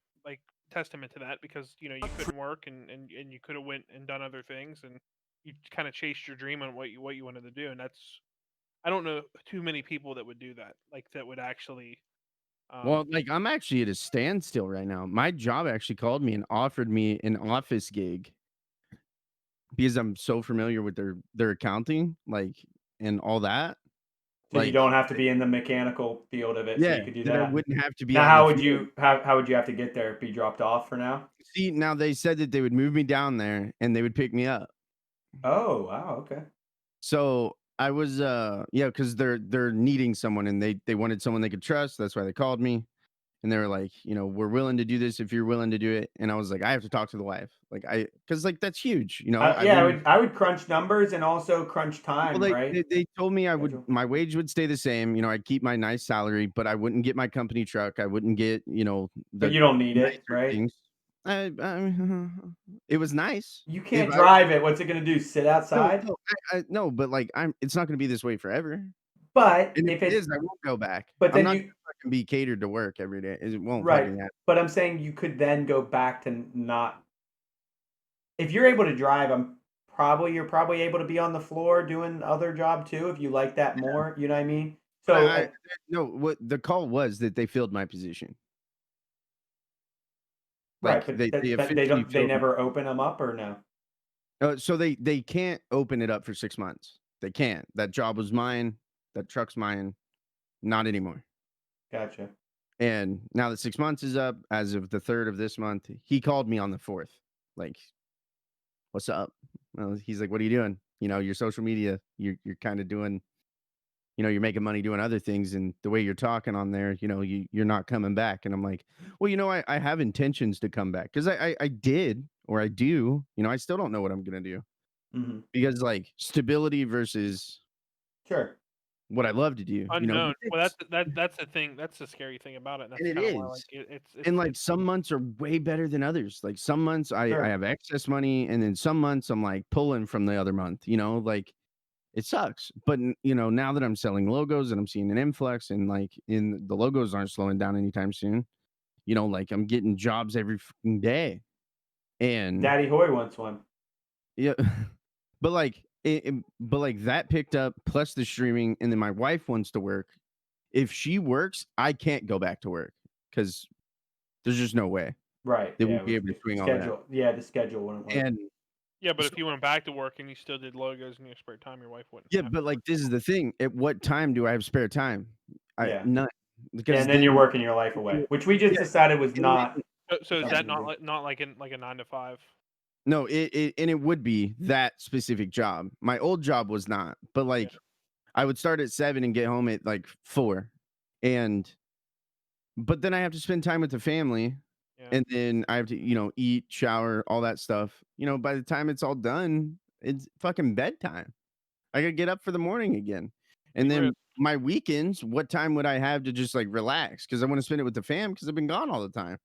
S2: testament to that because you couldn't work and you could have went and done other things and you kind of chased your dream on what you wanted to do, and that's I don't know too many people that would do that, like that would actually
S1: Well, like, I'm actually at a standstill right now. My job actually called me and offered me an office gig because I'm so familiar with their accounting, like, and all that.
S3: So you
S1: Like,
S3: don't have to be in the mechanical field of it, so
S1: yeah,
S3: you could do
S1: that I
S3: that.
S1: wouldn't have to be
S3: Now,
S1: out in the
S3: how would
S1: field.
S3: you how would you have to get there? Be dropped off for now?
S1: See, now they said that they would move me down there and they would pick me up.
S3: Oh, wow, okay.
S1: So I was yeah, because they're needing someone and they wanted someone they could trust. That's why they called me. And they were like, we're willing to do this if you're willing to do it. And I was like, I have to talk to the wife. Like because like that's huge, I
S3: Yeah,
S1: wouldn't.
S3: I would crunch numbers and also crunch
S1: Well,
S3: time, right?
S1: they told me
S3: Schedule.
S1: my wage would stay the same. I'd keep my nice salary, but I wouldn't get my company truck. I wouldn't get,
S3: But
S1: the
S3: you don't need it,
S1: nicer
S3: right?
S1: things. It was nice.
S3: You
S1: If
S3: can't
S1: I
S3: drive it. What's it gonna do? Sit
S1: no,
S3: outside?
S1: no, no, but like it's not gonna be this way forever.
S3: But
S1: And if
S3: if
S1: it
S3: it's
S1: is, I won't go back.
S3: but
S1: I'm
S3: then
S1: not
S3: you
S1: gonna fucking be catered to work every day. It won't
S3: right.
S1: fucking happen.
S3: But I'm saying you could then go back to not if you're able to drive, you're probably able to be on the floor doing other job too if you like that more, you know what I mean?
S1: But
S3: So
S1: no, what the call was that they filled my position.
S3: right,
S1: Like
S3: but
S1: they
S3: that they
S1: officially
S3: don't they
S1: filled.
S3: never open them up or no?
S1: So they can't open it up for 6 months. They can't. That job was mine. That truck's mine. Not anymore.
S3: Gotcha.
S1: And now that 6 months is up, as of the 3rd of this month, he called me on the 4th. Like, what's up? Well, he's like, what are you doing? Your social media. You're kind of doing. You're making money doing other things, and the way you're talking on there, you're not coming back. And I'm like, well, I have intentions to come back because I did or I do. I still don't know what I'm gonna do
S3: Mhm.
S1: because like stability versus
S3: Sure.
S1: what I love to do.
S2: Unknown. Well, that's the thing. That's the scary thing about it. And
S1: And
S2: that's
S1: it
S2: kind of why, like,
S1: is.
S2: it's
S1: And like some months are way better than others. Like some months I
S3: Sure.
S1: have excess money, and then some months I'm like pulling from the other month. Like it sucks. But now that I'm selling logos and I'm seeing an influx, and like in the logos aren't slowing down anytime soon. Like I'm getting jobs every fucking day. And
S3: Daddy Hoye wants one.
S1: yeah, but like but like that picked up plus the streaming, and then my wife wants to work. If she works, I can't go back to work because there's just no way
S3: Right.
S1: that
S3: Yeah,
S1: we'd be able to
S3: if
S1: swing all that.
S3: schedule. Yeah, the schedule wouldn't work.
S1: And
S2: yeah. But
S1: so,
S2: if you went back to work and you still did logos in your spare time, your wife wouldn't
S1: yeah,
S2: have
S1: but
S2: to
S1: like
S2: work.
S1: this is the thing. At what time do I have spare time?
S3: Yeah.
S1: None.
S3: Yeah,
S1: Because
S3: and then you're
S1: then
S3: working your life away, which we just
S1: yeah,
S3: decided was
S1: and
S3: not
S1: then
S2: So is that
S3: something to
S2: not
S3: do.
S2: like a 9 to 5?
S1: no, it would be that specific job. My old job was not, but
S2: Yeah.
S1: like I would start at 7 and get home at like 4. And but then I have to spend time with the family,
S2: Yeah.
S1: and then I have to, eat, shower, all that stuff. By the time it's all done, it's fucking bedtime. I gotta get up for the morning again. And
S2: Big
S1: then
S2: risk.
S1: my weekends, what time would I have to just like relax? Because I want to spend it with the fam because I've been gone all the time.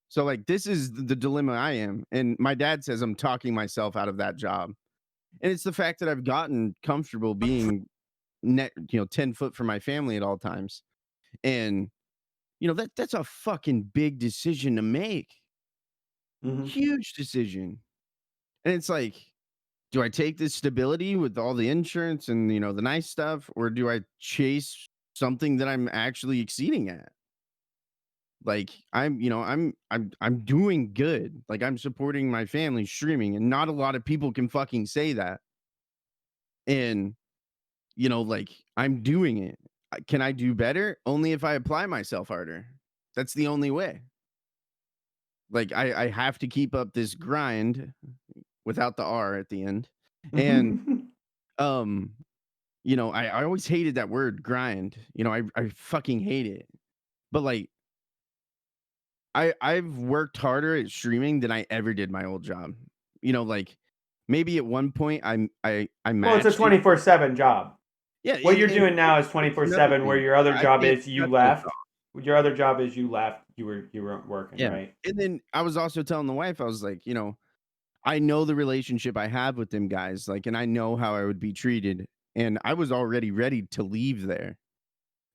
S1: So like this is the dilemma I am. And my dad says I'm talking myself out of that job. And it's the fact that I've gotten comfortable being 10 foot from my family at all times. And that's a fucking big decision to make.
S3: Mhm.
S1: Huge decision. And it's like, do I take this stability with all the insurance and the nice stuff, or do I chase something that I'm actually exceeding at? Like I'm doing good. Like I'm supporting my family streaming, and not a lot of people can fucking say that. And like I'm doing it. Can I do better? Only if I apply myself harder. That's the only way. Like I have to keep up this grind without the R at the end. And um I always hated that word grind. I fucking hate it. But like I've worked harder at streaming than I ever did my old job. Like maybe at one point I
S3: Well, it's a
S1: matched it.
S3: 24/7 job.
S1: Yeah,
S3: What you're
S1: and
S3: doing now is
S1: it's another
S3: 24/7, where
S1: thing.
S3: your other
S1: I
S3: job
S1: can't
S3: is you
S1: shut those
S3: left.
S1: off.
S3: Your other job is you left. You weren't working,
S1: Yeah.
S3: right?
S1: And then I was also telling the wife, I was like, I know the relationship I have with them guys, like, and I know how I would be treated. And I was already ready to leave there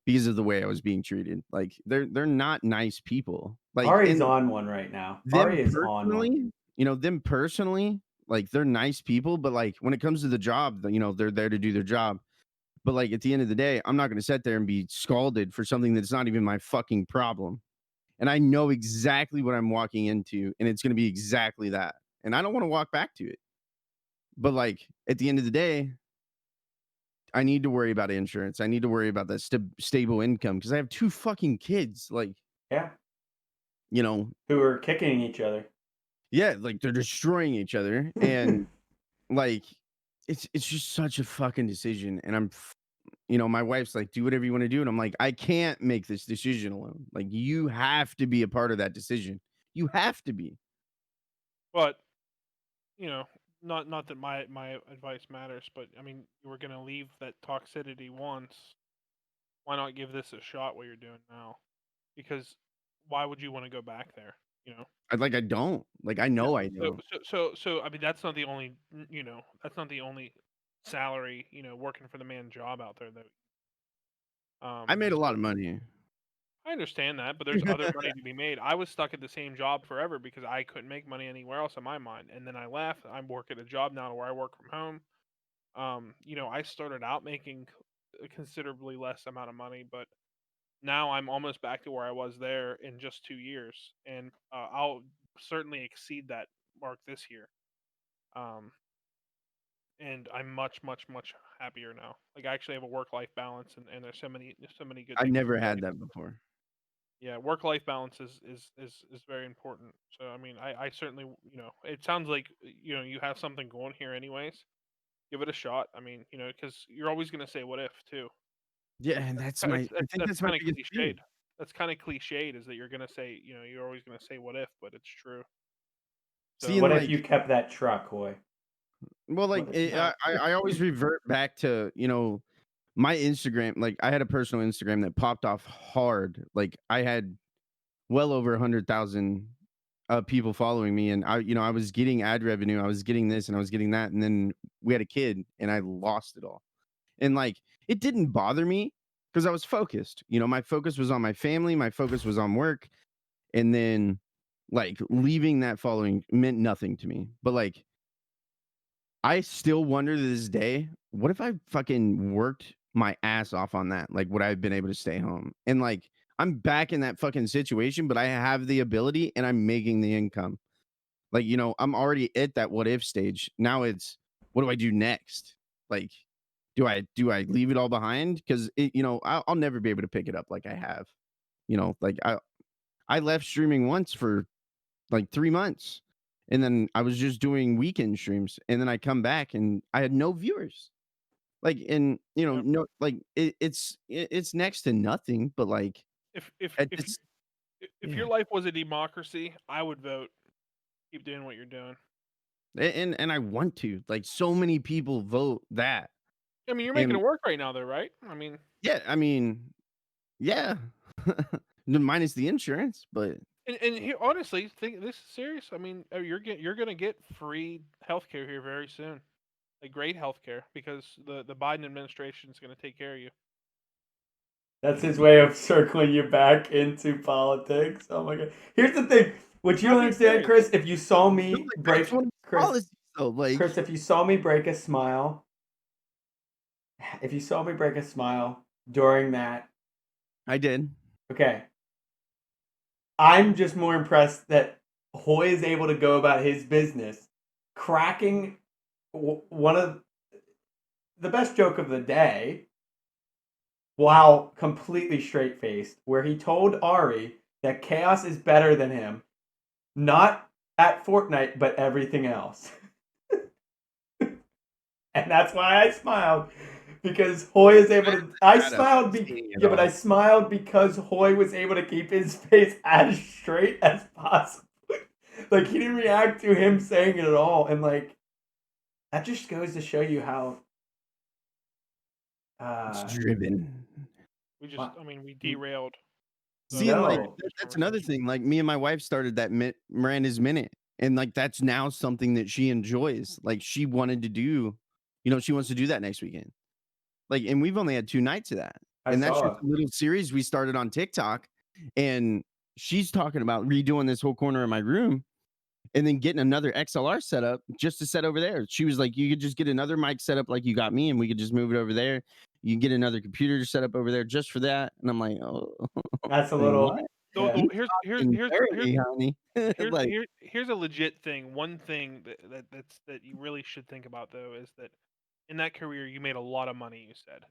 S1: because of the way I was being treated. Like they're not nice people. Like
S3: Ari's
S1: and
S3: on one right now.
S1: them
S3: Ari is on one.
S1: personally, like they're nice people, but like when it comes to the job, they're there to do their job. But like at the end of the day, I'm not going to sit there and be scalded for something that's not even my fucking problem. And I know exactly what I'm walking into, and it's going to be exactly that. And I don't want to walk back to it. But like at the end of the day, I need to worry about insurance. I need to worry about that stable income because I have 2 fucking kids. Like,
S3: Yeah.
S1: you know,
S3: Who are kicking each other.
S1: yeah, like they're destroying each other, and like it's just such a fucking decision. And my wife's like, do whatever you want to do, and I'm like, I can't make this decision alone. Like, you have to be a part of that decision. You have to be.
S2: But not that my advice matters, but I mean, you were gonna leave that toxicity once. Why not give this a shot? What you're doing now? Because why would you want to go back there? You know.
S1: I don't. Like, I
S2: Yeah.
S1: know I
S2: So
S1: don't.
S2: so so so I mean, that's not the only that's not the only salary working for the man job out there that
S1: I made a lot of money.
S2: I understand that, but there's other money to be made. I was stuck at the same job forever because I couldn't make money anywhere else in my mind. And then I left. I'm working a job now where I work from home. I started out making a considerably less amount of money, but now I'm almost back to where I was there in just 2 years, and I'll certainly exceed that mark this year. Um, and I'm much, much, much happier now. Like I actually have a work-life balance, and there's so many good
S1: I
S2: things.
S1: never had that before.
S2: Yeah, work-life balance is very important. So I mean, I certainly it sounds like you have something going here anyways. Give it a shot. I mean, because you're always gonna say what if too.
S1: Yeah, and that's my. I think
S2: That's
S1: that's my
S2: kind of
S1: biggest fear.
S2: cliched. That's kind of cliched is that you're gonna say you're always gonna say what if, but it's true. So
S1: Seeing
S3: What if
S1: like,
S3: you kept that truck, Hoy?
S1: well, like
S3: What?
S1: I always revert back to my Instagram. Like, I had a personal Instagram that popped off hard. Like, I had well over 100,000 people following me, and I was getting ad revenue. I was getting this, and I was getting that, and then we had a kid, and I lost it all. And like, it didn't bother me because I was focused. My focus was on my family. My focus was on work, and then like leaving that following meant nothing to me. But like, I still wonder to this day, what if I fucking worked my ass off on that? Like, would I have been able to stay home? And like, I'm back in that fucking situation, but I have the ability and I'm making the income. Like, I'm already at that what if stage. Now it's, what do I do next? Like, do I leave it all behind? Because I'll never be able to pick it up like I have. Like I left streaming once for like 3 months, and then I was just doing weekend streams, and then I come back and I had no viewers. Like, and
S2: yeah.
S1: no, like it's next to nothing, but like
S2: if if
S1: at
S2: if
S1: this,
S2: if your
S1: yeah.
S2: life was a democracy, I would vote. Keep doing what you're doing.
S1: And I want to, like, so many people vote that.
S2: I mean, you're making
S1: And
S2: it work right now, though, right? I mean,
S1: yeah, I mean, yeah. Minus the insurance, but
S2: and here, honestly, think this is serious. I mean, you're gonna get free healthcare here very soon, like great healthcare, because the Biden administration is gonna take care of you.
S3: That's his way of circling you back into politics. Oh my god! Here's the thing: what you
S2: I'm
S3: don't
S2: being
S3: understand,
S2: serious.
S3: Chris, if you saw
S1: no,
S3: me
S1: like, that's
S3: break,
S1: one of the
S3: Chris,
S1: policies, though. Like,
S3: Chris, if you saw me break a smile, if you saw me break a smile during that,
S1: I did.
S3: okay, I'm just more impressed that Hoy is able to go about his business, cracking one of the best joke of the day while completely straight faced, where he told Ari that Chaos is better than him, not at Fortnite, but everything else. And that's why I smiled. Because Hoy is able to. I
S1: That up,
S3: smiled.
S1: seeing it
S3: Yeah, but I
S1: all.
S3: smiled because Hoy was able to keep his face as straight as possible. Like, he didn't react to him saying it at all. And, like, that just goes to show you how.
S1: It's driven.
S2: I mean, we derailed.
S1: Seeing, like,
S3: No.
S1: that's another thing. Like, me and my wife started that Miranda's Minute, and like that's now something that she enjoys. Like, she wanted to do, she wants to do that next weekend. Like, and we've only had 2 nights of that.
S3: I
S1: And that's just
S3: saw.
S1: a little series we started on TikTok. And she's talking about redoing this whole corner of my room and then getting another XLR setup just to set over there. She was like, you could just get another mic set up like you got me, and we could just move it over there. You can get another computer set up over there just for that. And I'm like, oh,
S3: That's a
S1: like,
S3: little.
S1: what?
S3: Yeah.
S1: You
S2: Here's
S1: talking
S2: here's here's
S1: dirty, honey.
S2: here's
S1: Like,
S2: here's a legit thing. One thing that you really should think about though is that in that career you made a lot of money. You said.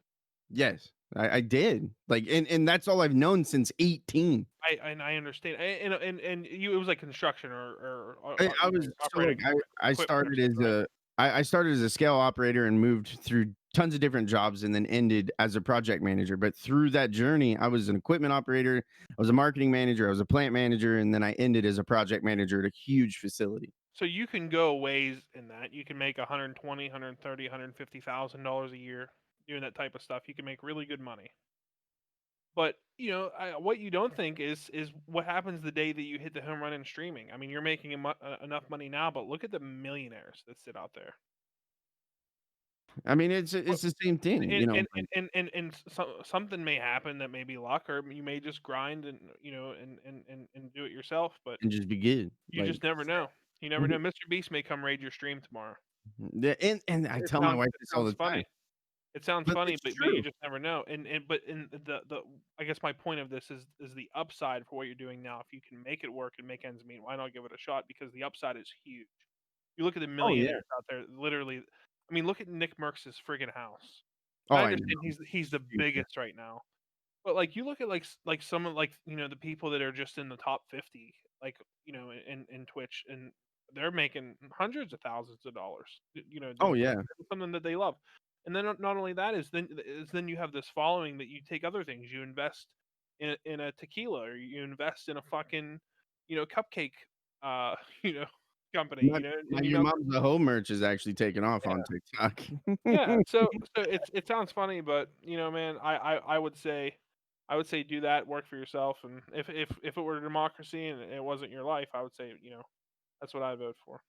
S1: yes, I did. Like, and that's all I've known since 18.
S2: I understand, and you it was like construction
S1: I
S2: you know
S1: was so like
S2: operating
S1: I
S2: equipment or
S1: started
S2: something,
S1: as
S2: right?
S1: I started as a scale operator and moved through tons of different jobs and then ended as a project manager. But through that journey, I was an equipment operator, I was a marketing manager, I was a plant manager, and then I ended as a project manager at a huge facility.
S2: So you can go ways in that. You can make 120, 130, $150,000 a year doing that type of stuff. You can make really good money. But what you don't think is what happens the day that you hit the home run in streaming. I mean, you're making enough money now, but look at the millionaires that sit out there.
S1: I mean, it's the same thing,
S2: And
S1: you know,
S2: and
S1: like,
S2: something may happen that may be luck, or you may just grind and and do it yourself. But
S1: and just be good.
S2: you
S1: Like,
S2: just never know. You never know.
S1: mhm.
S2: Mr. Beast may come raid your stream tomorrow.
S1: And I
S2: It
S1: tell my
S2: sounds
S1: wife
S2: it
S1: this all
S2: sounds
S1: the time,
S2: funny. It sounds
S1: but
S2: funny,
S1: it's
S2: but you
S1: true.
S2: just never know. But in the I guess my point of this is the upside for what you're doing now. If you can make it work and make ends meet, why not give it a shot? Because the upside is huge. You look at the
S1: Oh yeah.
S2: millionaires out there, literally. I mean, look at Nick Merckx's friggin' house.
S1: Oh,
S2: I
S1: I know.
S2: understand he's the
S1: Stupid.
S2: biggest right now, but like you look at like some of like the people that are just in the top 50, like in Twitch, and they're making hundreds of thousands of dollars,
S1: Oh
S2: doing
S1: yeah.
S2: something that they love. And then not only that is then you have this following that you take other things. You invest in a tequila, or you invest in a fucking cupcake uh you know company,
S1: My
S2: and
S1: Your Mom's a Hoe merch is actually taking off on
S2: yeah.
S1: TikTok.
S2: Yeah, so it sounds funny, but man, I would say do that, work for yourself, and if it were a democracy and it wasn't your life, I would say that's what I vote for.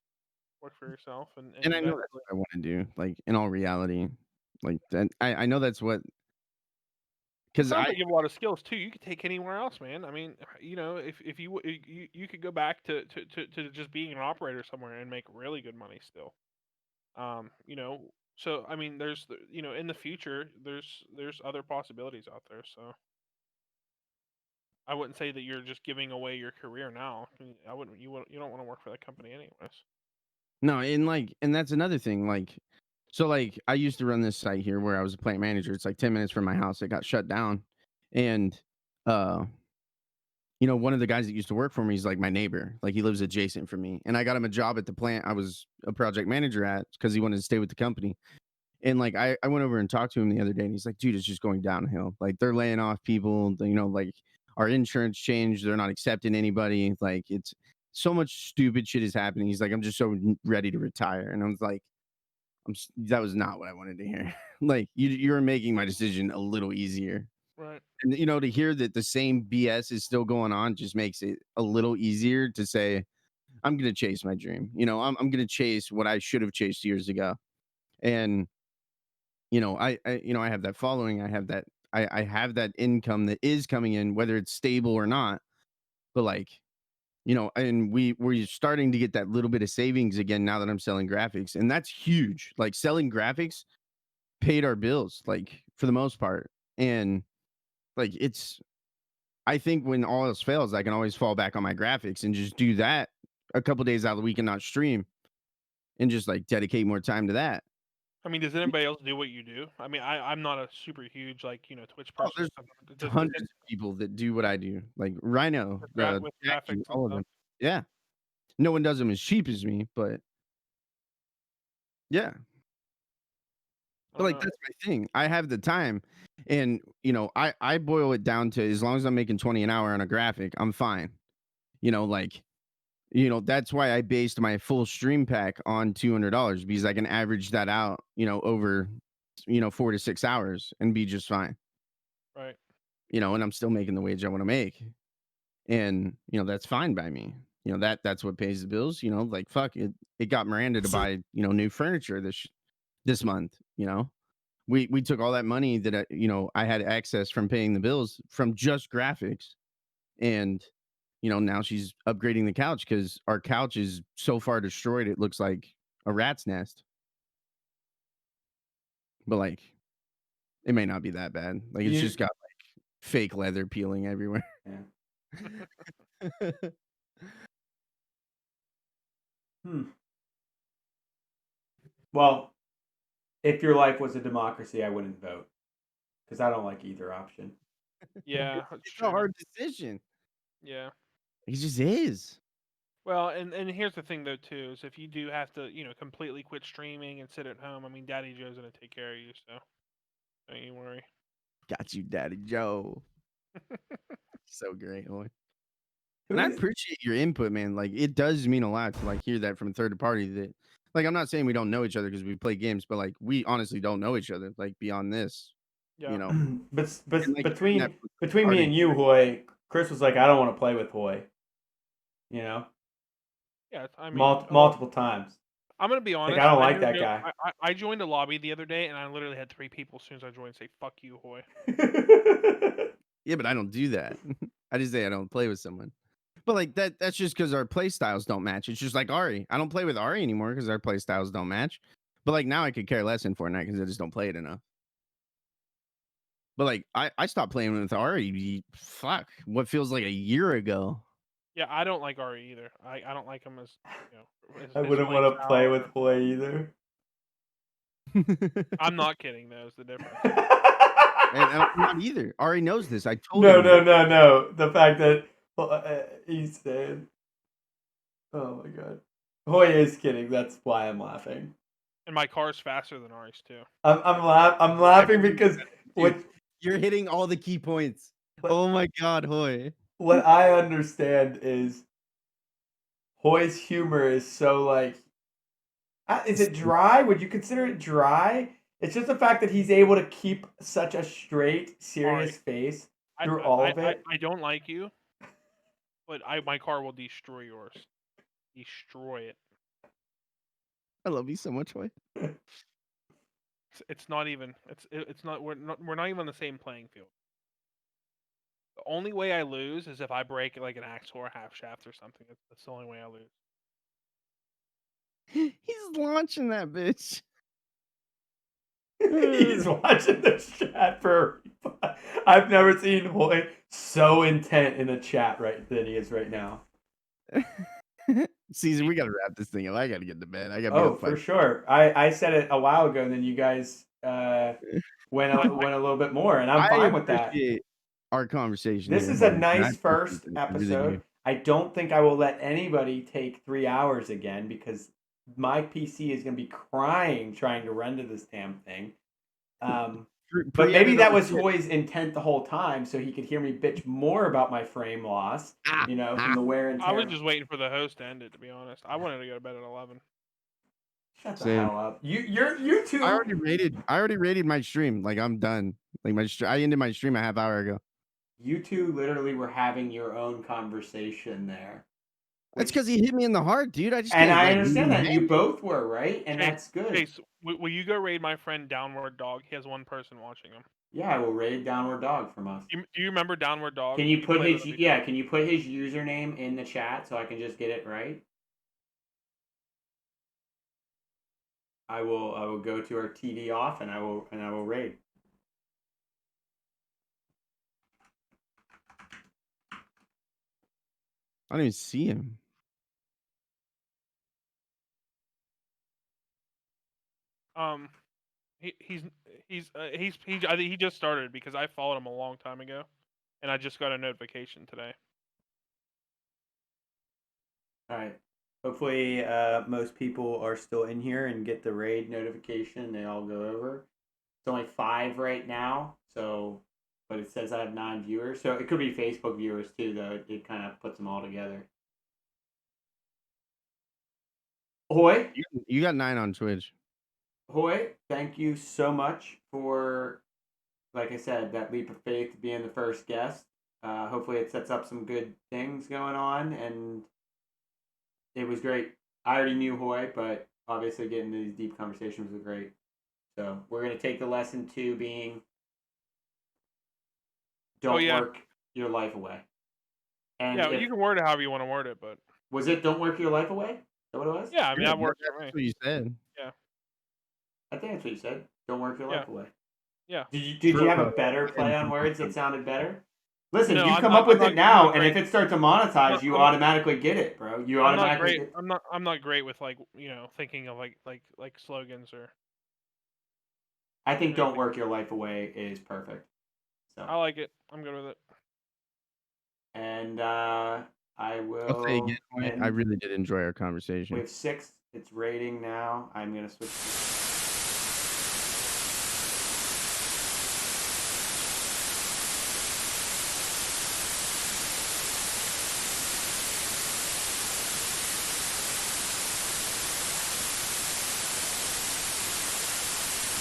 S2: Work for yourself and
S1: And I know
S2: invest.
S1: that's what I wanna do, like, in all reality. Like, that I know that's what
S2: It
S1: 'cause
S2: sounds
S1: I
S2: like you have a lot of skills too. You could take anywhere else, man. I mean, if you could go back to just being an operator somewhere and make really good money still. So I mean, in the future, there's other possibilities out there. So I wouldn't say that you're just giving away your career now. I mean, I wouldn't. You don't want to work for that company anyways.
S1: no, and that's another thing, like so, like, I used to run this site here where I was a plant manager, it's, like, 10 minutes from my house, it got shut down, and, uh, one of the guys that used to work for me is, like, my neighbor, like, he lives adjacent from me, and I got him a job at the plant I was a project manager at because he wanted to stay with the company. And like I went over and talked to him the other day, and he's like, "Dude, it's just going downhill. Like they're laying off people. Like our insurance changed. They're not accepting anybody. Like it's so much stupid shit is happening." He's like, "I'm just so ready to retire." And I was like, That was not what I wanted to hear. Like you're making my decision a little easier."
S2: Right.
S1: And to hear that the same BS is still going on just makes it a little easier to say, "I'm gonna chase my dream." I'm gonna chase what I should have chased years ago. And I have that following. I have that income that is coming in, whether it's stable or not. But like, and we're starting to get that little bit of savings again now that I'm selling graphics, and that's huge. Like selling graphics paid our bills, like for the most part. And like I think when all else fails, I can always fall back on my graphics and just do that a couple days out of the week and not stream and just like dedicate more time to that.
S2: I mean, does anybody else do what you do? I mean, I'm not a super huge Twitch
S1: Oh,
S2: person or
S1: there's
S2: something.
S1: hundreds of people that do what I do, like Rhino,
S2: With
S1: Jackie,
S2: graphics and
S1: all of
S2: stuff?
S1: them. Yeah. No one does them as cheap as me, but yeah.
S2: I
S1: But,
S2: don't
S1: like,
S2: know.
S1: that's my thing. I have the time, and, I boil it down to as long as I'm making 20 an hour on a graphic, I'm fine. Like, that's why I based my full stream pack on $200 because I can average that out, over, 4 to 6 hours and be just fine,
S2: Right.
S1: and I'm still making the wage I wanna make. And that's fine by me. That's what pays the bills. Like fuck it, it got Miranda to buy new furniture this month. We took all that money that I had access from paying the bills from just graphics. And now she's upgrading the couch because our couch is so far destroyed it looks like a rat's nest. But like It may not be that bad. Like it's just got like fake leather peeling everywhere.
S3: Yeah. Well, if your life was a democracy, I wouldn't vote because I don't like either option.
S2: Yeah, that's
S1: It's
S2: true.
S1: a hard decision.
S2: Yeah.
S1: It just is.
S2: Well, and here's the thing though too is if you do have to completely quit streaming and sit at home, I mean Daddy Joe's gonna take care of you, so don't you worry.
S1: Got you, Daddy Joe. So great, Hoye.
S3: Who
S1: And I
S3: is-
S1: appreciate your input, man. Like it does mean a lot to like hear that from a third party. That like I'm not saying we don't know each other because we play games, but like we honestly don't know each other. Like beyond this,
S2: Yeah.
S1: you know.
S3: but
S1: And, like, hearing that
S3: between
S1: from a
S3: me
S1: third
S3: and you, Hoye, Chris was like, I don't want to play with Hoye. You know,
S2: Yeah, I mean,
S3: multiple times.
S2: I'm gonna be honest.
S3: Like I don't like
S2: knew
S3: that
S2: no-
S3: guy.
S2: I joined a lobby the other day, and I literally had 3 people as soon as I joined say "fuck you, Hoye."
S1: Yeah, but I don't do that. I just say I don't play with someone. But like that's just because our play styles don't match. It's just like Ari. I don't play with Ari anymore because our play styles don't match. But like now I could care less in Fortnite because I just don't play it enough. But like I stopped playing with Ari. Fuck, what feels like a year ago.
S2: Yeah, I don't like Ari either. I don't like him as
S3: I
S2: his
S3: wouldn't
S2: playing
S3: want to play
S2: style
S3: with
S2: or-
S3: Hoye either.
S2: I'm not kidding. Though is the difference.
S1: And I'm not either. Ari knows this. I told
S3: No,
S1: him.
S3: no. The fact that he's saying, "Oh my god," Hoye is kidding. That's why I'm laughing.
S2: And my car's faster than Ari's too.
S3: I'm laughing because what
S1: You're hitting all the key points. Oh my god, Hoye.
S3: what I understand is Hoy's humor is so like, is it dry? Would you consider it dry? It's just the fact that he's able to keep such a straight, serious face through all of it.
S2: I don't like you, but my car will destroy yours. Destroy it.
S1: I love you so much, Hoye.
S2: It's not even. It's not. We're not even on the same playing field. The only way I lose is if I break like an axle or a half shaft or something. That's the only way I lose.
S1: He's launching that bitch.
S3: He's watching the chat for. I've never seen Hoy so intent in the chat than he is right now.
S1: Caesar, we gotta wrap this thing up. I gotta get to bed. I gotta be
S3: Oh,
S1: up
S3: for
S1: 5.
S3: sure. I said it a while ago, and then you guys went a little bit more, and I'm fine with that.
S1: appreciate our conversation.
S3: This
S1: here,
S3: is a
S1: Hoye. I
S3: nice
S1: appreciate
S3: first
S1: this. I really do.
S3: episode. I don't think I will let anybody take 3 hours again because my PC is going to be crying trying to render this damn thing. But maybe that was Hoy's intent the whole time, so he could hear me bitch more about my frame loss, from the wear and tear.
S2: I was just waiting for the host to end it. To be honest, I wanted to go to bed at 11.
S3: Shut the hell up. You two.
S1: I already rated my stream. Like I'm done. Like I ended my stream a half hour ago.
S3: You two literally were having your own conversation there.
S1: That's because he hit me in the heart, dude. I just
S3: And
S1: can't,
S3: I
S1: like,
S3: understand
S1: leave
S3: that.
S1: him
S3: You
S1: hanging.
S3: both were, right? And
S2: Chase,
S3: that's good.
S2: Chase, will you go raid my friend Downward Dog? He has one person watching him.
S3: Yeah, I will raid Downward Dog from us.
S2: Do you remember Downward Dog?
S3: Can you put his Can you put his username in the chat so I can just get it right? I will go to our TV off and I will raid.
S1: I don't even see him.
S2: He just started because I followed him a long time ago, and I just got a notification today.
S3: All right. Hopefully, most people are still in here and get the raid notification. They all go over. It's only 5 right now, but it says I have 9 viewers, so it could be Facebook viewers too. Though it kind of puts them all together. Hoy,
S1: You got 9 on Twitch.
S3: Hoy, thank you so much for, like I said, that leap of faith being the first guest. Hopefully it sets up some good things going on, and it was great. I already knew Hoy, but obviously getting into these deep conversations was great. So we're going to take the lesson 2 being don't work your life away. And
S2: yeah, you can word it however you want to word it, but...
S3: Was it don't work your life away? Is that what it was?
S2: Yeah, I mean, that works for me.
S1: That's what you said.
S2: Yeah.
S3: I think that's what you said. Don't work your life away.
S2: Yeah.
S3: Did you have a better play on words that sounded better? Listen,
S2: No,
S3: you
S2: I'm
S3: come
S2: not-
S3: up with
S2: I'm
S3: it
S2: not- I'm
S3: now,
S2: not
S3: and if
S2: great.
S3: it starts to monetize, you automatically get it, bro. You
S2: I'm not
S3: automatically
S2: great.
S3: get.
S2: I'm not great with like thinking of like slogans or.
S3: I think "Don't
S2: anything.
S3: Work Your Life Away" is perfect. So
S2: I like it. I'm good with it.
S3: and I
S1: I'll say
S3: will.
S1: again, I really did enjoy our conversation.
S3: We have 6. It's rating now. I'm gonna switch to